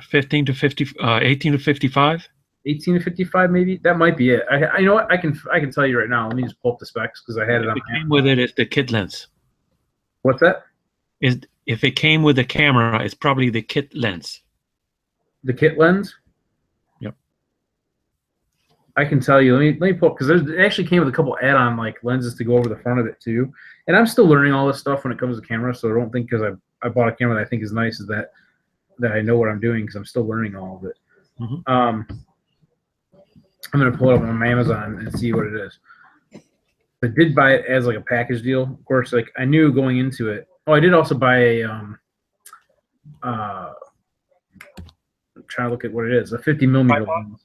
S5: 15 to 50, 18 to 55.
S11: 18 to 55, maybe. That might be it. You know what? I can tell you right now. Let me just pull up the specs because I had it on.
S5: If it came with it, it's the kit lens.
S11: What's that?
S5: If it came with the camera, it's probably the kit lens.
S11: The kit lens?
S5: Yep.
S11: I can tell you. Let me pull, because it actually came with a couple add-on like lenses to go over the front of it too. And I'm still learning all this stuff when it comes to camera, so I don't think because I bought a camera that I think is nice is that I know what I'm doing, because I'm still learning all of it.
S5: Mm-hmm.
S11: I'm gonna pull it up on Amazon and see what it is. I did buy it as like a package deal. Of course, like I knew going into it. Oh, I did also buy a I'm trying to look at what it is, a 50 millimeter lens.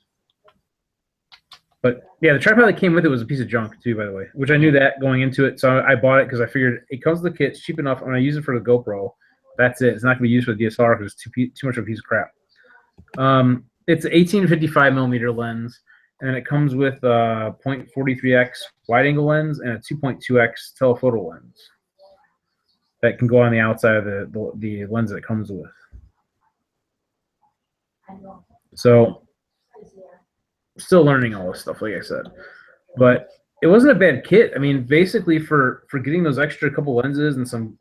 S11: But yeah, the tripod that came with it was a piece of junk too, by the way, which I knew that going into it. So I bought it because I figured it comes with the kit, it's cheap enough. I'm gonna use it for the GoPro. That's it. It's not gonna be used for the DSLR because it's too much of a piece of crap. It's an 18 to 55 millimeter lens, and it comes with a 0.43x wide angle lens and a 2.2x telephoto lens that can go on the outside of the lens that it comes with. So still learning all this stuff, like I said. But it wasn't a bad kit. I mean, basically for getting those extra couple lenses and some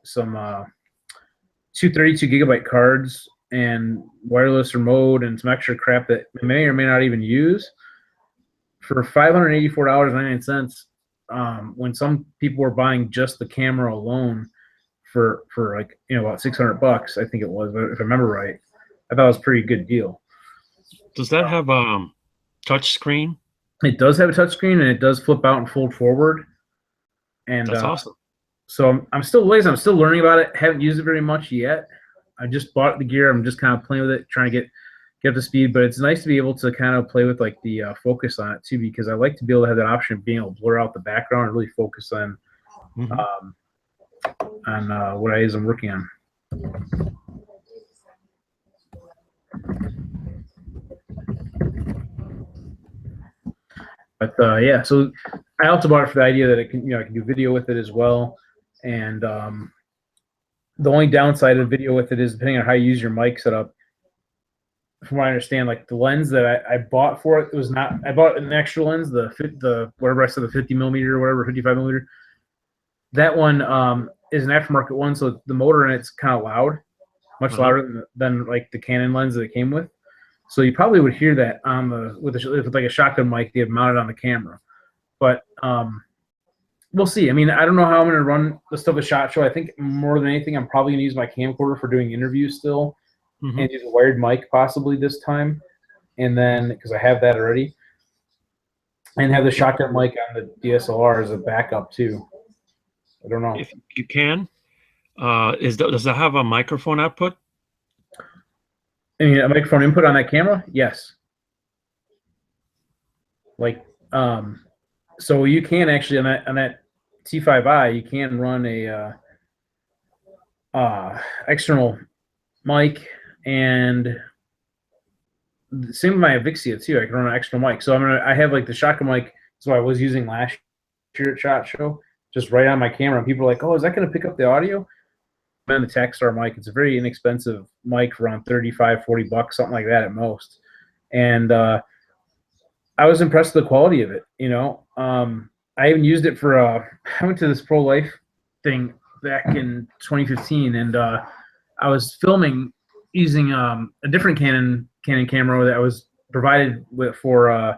S11: 232 gigabyte cards and wireless remote and some extra crap that I may or may not even use, for $584.99, when some people were buying just the camera alone for like, you know, about $600, I think it was, if I remember right. I thought it was a pretty good deal.
S5: Does that have touch screen?
S11: It does have a touch screen, and it does flip out and fold forward. And
S5: that's awesome.
S11: So I'm still learning about it. Haven't used it very much yet. I just bought the gear. I'm just kind of playing with it, trying to get up to speed. But it's nice to be able to kind of play with like the focus on it too, because I like to be able to have that option of being able to blur out the background and really focus on what it is I'm working on. But yeah, so I also bought it for the idea that it can, I can do video with it as well. And the only downside of video with it is depending on how you use your mic setup. From what I understand, like the lens that I bought for it, was not. I bought an extra lens, the whatever I said, the 50 millimeter or whatever, 55 millimeter. That one is an aftermarket one, so the motor in it's kind of loud, much louder than like the Canon lens that it came with. So you probably would hear that on with like a shotgun mic they have mounted on the camera. But we'll see. I mean, I don't know how I'm going to run the stuff at SHOT Show. I think more than anything, I'm probably going to use my camcorder for doing interviews still, and use a wired mic possibly this time. And then, because I have that already, and have the shotgun mic on the DSLR as a backup too. I don't know.
S5: If you can, does that have a microphone output?
S11: I mean, a microphone input on that camera? Yes. Like, so you can actually on that T5i, you can run a external mic, and same with my Avixia too. I can run an external mic. So I have like the shotgun mic. That's what I was using last year at SHOT Show, just right on my camera. And people are like, "Oh, is that going to pick up the audio?" And the Takstar mic, it's a very inexpensive mic for around $35-40, something like that at most. And I was impressed with the quality of it. I even used it for I went to this pro-life thing back in 2015, and I was filming using a different Canon camera that I was provided with for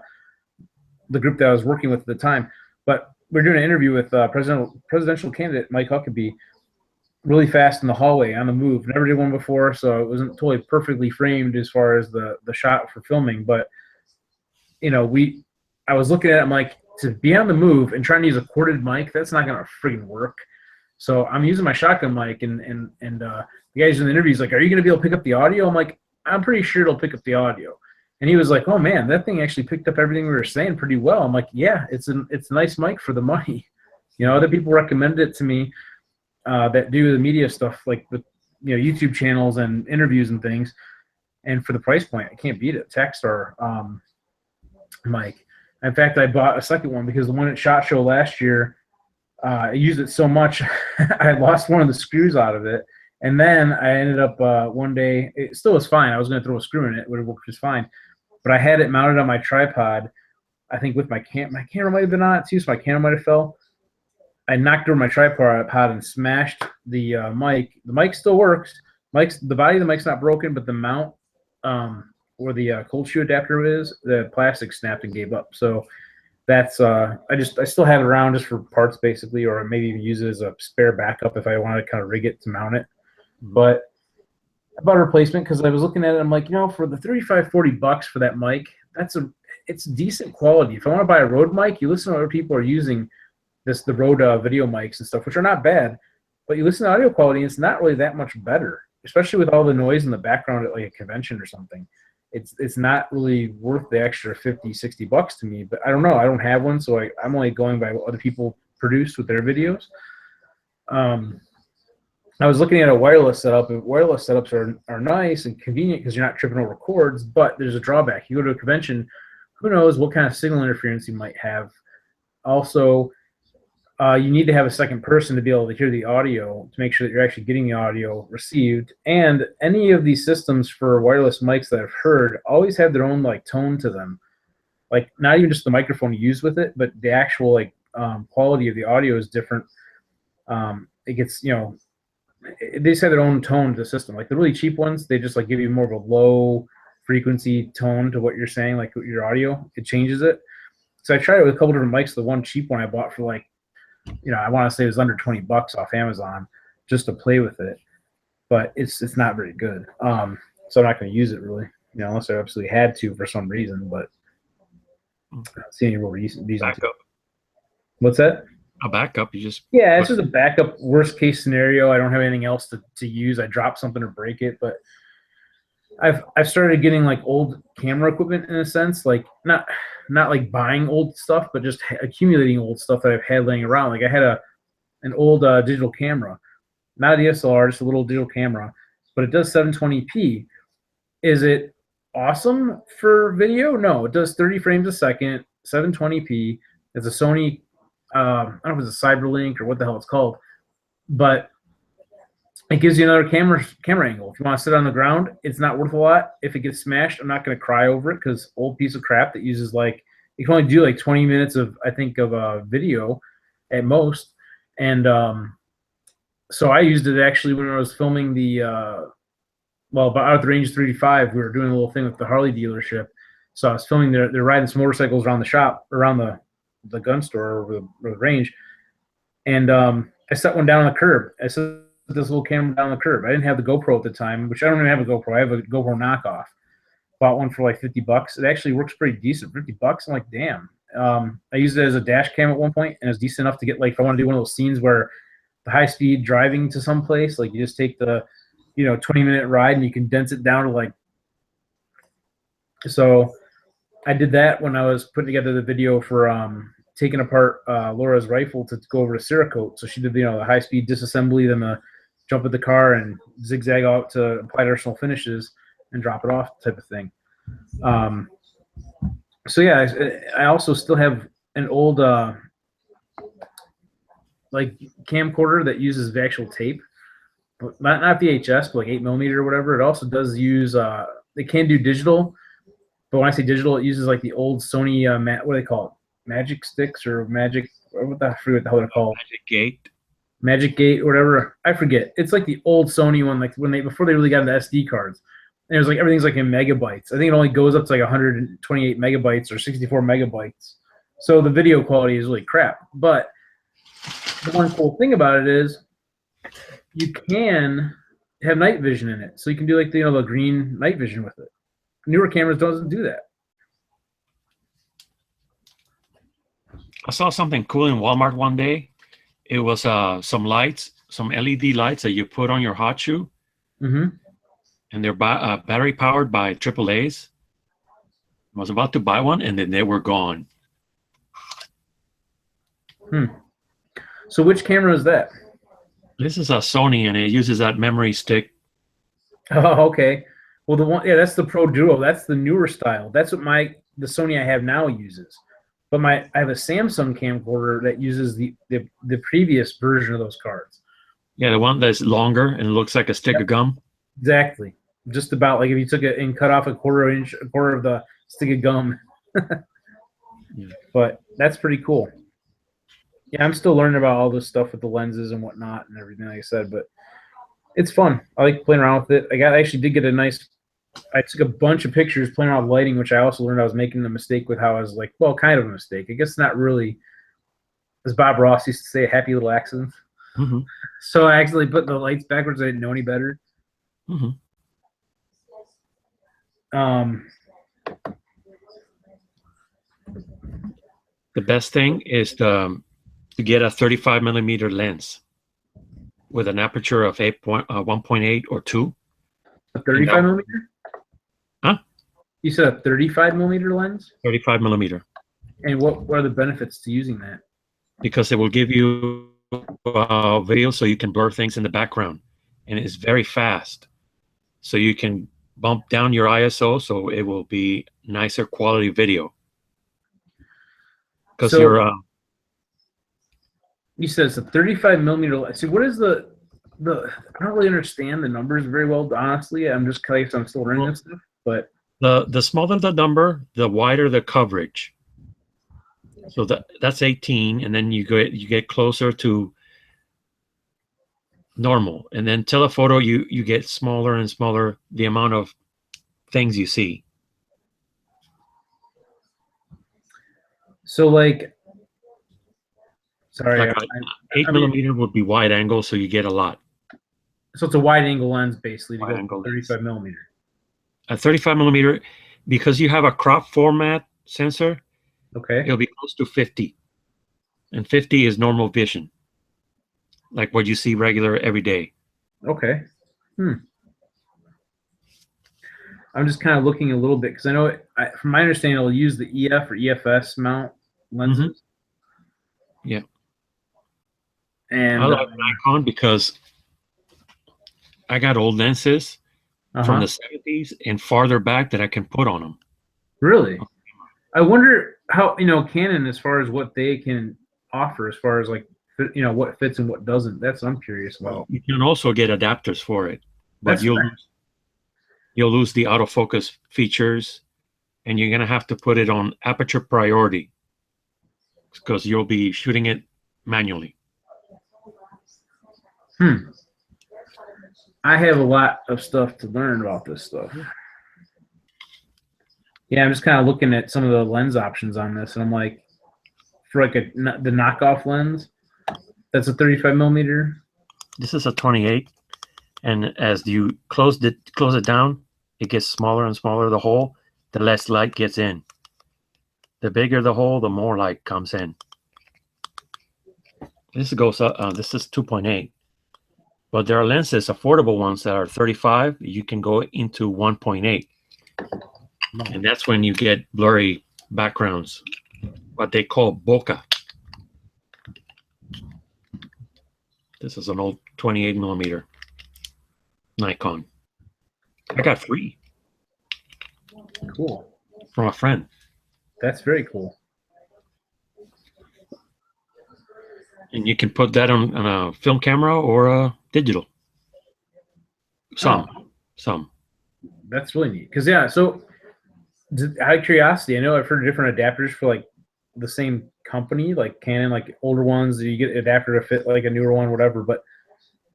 S11: the group that I was working with at the time. But we were doing an interview with presidential candidate Mike Huckabee, really fast in the hallway on the move. Never did one before, so it wasn't totally perfectly framed as far as the shot for filming. But I was looking at it, I'm like, to be on the move and trying to use a corded mic, that's not gonna friggin' work. So I'm using my shotgun mic, and the guys in the interview is like, "Are you gonna be able to pick up the audio?" I'm like, "I'm pretty sure it'll pick up the audio." And he was like, "Oh man, that thing actually picked up everything we were saying pretty well." I'm like, "Yeah, it's a nice mic for the money." Other people recommended it to me. That do the media stuff, like with YouTube channels and interviews and things, and for the price point, I can't beat it. Takstar mic. In fact, I bought a second one because the one at SHOT Show last year, I used it so much, I lost one of the screws out of it, and then I ended up one day. It still was fine. I was going to throw a screw in it; it would have worked just fine. But I had it mounted on my tripod. I think with my camera might have been on it too, so my camera might have fell. I knocked over my tripod and smashed the mic. The mic still works. The body of the mic's not broken, but the mount where the cold shoe adapter is, the plastic snapped and gave up. So that's I still have it around just for parts basically, or maybe even use it as a spare backup if I wanted to kind of rig it to mount it. But I bought a replacement because I was looking at it. I'm like, for the $35-40 for that mic, it's decent quality. If I want to buy a Rode mic, you listen to what other people are using. The Rode video mics and stuff, which are not bad, but you listen to audio quality, and it's not really that much better, especially with all the noise in the background at like a convention or something. It's not really worth the extra $50-60 to me. But I don't know. I don't have one, so I'm only going by what other people produce with their videos. I was looking at a wireless setup, and wireless setups are nice and convenient because you're not tripping over cords, but there's a drawback. You go to a convention, who knows what kind of signal interference you might have. Also, you need to have a second person to be able to hear the audio to make sure that you're actually getting the audio received. And any of these systems for wireless mics that I've heard always have their own like tone to them. Like not even just the microphone you use with it, but the actual like quality of the audio is different. It gets, you know, they just have their own tone to the system. Like the really cheap ones, they just like give you more of a low frequency tone to what you're saying, like your audio. It changes it. So I tried it with a couple different mics. The one cheap one I bought for like, you know, I want to say it was under $20 off Amazon just to play with it, but it's not very good. So I'm not going to use it really, you know, unless I absolutely had to for some reason. But I don't see any real reason.
S5: Backup.
S11: What's that?
S5: A backup. You just
S11: it's just a backup. Worst case scenario. I don't have anything else to use. I drop something or break it, but I've started getting like old camera equipment in a sense, like not like buying old stuff, but just accumulating old stuff that I've had laying around. Like I had an old digital camera, not a DSLR, just a little digital camera, but it does 720p. Is it awesome for video? No, it does 30 frames a second, 720p. It's a Sony, I don't know if it's a Cyberlink or what the hell it's called, but it gives you another camera angle. If you want to sit on the ground, it's not worth a lot. If it gets smashed, I'm not going to cry over it because old piece of crap that uses like, you can only do like 20 minutes of, I think, of video at most. And so I used it actually when I was filming the, out at the Range 385, we were doing a little thing with the Harley dealership. So I was filming, they're riding some motorcycles around the shop, around the gun store or the range. And I set one down on the curb. I set this little camera down the curb. I didn't have the GoPro at the time, which I don't even have a GoPro. I have a GoPro knockoff. Bought one for like $50. It actually works pretty decent. $50. I'm like, damn. I used it as a dash cam at one point, and it's decent enough to get like, if I want to do one of those scenes where the high speed driving to some place, like you just take the, 20-minute ride and you condense it down to like. So I did that when I was putting together the video for taking apart Laura's rifle to go over to Cerakote. So she did, the high speed disassembly, then the jump at the car and zigzag out to apply additional finishes and drop it off type of thing. So yeah, I also still have an old like camcorder that uses the actual tape, but not VHS, but like 8mm or whatever. It also does use it can do digital, but when I say digital, it uses like the old Sony what do they call it? Magic sticks or Magic, I forget what the hell they're called. Magic Gate or whatever. I forget. It's like the old Sony one, like before they really got into SD cards. And it was like everything's like in megabytes. I think it only goes up to like 128 megabytes or 64 megabytes. So the video quality is really crap. But the one cool thing about it is you can have night vision in it. So you can do like the green night vision with it. Newer cameras doesn't do that.
S5: I saw something cool in Walmart one day. It was some lights, some LED lights that you put on your hot shoe.
S11: Mm-hmm.
S5: And they're battery powered by AAAs. I was about to buy one, and then they were gone.
S11: So which camera is that?
S5: This is a Sony, and it uses that memory stick.
S11: Oh, okay. Well, that's the Pro Duo. That's the newer style. That's what the Sony I have now uses. But I have a Samsung camcorder that uses the previous version of those cards.
S5: Yeah, the one that's longer and looks like a stick of gum.
S11: Exactly. Just about like if you took it and cut off a quarter of the stick of gum.
S5: Yeah.
S11: But that's pretty cool. Yeah, I'm still learning about all this stuff with the lenses and whatnot and everything, like I said, but it's fun. I like playing around with it. I actually did get I took a bunch of pictures playing around with lighting, which I also learned I was making a mistake with how I was like, well, kind of a mistake. I guess not really, as Bob Ross used to say, a happy little accident.
S5: Mm-hmm.
S11: So I actually put the lights backwards. I didn't know any better.
S5: Mm-hmm. The best thing is to get a 35mm lens with an aperture of 1.8 or 2.
S11: A 35mm?
S5: Huh?
S11: You said a 35mm lens?
S5: 35mm.
S11: And what are the benefits to using that?
S5: Because it will give you video so you can blur things in the background. And it's very fast. So you can bump down your ISO so it will be nicer quality video. Because
S11: You said it's a 35 millimeter. See, what is the? I don't really understand the numbers very well, honestly. I'm just curious. I'm still learning this stuff, but
S5: the smaller the number, the wider the coverage. So that's 18, and then you get closer to normal, and then telephoto you get smaller and smaller the amount of things you see.
S11: So like, sorry,
S5: Like 8 millimeter would be wide angle, so you get a lot.
S11: So it's a wide angle lens basically to
S5: Wide
S11: go
S5: angle
S11: 35 millimeter.
S5: A 35 millimeter, because you have a crop format sensor.
S11: Okay.
S5: It'll be close to 50, and 50 is normal vision, like what you see regular every day.
S11: Okay. I'm just kind of looking a little bit because I know from my understanding, it'll use the EF or EFS mount lenses.
S5: Yeah.
S11: And
S5: I like Nikon because I got old lenses from the 70s and farther back that I can put on them.
S11: Really? I wonder how, Canon, as far as what they can offer, as far as like, what fits and what doesn't. That's what I'm curious about.
S5: You can also get adapters for it, but you'll lose the autofocus features, and you're going to have to put it on aperture priority because you'll be shooting it manually.
S11: I have a lot of stuff to learn about this stuff. Yeah, I'm just kind of looking at some of the lens options on this, and I'm like, for like the knockoff lens, that's a 35 millimeter.
S5: This is a 28, and as you close it down, it gets smaller and smaller. The hole, the less light gets in. The bigger the hole, the more light comes in. This goes up. This is 2.8. But there are lenses, affordable ones that are 35. You can go into 1.8. And that's when you get blurry backgrounds, what they call bokeh. This is an old 28 millimeter Nikon. I got free.
S11: Cool.
S5: From a friend.
S11: That's very cool.
S5: And you can put that on a film camera or a digital. Some.
S11: That's really neat. Because, yeah, so out of curiosity, I know I've heard different adapters for like the same company, like Canon, like older ones. You get an adapter to fit like a newer one, whatever. But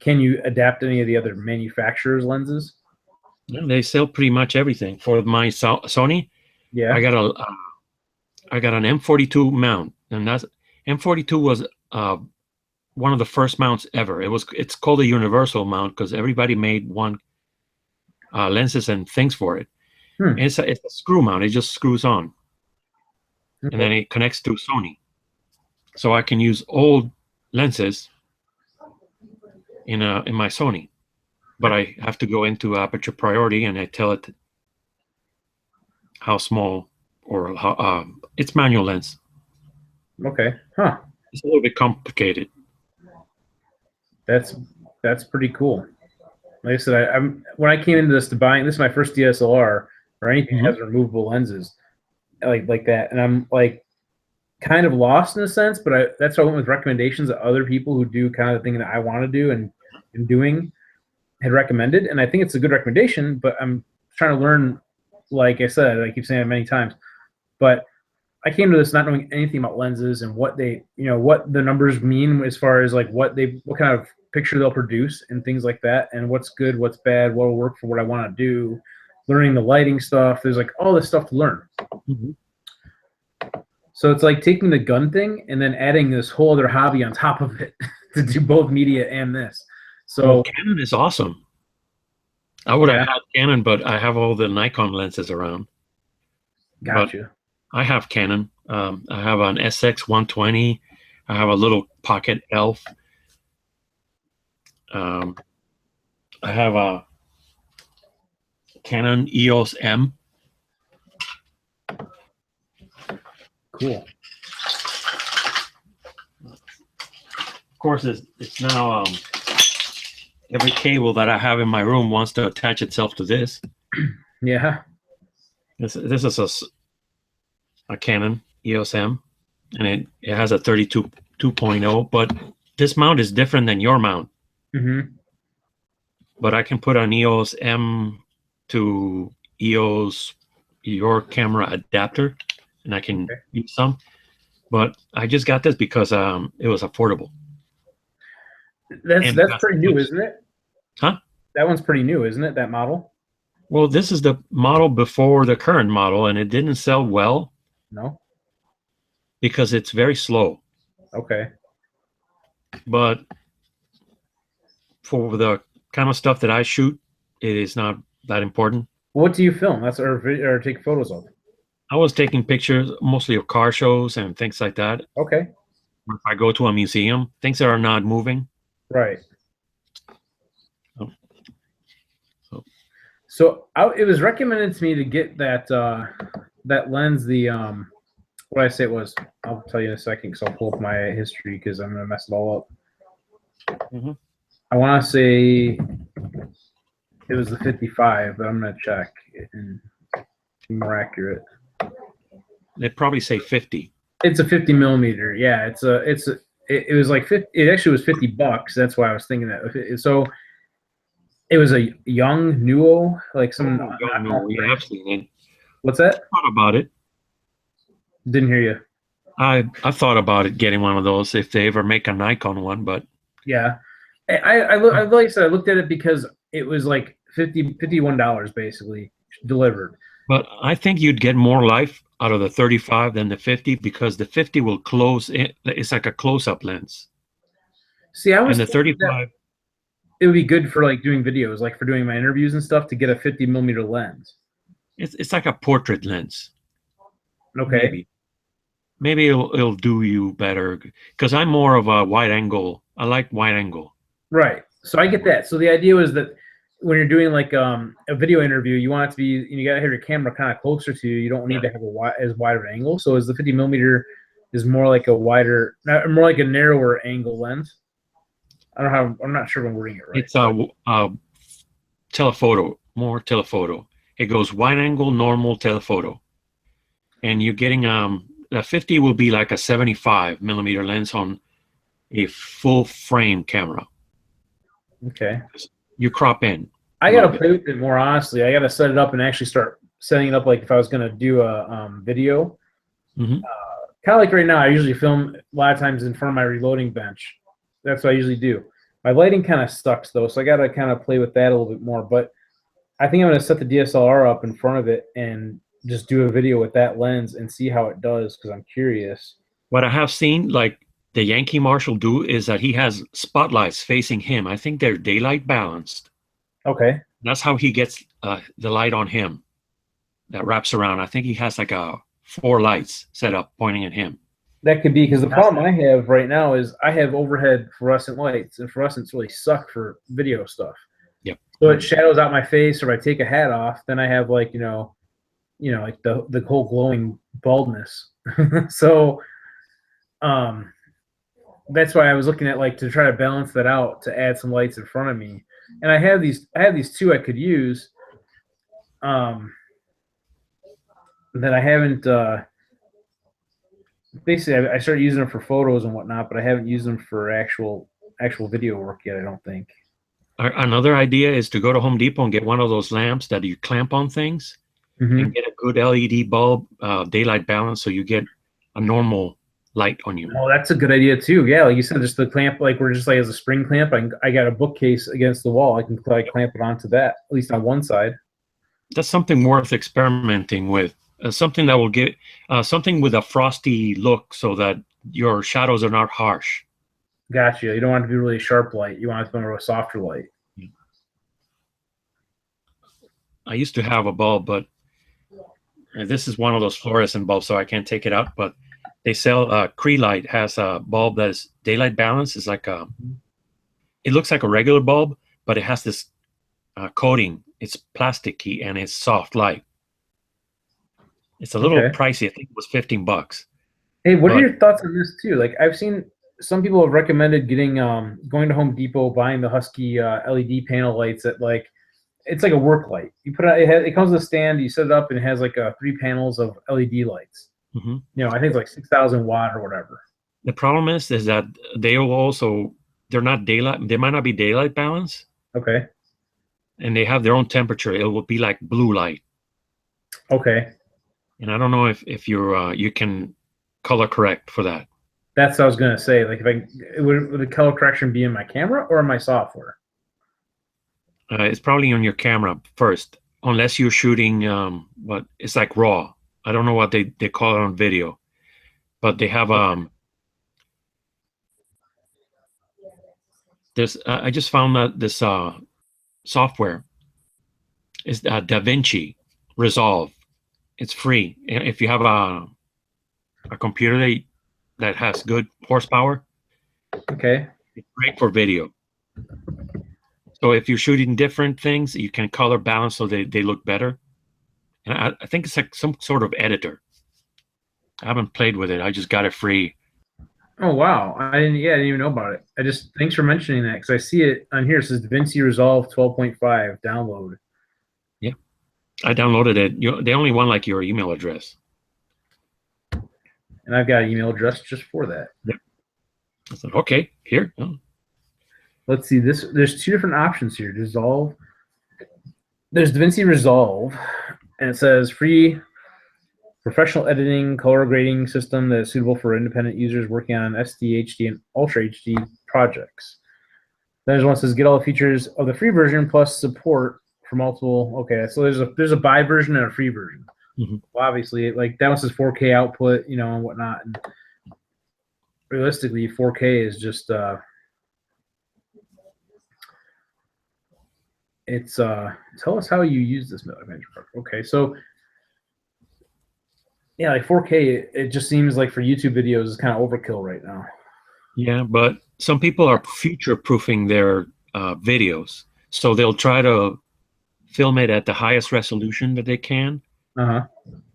S11: can you adapt any of the other manufacturers' lenses?
S5: Yeah, they sell pretty much everything. For my Sony,
S11: yeah,
S5: I got an M42 mount, and that's M42 was one of the first mounts ever. It's called a universal mount because everybody made one lenses and things for it. It's a screw mount. It just screws on, and then it connects to Sony. So I can use old lenses in my Sony, but I have to go into aperture priority and I tell it how small or how it's manual lens.
S11: Okay.
S5: It's a little bit complicated.
S11: That's pretty cool. Like I said, when I came into this this is my first DSLR or anything that has removable lenses like that, and I'm like kind of lost in a sense, but that's why I went with recommendations that other people who do kind of the thing that I want to do and doing had recommended, and I think it's a good recommendation, but I'm trying to learn. Like I said, I keep saying it many times, but I came to this not knowing anything about lenses and what they, what the numbers mean as far as like what kind of picture they'll produce and things like that, and what's good, what's bad, what will work for what I want to do. Learning the lighting stuff. There's like all this stuff to learn. So it's like taking the gun thing and then adding this whole other hobby on top of it to do both media and this. So
S5: Canon is awesome. I would have had Canon, but I have all the Nikon lenses around.
S11: Gotcha.
S5: But I have Canon. I have an SX120. I have a little pocket ELPH. I have a Canon EOS M.
S11: Cool.
S5: Of course, it's now every cable that I have in my room wants to attach itself to this.
S11: Yeah.
S5: This is a Canon EOS M, and it has a 32 2.0, but this mount is different than your mount.
S11: Mm-hmm.
S5: But I can put an EOS M to EOS your camera adapter, and I can use some. But I just got this because it was affordable.
S11: That's pretty new, isn't it?
S5: Huh?
S11: That one's pretty new, isn't it? That model?
S5: Well, this is the model before the current model, and it didn't sell well.
S11: No.
S5: Because it's very slow.
S11: Okay.
S5: But for the kind of stuff that I shoot, it is not that important.
S11: What do you film? Or take photos of?
S5: I was taking pictures mostly of car shows and things like that.
S11: Okay.
S5: If I go to a museum, things that are not moving.
S11: Right. So it was recommended to me to get that that lens. The what I say it was. I'll tell you in a second because I'll pull up my history because I'm gonna mess it all up.
S5: Mm-hmm.
S11: I want to say it was the 55, but I'm gonna check and be more accurate.
S5: They'd probably say 50.
S11: It's a 50 millimeter. Yeah, it was like 50. It actually was $50. That's why I was thinking that. So it was a young Nuo, like some.
S5: We have seen it.
S11: What's that?
S5: Thought about it.
S11: Didn't hear you.
S5: I thought about it, getting one of those if they ever make a Nikon one, but
S11: yeah, I like I said, I looked at it because it was like $51 basically delivered.
S5: But I think you'd get more life out of the 35 than the 50 because the 50 will close in. It's like a close-up lens.
S11: See, I was
S5: and the 35.
S11: It would be good for like doing videos, like for doing my interviews and stuff, to get a 50 millimeter lens.
S5: It's like a portrait lens.
S11: Okay.
S5: Maybe it'll do you better because I'm more of a wide angle. I like wide angle.
S11: Right. So I get that. So the idea was that when you're doing like a video interview, you want it to be, you got to have your camera kind of closer to you. You don't need to have as wide of an angle. So as the 50 millimeter is more like a wider, more like a narrower angle lens. I don't know I'm not sure if I'm wording it right.
S5: It's a telephoto, more telephoto. It goes wide angle, normal, telephoto. And you're getting the 50 will be like a 75 millimeter lens on a full frame camera.
S11: Okay.
S5: You crop in.
S11: I gotta play with it more honestly. I gotta set it up and actually start setting it up like if I was gonna do a video.
S5: Mm-hmm.
S11: Kind of like right now, I usually film a lot of times in front of my reloading bench. That's what I usually do. My lighting kind of sucks though, so I gotta kind of play with that a little bit more. But I think I'm gonna set the DSLR up in front of it and just do a video with that lens and see how it does because I'm curious.
S5: What I have seen, like the Yankee Marshal do, is that he has spotlights facing him. I think they're daylight balanced.
S11: Okay.
S5: That's how he gets the light on him that wraps around. I think he has like 4 lights set up pointing at him.
S11: That could be because the problem I have right now is I have overhead fluorescent lights, and fluorescents really suck for video stuff.
S5: Yep.
S11: So it shadows out my face, or if I take a hat off, then I have like like the whole glowing baldness. So that's why I was looking at like to try to balance that out to add some lights in front of me. And I have these 2 I could use. That I haven't basically I started using them for photos and whatnot, but I haven't used them for actual video work yet, I don't think.
S5: Another idea is to go to Home Depot and get one of those lamps that you clamp on things.
S11: Mm-hmm.
S5: And get a good LED bulb, daylight balance, so you get a normal light on you.
S11: Oh, that's a good idea too. Yeah, like you said, just the clamp, like we're just like as a spring clamp. I got a bookcase against the wall. I can like clamp it onto that, at least on one side.
S5: That's something worth experimenting with. Something that will get something with a frosty look, so that your shadows are not harsh.
S11: Gotcha. You don't want it to be really sharp light. You want it to be more of a softer light.
S5: I used to have a bulb, but this is one of those fluorescent bulbs, so I can't take it out. But they sell Creelite has a bulb that is daylight balance. It's like it looks like a regular bulb, but it has this coating. It's plasticky and it's soft light. It's a little pricey. I think it was $15.
S11: Hey, what are your thoughts on this too? Like I've seen some people have recommended getting going to Home Depot, buying the Husky LED panel lights that like. It's like a work light. You put it comes with a stand. You set it up, and it has like 3 panels of LED lights.
S5: Mm-hmm.
S11: I think it's like 6,000 watt or whatever.
S5: The problem is that they will also, they're not daylight. They might not be daylight balance,
S11: Okay.
S5: and they have their own temperature. It will be like blue light.
S11: Okay.
S5: And I don't know if you're you can color correct for that.
S11: That's what I was gonna say. Like, would the color correction be in my camera or in my software?
S5: It's probably on your camera first, unless you're shooting what it's like raw. I don't know what they call it on video, but they have this. I just found that this software is DaVinci Resolve. It's free. If you have a computer that has good horsepower,
S11: okay,
S5: it's great for video. So if you're shooting different things, you can color balance so they look better. And I think it's like some sort of editor. I haven't played with it. I just got it free.
S11: Oh wow! I didn't even know about it. Thanks for mentioning that, because I see it on here. It says DaVinci Resolve 12.5 download.
S5: Yeah, I downloaded it. They only want like your email address.
S11: And I've got an email address just for that.
S5: Yep. I said, okay, here. Oh.
S11: Let's see this. There's two different options here. Resolve. There's DaVinci Resolve, and it says free professional editing color grading system that is suitable for independent users working on SD, HD, and Ultra HD projects. Then there's one that says get all the features of the free version plus support for multiple. Okay, so there's a buy version and a free version.
S5: Mm-hmm.
S11: Well, obviously, like that one says 4K output, and whatnot. And realistically, 4K is just it's tell us how you use this Manager Park. Okay, so yeah, like 4K, it just seems like for YouTube videos is kind of overkill right now.
S5: Yeah, but some people are future-proofing their videos, so they'll try to film it at the highest resolution that they can.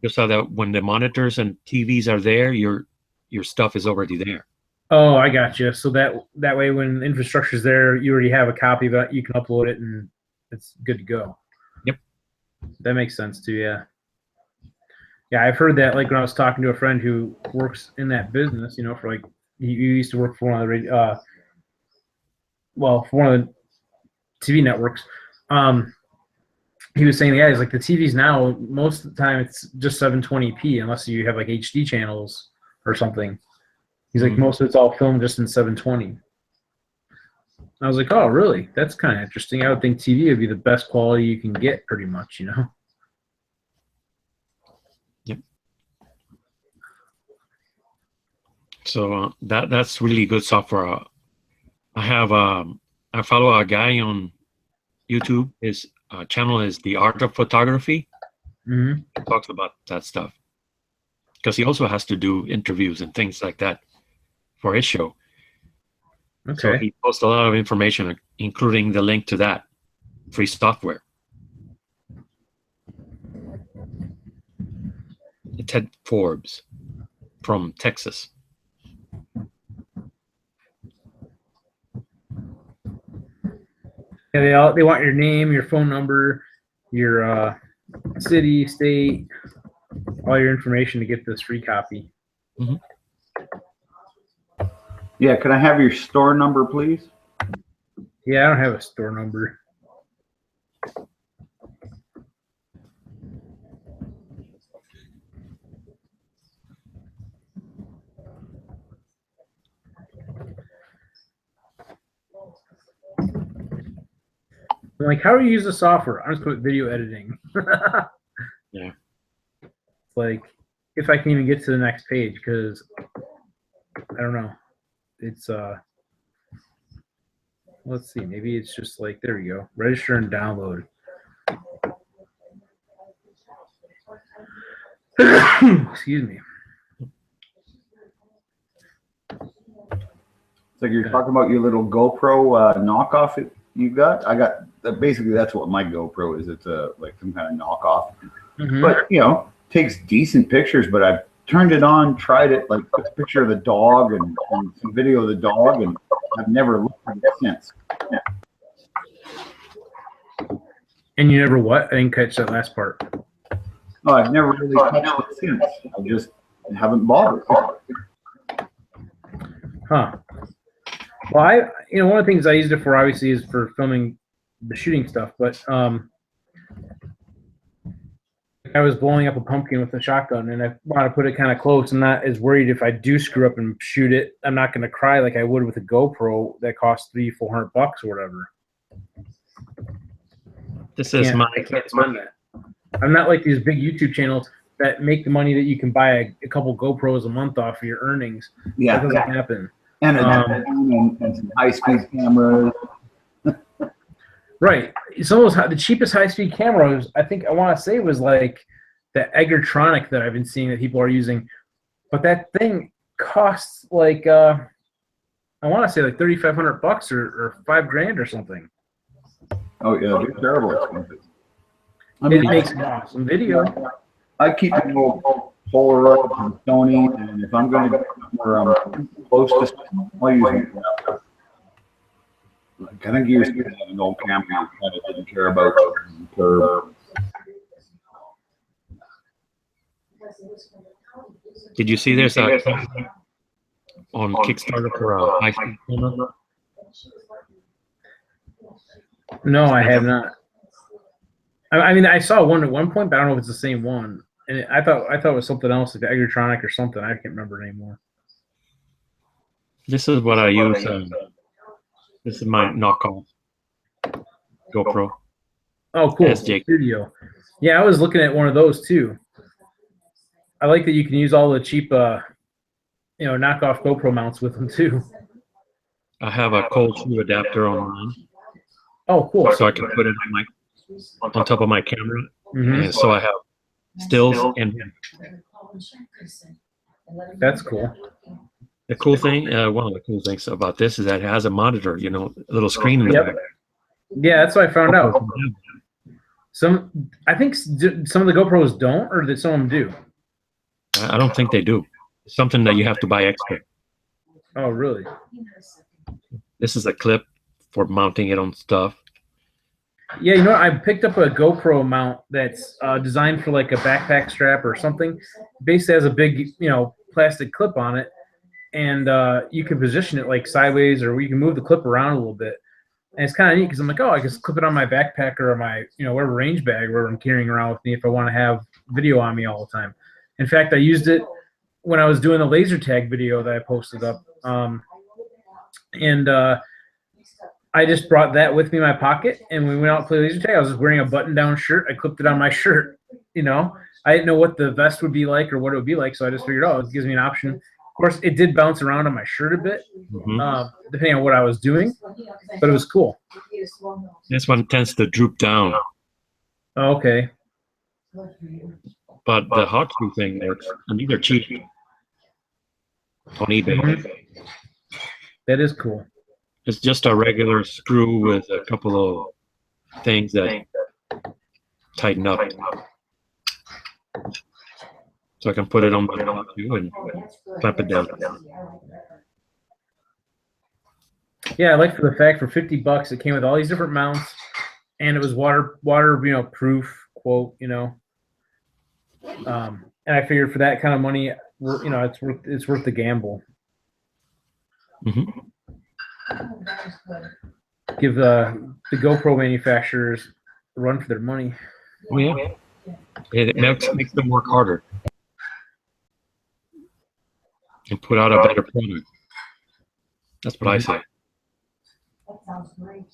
S5: Just so that when the monitors and TVs are there, your stuff is already there.
S11: Oh, I got you. So that way, when infrastructure is there, you already have a copy of it. You can upload it, and it's good to go.
S5: Yep,
S11: that makes sense too. Yeah, yeah. I've heard that. Like when I was talking to a friend who works in that business, for like he used to work for one of the for one of the TV networks. He was saying, he's like the TVs now, most of the time it's just 720p unless you have like HD channels or something. He's like, most of it's all filmed just in 720. I was like, oh, really? That's kind of interesting. I would think TV would be the best quality you can get, pretty much,
S5: Yep. So that's really good software. I follow a guy on YouTube. His channel is The Art of Photography.
S11: Mm-hmm.
S5: He talks about that stuff because he also has to do interviews and things like that for his show.
S11: Okay.
S5: So he posts a lot of information, including the link to that free software. Ted Forbes from Texas.
S11: Yeah, they want your name, your phone number, your city, state, all your information to get this free copy.
S5: Mm-hmm.
S6: Yeah, can I have your store number, please?
S11: Yeah, I don't have a store number. I'm like, how do you use the software? I'm just put video editing.
S5: Yeah.
S11: It's like, if I can even get to the next page, because I don't know. It's let's see, maybe it's just like, there we go. Register and download. Excuse me.
S6: So you're talking about your little GoPro knockoff you got? I got basically that's what my GoPro is. It's like some kind of knockoff, but takes decent pictures. But I've turned it on, tried it, like took a picture of the dog and some video of the dog, and I've never looked at it since. Yeah.
S11: And you never what? I didn't catch that last part.
S6: No, I've never really touched it since. I just haven't bothered.
S11: Huh. Well, one of the things I used it for obviously is for filming the shooting stuff, but I was blowing up a pumpkin with a shotgun, and I want to put it kind of close. I'm not as worried if I do screw up and shoot it. I'm not going to cry like I would with a GoPro that costs $300-400 or whatever. I can't spend that. I'm not like these big YouTube channels that make the money that you can buy a couple GoPros a month off of your earnings.
S6: Yeah,
S11: that doesn't happen.
S6: And some high-speed cameras.
S11: Right. Some of those, the cheapest high-speed cameras, I think I want to say was like the Egertronic that I've been seeing that people are using. But that thing costs like, I want to say like $3,500 or $5,000 or something.
S6: Oh, yeah, they're terrible expensive.
S11: I mean, it makes an awesome video.
S6: I keep a little Polaroid from Sony, and if I'm going to get somewhere close to, I'll use it. Like, I think years ago, an old camera I kind of didn't care about.
S5: Did you see there's a on Kickstarter for a high-speed camera?
S11: No, I have not. I mean, I saw one at one point, but I don't know if it's the same one. And I thought it was something else, like the Egertronic or something. I can't remember anymore.
S5: This is what I use. This is my knockoff GoPro.
S11: Oh, cool.
S5: SJ.
S11: Studio. Yeah, I was looking at one of those too. I like that you can use all the cheap, knockoff GoPro mounts with them too.
S5: I have a cold shoe adapter online.
S11: Oh, cool.
S5: So I can put it on top of my camera. And so I have stills and.
S11: That's cool.
S5: The cool thing, one of the cool things about this is that it has a monitor, a little screen in the back.
S11: Yeah, that's what I found out. I think some of the GoPros don't, or that some of them do.
S5: I don't think they do. It's something that you have to buy extra.
S11: Oh, really?
S5: This is a clip for mounting it on stuff.
S11: Yeah, I picked up a GoPro mount that's designed for like a backpack strap or something. Basically has a big, plastic clip on it. And you can position it like sideways, or you can move the clip around a little bit. And it's kind of neat because I'm like, I can clip it on my backpack or my, whatever range bag where I'm carrying around with me if I want to have video on me all the time. In fact, I used it when I was doing the laser tag video that I posted up. I just brought that with me in my pocket, and we went out to play laser tag. I was just wearing a button-down shirt. I clipped it on my shirt. I didn't know what the vest would be like or what it would be like, so I just figured, it gives me an option. Of course, it did bounce around on my shirt a bit, depending on what I was doing, but it was cool.
S5: This one tends to droop down.
S11: Oh, okay.
S5: But the hot screw thing works, and these are cheap on eBay.
S11: That is cool.
S5: It's just a regular screw with a couple of things that tighten up. So I can put it on my belt too and clamp it down.
S11: Yeah, I like the fact for $50 it came with all these different mounts, and it was water proof quote. And I figured for that kind of money, it's worth the gamble. Give the GoPro manufacturers a run for their money.
S5: Oh yeah, it makes them work harder and put out a better product. That's what I say.
S12: That sounds great.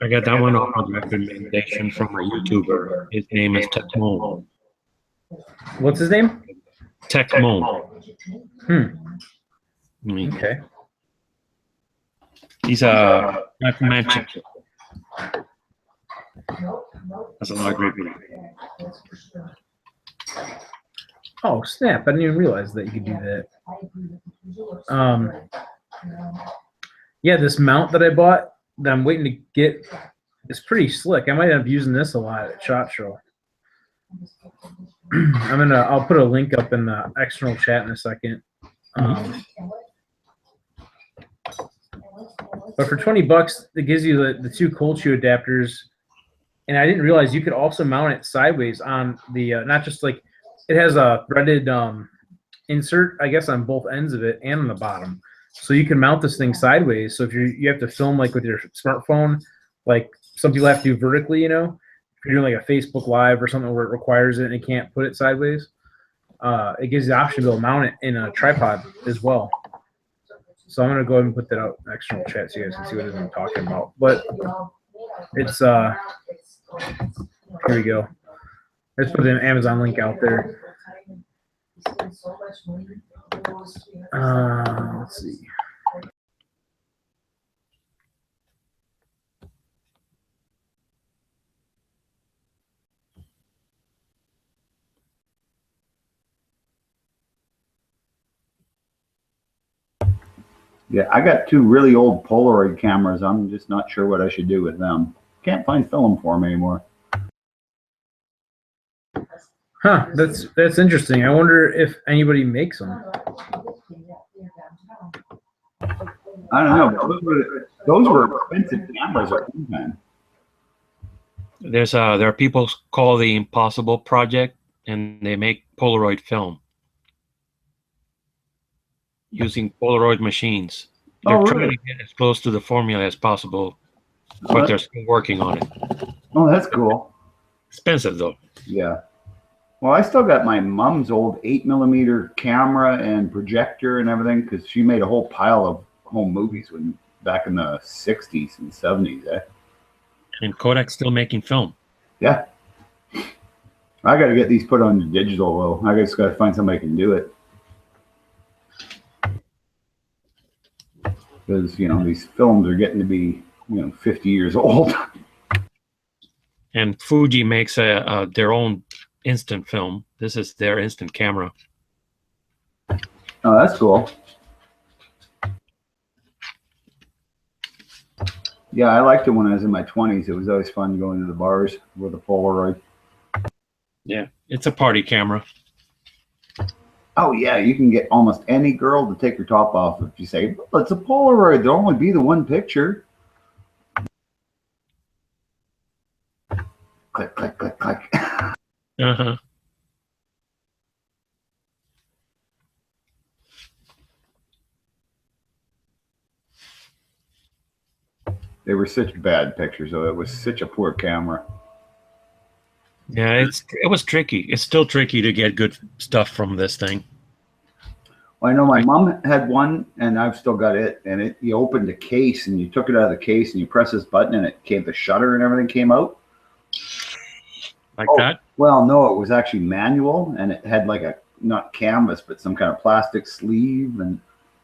S5: I got that one off a recommendation from a YouTuber. His name is Techmo.
S11: What's his name?
S5: Techmo.
S11: Okay.
S5: He's a from Manchester. That's a lot of great video.
S11: Oh snap! I didn't even realize that you could do that. Yeah, this mount that I bought that I'm waiting to get is pretty slick. I might end up using this a lot at SHOT Show. I'll put a link up in the external chat in a second. But for $20, it gives you the two cold shoe adapters, and I didn't realize you could also mount it sideways on the not just like it has a threaded insert, I guess, on both ends of it and on the bottom. So you can mount this thing sideways. So if you have to film like with your smartphone, like some people have to do vertically, you know, if you're doing like a Facebook Live or something where it requires it and you can't put it sideways, it gives you the option to be able to mount it in a tripod as well. So I'm gonna go ahead and put that out in the external chat so you guys can see what it is I'm talking about. But it's here we go. Let's put an Amazon link out there. Let's see.
S6: Yeah, I got 2 really old Polaroid cameras. I'm just not sure what I should do with them. Can't find film for them anymore.
S11: Huh, that's interesting. I wonder if anybody makes them.
S6: I don't know. Those were expensive cameras at one time.
S5: There are people called the Impossible Project, and they make Polaroid film using Polaroid machines. They're trying to get as close to the formula as possible, but they're still working on it.
S6: Oh, that's cool.
S5: Expensive though.
S6: Yeah. Well, I still got my mom's old 8mm camera and projector and everything because she made a whole pile of home movies back in the 60s and 70s.
S5: And Kodak's still making film.
S6: Yeah. I got to get these put on digital, though. I just got to find somebody who can do it. Because, you know, these films are getting to be, 50 years old.
S5: And Fuji makes their own instant film. This is their instant camera.
S6: Oh, that's cool. Yeah, I liked it when I was in my 20s. It was always fun going to the bars with a Polaroid.
S5: Yeah, it's a party camera.
S6: Oh, yeah, you can get almost any girl to take her top off if you say, well, it's a Polaroid. There'll only be the one picture. Click, click, click, click.
S5: Uh-huh.
S6: They were such bad pictures, though. It was such a poor camera.
S5: Yeah, it was tricky. It's still tricky to get good stuff from this thing.
S6: Well, I know my mom had one, and I've still got it. And you opened the case, and you took it out of the case, and you press this button, and it came, the shutter and everything came out.
S5: Like that?
S6: Well, no, it was actually manual, and it had like not canvas, but some kind of plastic sleeve and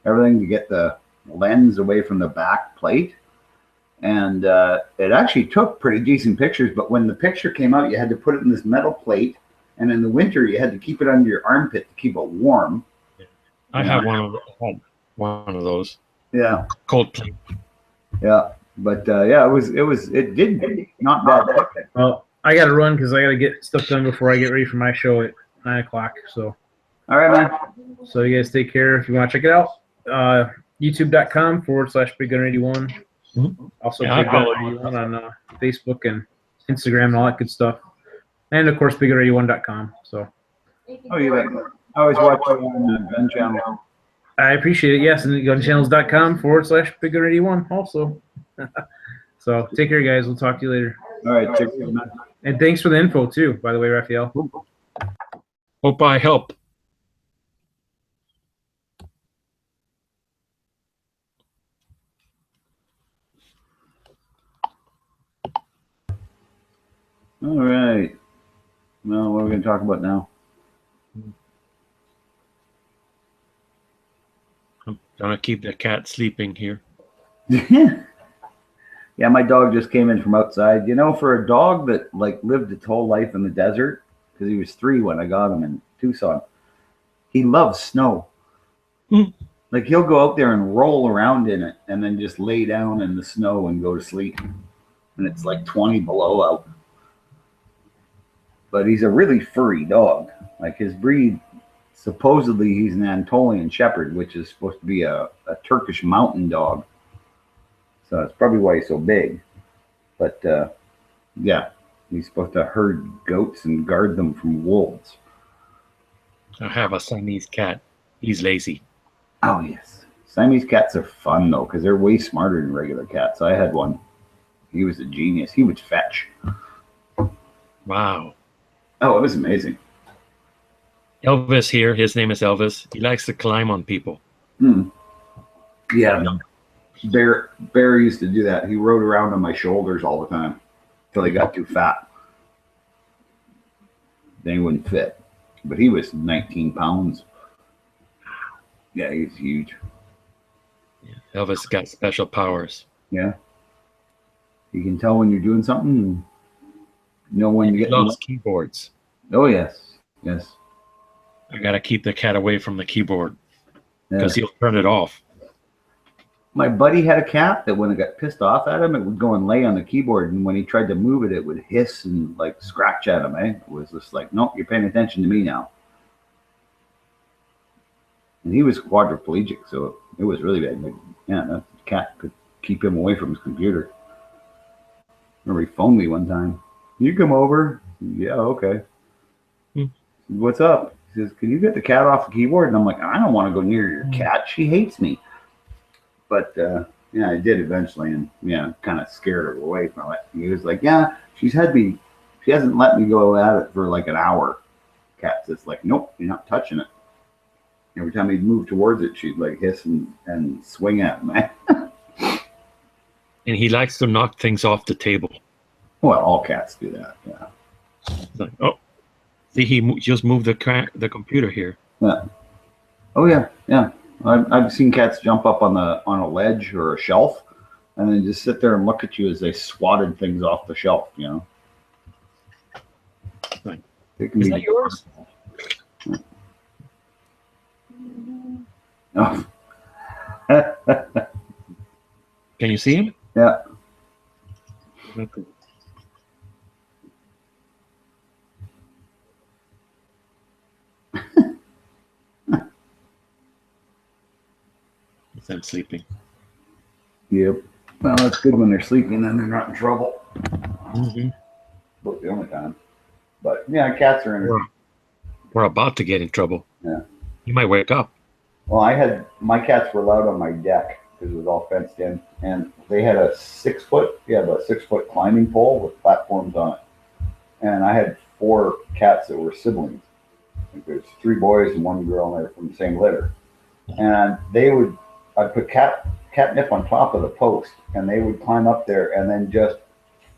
S6: everything to get the lens away from the back plate. And it actually took pretty decent pictures, but when the picture came out, you had to put it in this metal plate, and in the winter, you had to keep it under your armpit to keep it warm.
S5: I have one of those.
S6: Yeah.
S5: Cold plate.
S6: Yeah, but yeah, it did not bad.
S11: Well, I got to run because I got to get stuff done before I get ready for my show at 9 o'clock. So,
S6: all right, man.
S11: So you guys take care. If you want to check it out, youtube.com/BigGunner81.
S5: Mm-hmm.
S11: Also,
S5: yeah,
S11: BigGunner81 on Facebook and Instagram and all that good stuff. And of course, BigGunner81.com. So.
S6: Oh, you bet. I always watch you on the Gun Channel.
S11: I appreciate it. Yes, and gunchannels.com/BigGunner81 also. So take care, guys. We'll talk to you later.
S6: All right. Take care, man.
S11: And thanks for the info too, by the way, Raphael.
S5: Hope I help.
S6: All right. Well, what are we going to talk about now?
S5: I'm gonna keep the cat sleeping here.
S6: Yeah, my dog just came in from outside. You know, for a dog that like lived its whole life in the desert, because he was 3 when I got him in Tucson, he loves snow. Like he'll go out there and roll around in it and then just lay down in the snow and go to sleep. And it's like 20 below out. But he's a really furry dog. Like his breed, supposedly he's an Anatolian Shepherd, which is supposed to be a Turkish mountain dog. So that's probably why he's so big. But yeah, he's supposed to herd goats and guard them from wolves.
S5: I have a Siamese cat. He's lazy.
S6: Oh yes, Siamese cats are fun though because they're way smarter than regular cats. I had one. He was a genius. He would fetch.
S5: Wow.
S6: Oh, it was amazing.
S5: Elvis here. His name is Elvis. He likes to climb on people.
S6: Yeah. Bear used to do that. He rode around on my shoulders all the time until he got too fat. Then he wouldn't fit. But he was 19 pounds. Yeah, he's huge.
S5: Yeah. Elvis got special powers.
S6: Yeah. You can tell when you're doing something. Know when you get
S5: loves keyboards.
S6: Oh yes. Yes.
S5: I gotta keep the cat away from the keyboard because he'll turn it off.
S6: My buddy had a cat that when it got pissed off at him, it would go and lay on the keyboard, and when he tried to move it, it would hiss and like scratch at him. It was just like, nope, you're paying attention to me now. And he was quadriplegic, so it was really bad. Like, yeah, that cat could keep him away from his computer. Remember, he phoned me one time. You come over? Yeah, okay. What's up? He says, can you get the cat off the keyboard? And I'm like, I don't want to go near your cat. She hates me. But yeah, I did eventually, and yeah, kind of scared her away from it. He was like, yeah, she hasn't let me go at it for like an hour. Cat's just like, nope, you're not touching it. Every time he'd move towards it, she'd like hiss and swing at him.
S5: And he likes to knock things off the table.
S6: Well, all cats do that. Yeah.
S5: Like, oh, see, he just moved the computer here.
S6: Yeah. Oh yeah, yeah. I've seen cats jump up on a ledge or a shelf, and then just sit there and look at you as they swatted things off the shelf. You know.
S5: Like,
S6: is
S5: that yours?
S6: Oh.
S5: Can you see him?
S6: Yeah.
S5: Okay. I'm sleeping.
S6: Yep. Well, it's good when they're sleeping, then they're not in trouble.
S5: Mm-hmm.
S6: But the only time. But yeah, cats are in.
S5: We're about to get in trouble.
S6: Yeah.
S5: You might wake up.
S6: Well, my cats were allowed on my deck because it was all fenced in, and they had a 6 foot, about 6 foot climbing pole with platforms on it. And I had 4 cats that were siblings. I think there's 3 boys and 1 girl, and they're from the same litter. And I'd put catnip on top of the post, and they would climb up there and then just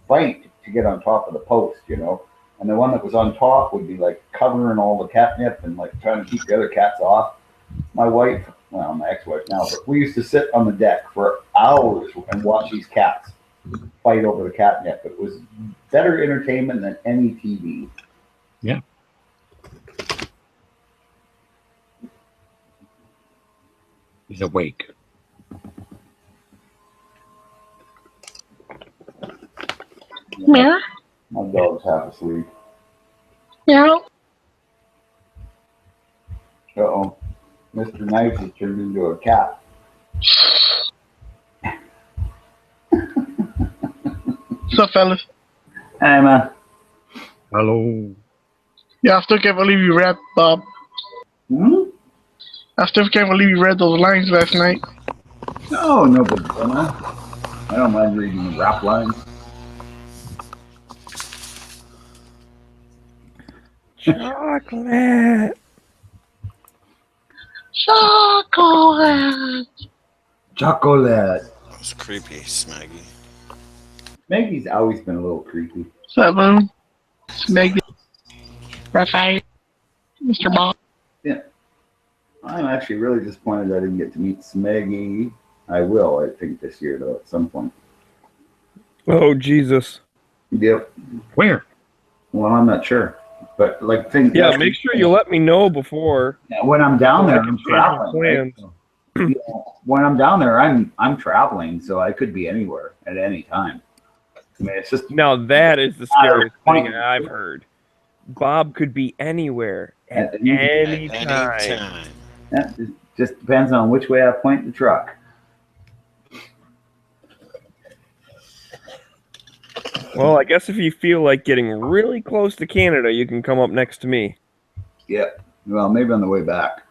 S6: fight to get on top of the post, you know. And the one that was on top would be like covering all the catnip and like trying to keep the other cats off. My wife, well, my ex-wife now, but we used to sit on the deck for hours and watch these cats fight over the catnip. It was better entertainment than any TV.
S5: Yeah. He's awake.
S13: Meow.
S6: My dog's half asleep.
S13: Meow.
S6: Uh-oh. Mr. Nice has turned into a cat.
S13: What's up, fellas?
S6: Hey, man.
S5: Hello.
S13: Yeah, I still can't believe you read, Bob. I still can't believe you read those lines last night.
S6: No, no big deal, man. I don't mind reading the rap lines.
S10: Chocolate.
S13: Chocolate.
S6: Chocolate.
S3: That was creepy, Smaggy.
S6: Maggie's always been a little creepy.
S13: What's up, Boom? Smeggy. Raphael. Mr. Bob.
S6: Yeah. I'm actually really disappointed I didn't get to meet Smeggy. I will, I think, this year, though, at some point.
S10: Oh, Jesus.
S6: Yep.
S5: Where?
S6: Well, I'm not sure. But, like,
S10: yeah, make sure you let me know before.
S6: Yeah, when I'm down there, I'm
S10: change my
S6: traveling. Right?
S10: plans.
S6: You know, when I'm down there, I'm traveling, so I could be anywhere at any time. I mean, it's just
S10: Now that is the scariest thing I've heard. Bob could be anywhere at any time.
S6: Yeah, it just depends on which way I point the truck.
S10: Well, I guess if you feel like getting really close to Canada, you can come up next to me.
S6: Yeah. Well, maybe on the way back.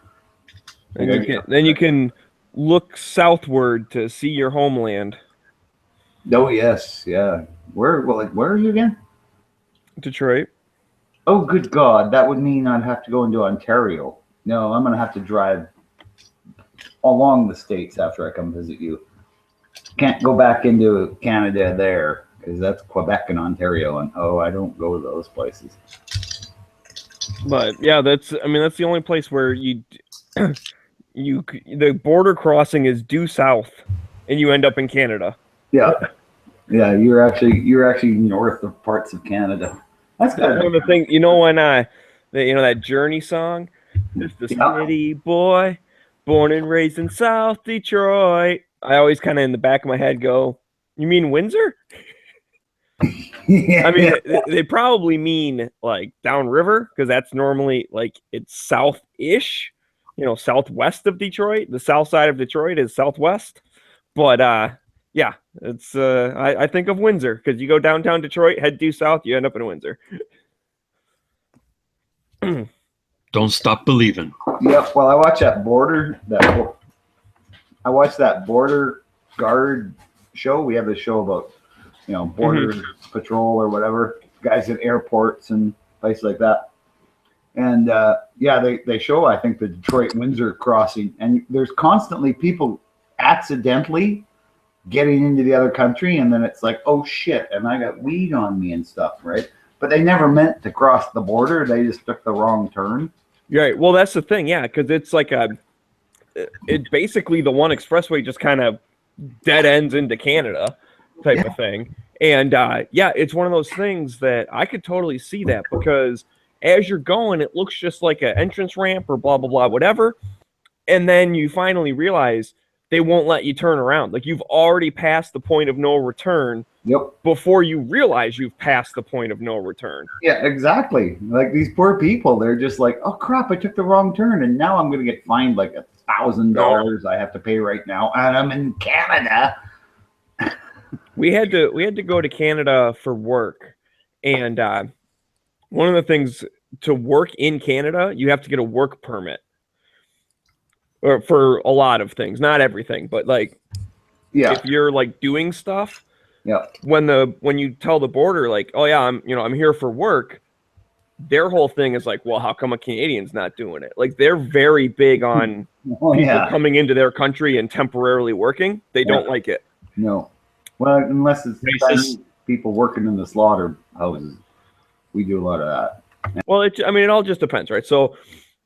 S10: And then you can look southward to see your homeland.
S6: Oh yes, yeah. Where are you again?
S10: Detroit.
S6: Oh, good God! That would mean I'd have to go into Ontario. No, I'm gonna have to drive along the states after I come visit you. Can't go back into Canada there because that's Quebec and Ontario, and I don't go to those places.
S10: But yeah, that's the only place where the border crossing is due south, and you end up in Canada.
S6: Yeah, yeah. You're actually north of parts of Canada. That's good.
S10: One of the things, when that Journey song, "Just a city boy, born and raised in South Detroit." I always kind of in the back of my head go, "You mean Windsor?"
S6: Yeah,
S10: I mean, they probably mean like downriver because that's normally like it's south-ish, southwest of Detroit. The south side of Detroit is southwest, but yeah, it's I think of Windsor because you go downtown Detroit, head due south, you end up in Windsor.
S5: Don't stop believing.
S6: Yep. Well, I watched that border guard show. We have a show about border patrol or whatever, guys at airports and places like that. And they show, I think, the Detroit-Windsor crossing, and there's constantly people accidentally getting into the other country, and then it's like, oh shit, and I got weed on me and stuff, right? But they never meant to cross the border. They just took the wrong turn.
S10: Right. Well, that's the thing, yeah, because it's like it basically the one expressway just kind of dead ends into Canada type of thing. And it's one of those things that I could totally see that because as you're going, it looks just like an entrance ramp or blah, blah, blah, whatever. And then you finally realize they won't let you turn around. Like you've already passed the point of no return.
S6: Yep.
S10: Before you realize you've passed the point of no return.
S6: Yeah, exactly. Like these poor people, they're just like, oh crap, I took the wrong turn, and now I'm going to get fined like $1,000 I have to pay right now, and I'm in Canada.
S10: We had to go to Canada for work, and one of the things to work in Canada, you have to get a work permit, or for a lot of things, not everything, but like, if you're like doing stuff.
S6: Yeah.
S10: When you tell the border like, oh yeah, I'm here for work, their whole thing is like, well, how come a Canadian's not doing it? Like they're very big on people coming into their country and temporarily working. They don't like it.
S6: No. Well, unless it's Chinese people working in the slaughter houses. We do a lot of that.
S10: Well, it all just depends, right? So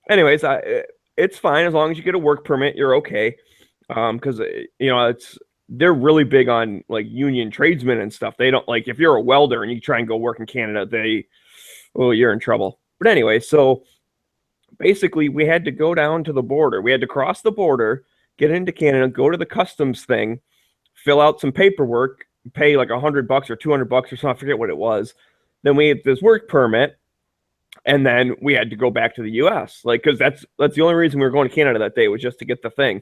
S10: anyways, it's fine as long as you get a work permit, you're okay. Because they're really big on like union tradesmen and stuff. They don't like if you're a welder and you try and go work in Canada, you're in trouble. But anyway, so basically we had to go down to the border. We had to cross the border, get into Canada, go to the customs thing, fill out some paperwork, pay like $100 or $200 or something. I forget what it was. Then we had this work permit, and then we had to go back to the US. Like, cause that's the only reason we were going to Canada that day was just to get the thing.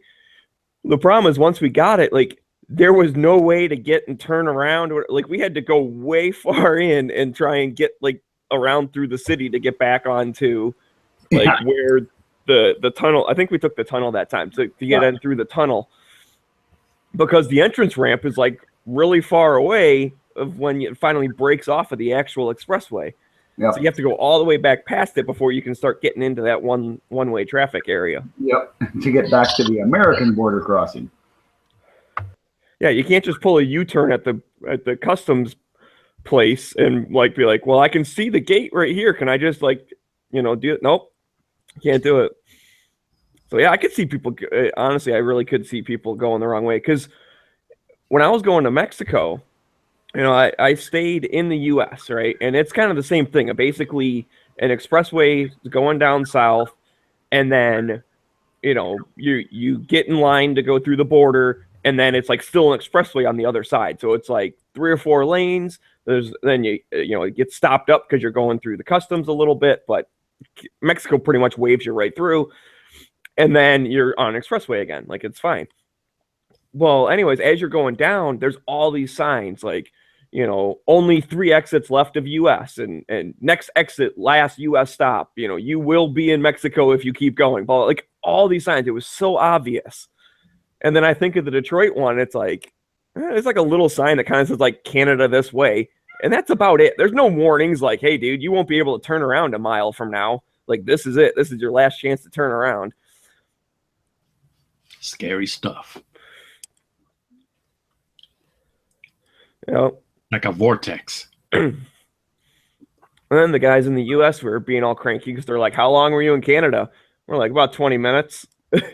S10: The problem is once we got it, like, there was no way to get and turn around. Like we had to go way far in and try and get like around through the city to get back onto like where the tunnel. I think we took the tunnel that time to get in through the tunnel because the entrance ramp is like really far away of when it finally breaks off of the actual expressway.
S6: Yep.
S10: So you have to go all the way back past it before you can start getting into that one-way traffic area.
S6: Yep. To get back to the American border crossing.
S10: Yeah, you can't just pull a U-turn at the customs place and like be like, well, I can see the gate right here. Can I just do it? Nope, can't do it. So yeah, I could see people. Honestly, I really could see people going the wrong way because when I was going to Mexico, I stayed in the U.S. right, and it's kind of the same thing. Basically, an expressway going down south, and then you get in line to go through the border. And then it's like still an expressway on the other side. So it's like 3 or 4 lanes. Then it gets stopped up because you're going through the customs a little bit, but Mexico pretty much waves you right through. And then you're on an expressway again. Like it's fine. Well, anyways, as you're going down, there's all these signs like, only 3 exits left of US and next exit, last US stop. You will be in Mexico if you keep going. But like all these signs. It was so obvious. And then I think of the Detroit one. It's like a little sign that kind of says like Canada this way. And that's about it. There's no warnings like, hey, dude, you won't be able to turn around a mile from now. Like, this is it. This is your last chance to turn around.
S5: Scary stuff.
S10: Yep.
S5: Like a vortex.
S10: And then the guys in the U.S. were being all cranky because they're like, how long were you in Canada? We're like, about 20 minutes. Because,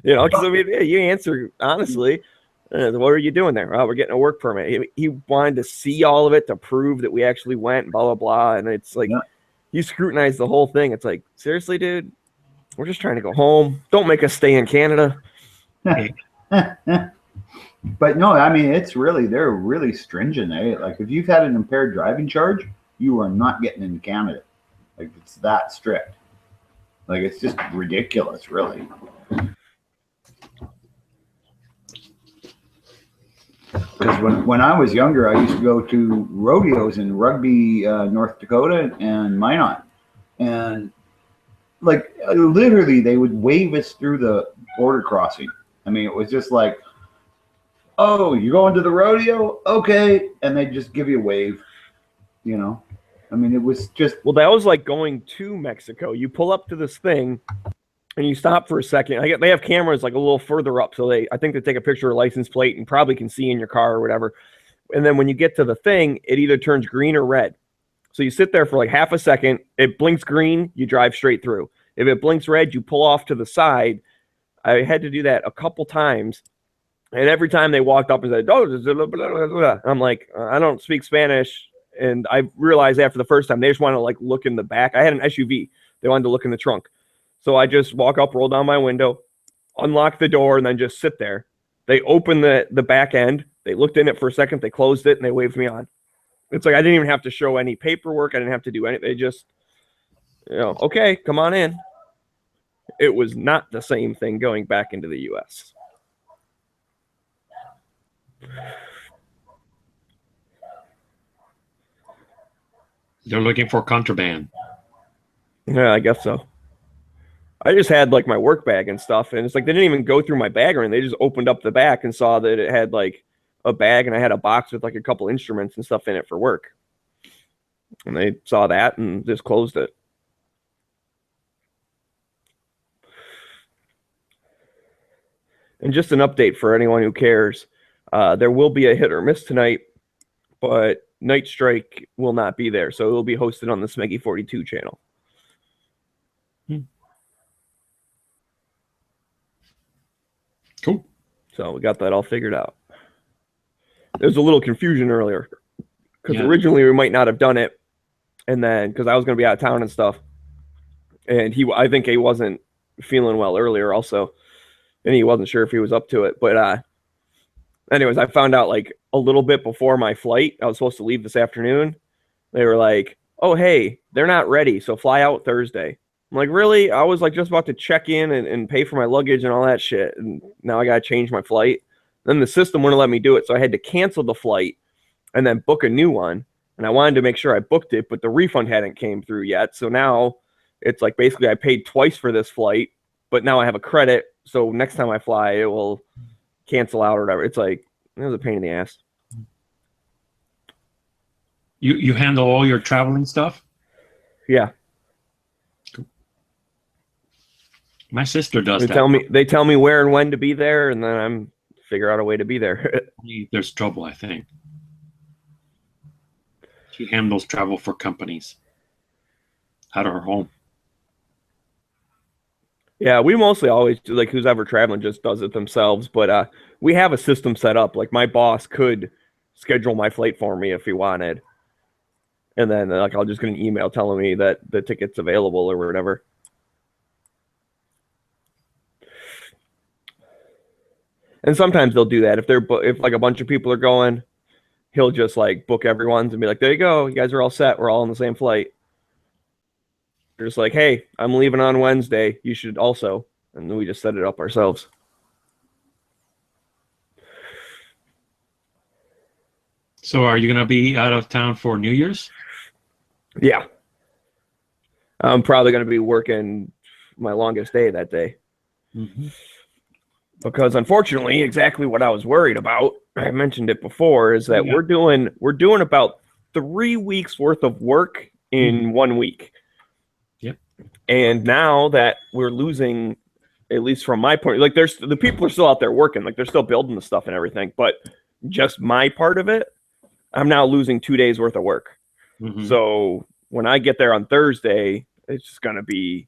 S10: I mean, yeah, you answer honestly. What are you doing there? Oh, we're getting a work permit. He wanted to see all of it to prove that we actually went, blah, blah, blah. And it's like, you scrutinize the whole thing. It's like, seriously, dude? We're just trying to go home. Don't make us stay in Canada.
S6: But no, I mean, they're really stringent. Like, if you've had an impaired driving charge, you are not getting into Canada. Like, it's that strict. Like, it's just ridiculous, really. Because when I was younger, I used to go to rodeos in Rugby, North Dakota, and Minot. And, like, literally, they would wave us through the border crossing. I mean, it was just like, oh, you're going to the rodeo? Okay. And they just give you a wave, I mean, it was just...
S10: Well, that was like going to Mexico. You pull up to this thing, and you stop for a second. They have cameras like a little further up, so I think they take a picture of your license plate and probably can see in your car or whatever. And then when you get to the thing, it either turns green or red. So you sit there for like half a second. It blinks green, you drive straight through. If it blinks red, you pull off to the side. I had to do that a couple times. And every time they walked up and said, oh, blah, blah, blah, I'm like, I don't speak Spanish. And I realized after the first time, they just want to like look in the back. I had an SUV. They wanted to look in the trunk. So I just walk up, roll down my window, unlock the door, and then just sit there. They opened the back end. They looked in it for a second. They closed it, and they waved me on. It's like I didn't even have to show any paperwork. I didn't have to do anything. They just, okay, come on in. It was not the same thing going back into the U.S.
S5: They're looking for contraband.
S10: Yeah, I guess so. I just had like my work bag and stuff, and it's like they didn't even go through my bag or anything. They just opened up the back and saw that it had like a bag, and I had a box with like a couple instruments and stuff in it for work. And they saw that and just closed it. And just an update for anyone who cares. There will be a hit or miss tonight, but Night Strike will not be there. So it will be hosted on the Smeggy 42 channel.
S5: Cool.
S10: So we got that all figured out. There was a little confusion earlier because originally we might not have done it. And then because I was going to be out of town and stuff. And I think he wasn't feeling well earlier also. And he wasn't sure if he was up to it. But anyways, I found out like a little bit before my flight. I was supposed to leave this afternoon. They were like, oh, hey, they're not ready. So fly out Thursday. I'm like, really? I was like just about to check in and pay for my luggage and all that shit. And now I got to change my flight. Then the system wouldn't let me do it. So I had to cancel the flight and then book a new one. And I wanted to make sure I booked it, but the refund hadn't came through yet. So now it's like basically I paid twice for this flight, but now I have a credit. So next time I fly, it will cancel out or whatever. It's like, it was a pain in the ass.
S5: You handle all your traveling stuff?
S10: Yeah.
S5: Cool. My sister does that.
S10: They tell me where and when to be there, and then I'm figure out a way to be there.
S5: There's trouble, I think. She handles travel for companies out of her home.
S10: Yeah, we mostly always do, like, who's ever traveling just does it themselves. But we have a system set up. Like, my boss could schedule my flight for me if he wanted. And then, like, I'll just get an email telling me that the ticket's available or whatever. And sometimes they'll do that. If like a bunch of people are going, he'll just like book everyone's and be like, there you go. You guys are all set. We're all on the same flight. They're just like, hey, I'm leaving on Wednesday. You should also. And then we just set it up ourselves.
S5: So are you going to be out of town for New Year's?
S10: Yeah. I'm probably going to be working my longest day that day. Because unfortunately, exactly what I was worried about, I mentioned it before, is that we're doing about 3 weeks worth of work in 1 week.
S5: Yep.
S10: And now that we're losing, at least from my point, like there's the people are still out there working, like they're still building the stuff and everything, but just my part of it, I'm now losing 2 days worth of work. So when I get there on Thursday, it's just gonna be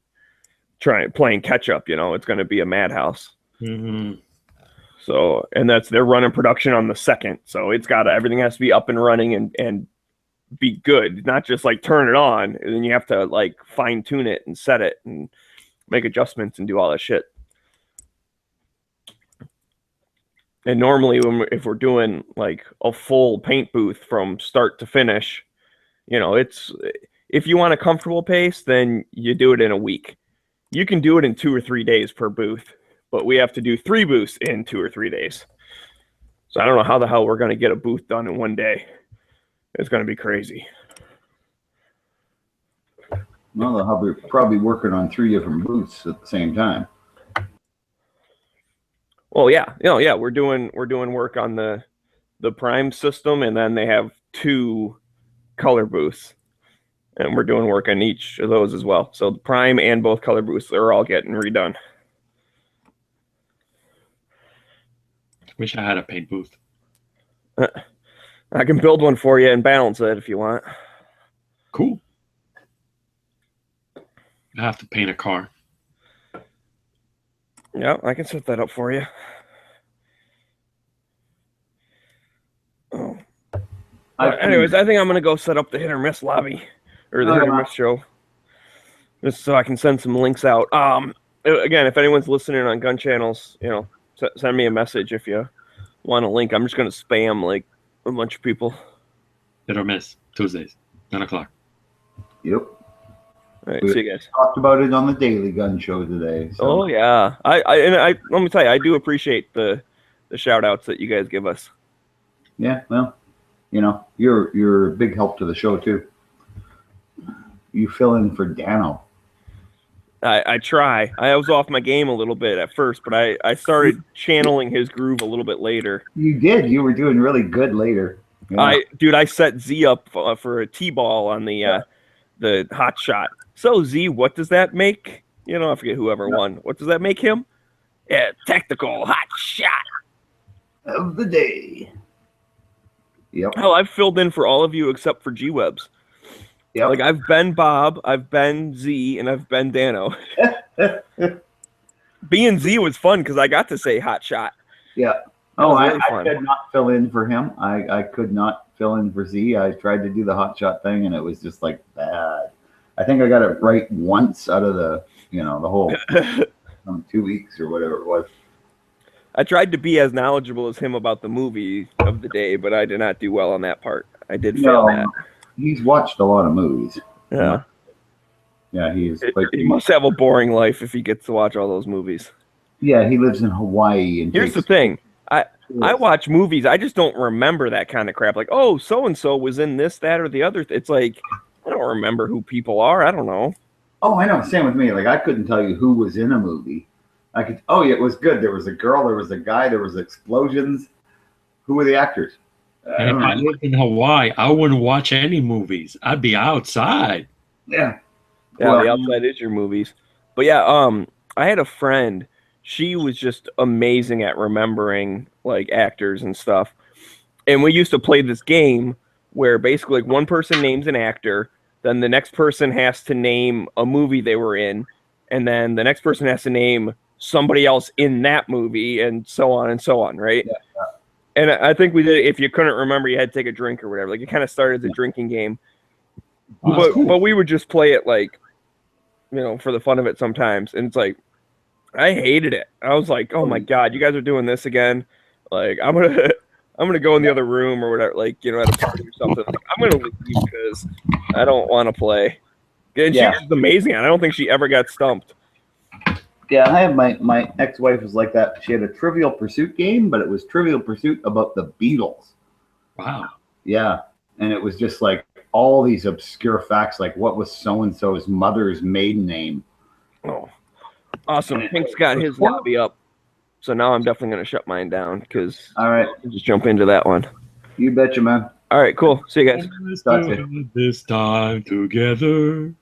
S10: playing catch up. It's gonna be a madhouse. So, and they're running production on the 2nd, so everything has to be up and running and be good, not just like turn it on and then you have to like fine tune it and set it and make adjustments and do all that shit. And normally if we're doing like a full paint booth from start to finish, it's, if you want a comfortable pace, then you do it in a week. You can do it in 2 or 3 days per booth, but we have to do 3 booths in 2 or 3 days. So I don't know how the hell we're going to get a booth done in 1 day. It's going to be crazy.
S6: Well, they'll be probably working on 3 different booths at the same time.
S10: Well, yeah, we're doing work on the Prime system, and then they have 2 color booths, and we're doing work on each of those as well. So the Prime and both color booths are all getting redone.
S5: Wish I had a paint booth.
S10: I can build one for you and balance it if you want.
S5: Cool. I have to paint a car.
S10: Yeah, I can set that up for you. Oh. Anyways, I think I'm going to go set up the hit or miss lobby or the hit or miss show, just so I can send some links out. Again, if anyone's listening on Gun Channels, send me a message if you want a link. I'm just going to spam like a bunch of people.
S5: Hit or miss Tuesdays, 9 o'clock.
S6: Yep.
S10: All right, see you guys.
S6: Talked about it on the Daily Gun Show today. So.
S10: Oh yeah, I let me tell you, I do appreciate the shout outs that you guys give us.
S6: Yeah, well, you're a big help to the show too. You fill in for Dano.
S10: I try. I was off my game a little bit at first, but I started channeling his groove a little bit later.
S6: You did. You were doing really good later.
S10: Yeah. I set Z up for a T-ball on the hot shot. So Z, what does that make? I forget whoever won. What does that make him? Yeah, tactical hot shot
S6: of the day. Yep.
S10: Hell, I've filled in for all of you except for G-Webs.
S6: Yep.
S10: Like I've been Bob, I've been Z, and I've been Dano. Being Z was fun because I got to say hot shot.
S6: Yeah. Oh, I could not fill in for him. I could not fill in for Z. I tried to do the hot shot thing, and it was just like bad. I think I got it right once out of the whole 2 weeks or whatever it was.
S10: I tried to be as knowledgeable as him about the movie of the day, but I did not do well on that part. I did fail that.
S6: He's watched a lot of movies.
S10: Yeah.
S6: Yeah, he
S10: must have a boring life if he gets to watch all those movies.
S6: Yeah, he lives in Hawaii. And
S10: here's the thing. I watch movies. I just don't remember that kind of crap. Like, oh, so-and-so was in this, that, or the other. It's like, I don't remember who people are. I don't know.
S6: Oh, I know. Same with me. Like, I couldn't tell you who was in a movie. Oh, yeah, it was good. There was a girl. There was a guy. There was explosions. Who were the actors?
S5: And if I lived in Hawaii, I wouldn't watch any movies. I'd be outside.
S6: Yeah.
S10: Yeah, the outside is your movies. But yeah, I had a friend. She was just amazing at remembering like actors and stuff. And we used to play this game where basically like one person names an actor, then the next person has to name a movie they were in, and then the next person has to name somebody else in that movie, and so on, right?
S6: Yeah.
S10: And I think we did. If you couldn't remember, you had to take a drink or whatever. Like it kind of started as a drinking game, but we would just play it like, for the fun of it sometimes. And it's like, I hated it. I was like, oh my god, you guys are doing this again. Like I'm gonna go in the other room or whatever. Like at a party or something. Like, I'm gonna leave because I don't want to play. And she was amazing. I don't think she ever got stumped.
S6: Yeah, I have my ex-wife was like that. She had a Trivial Pursuit game, but it was Trivial Pursuit about the Beatles.
S5: Wow.
S6: Yeah, and it was just like all these obscure facts, like what was so-and-so's mother's maiden name.
S10: Oh. Awesome. Pink's got his lobby up. So now I'm definitely going to shut mine down because
S6: All right.
S10: just jump into that one.
S6: You betcha, man.
S10: All right, cool. See you guys.
S5: Let's do it this time together.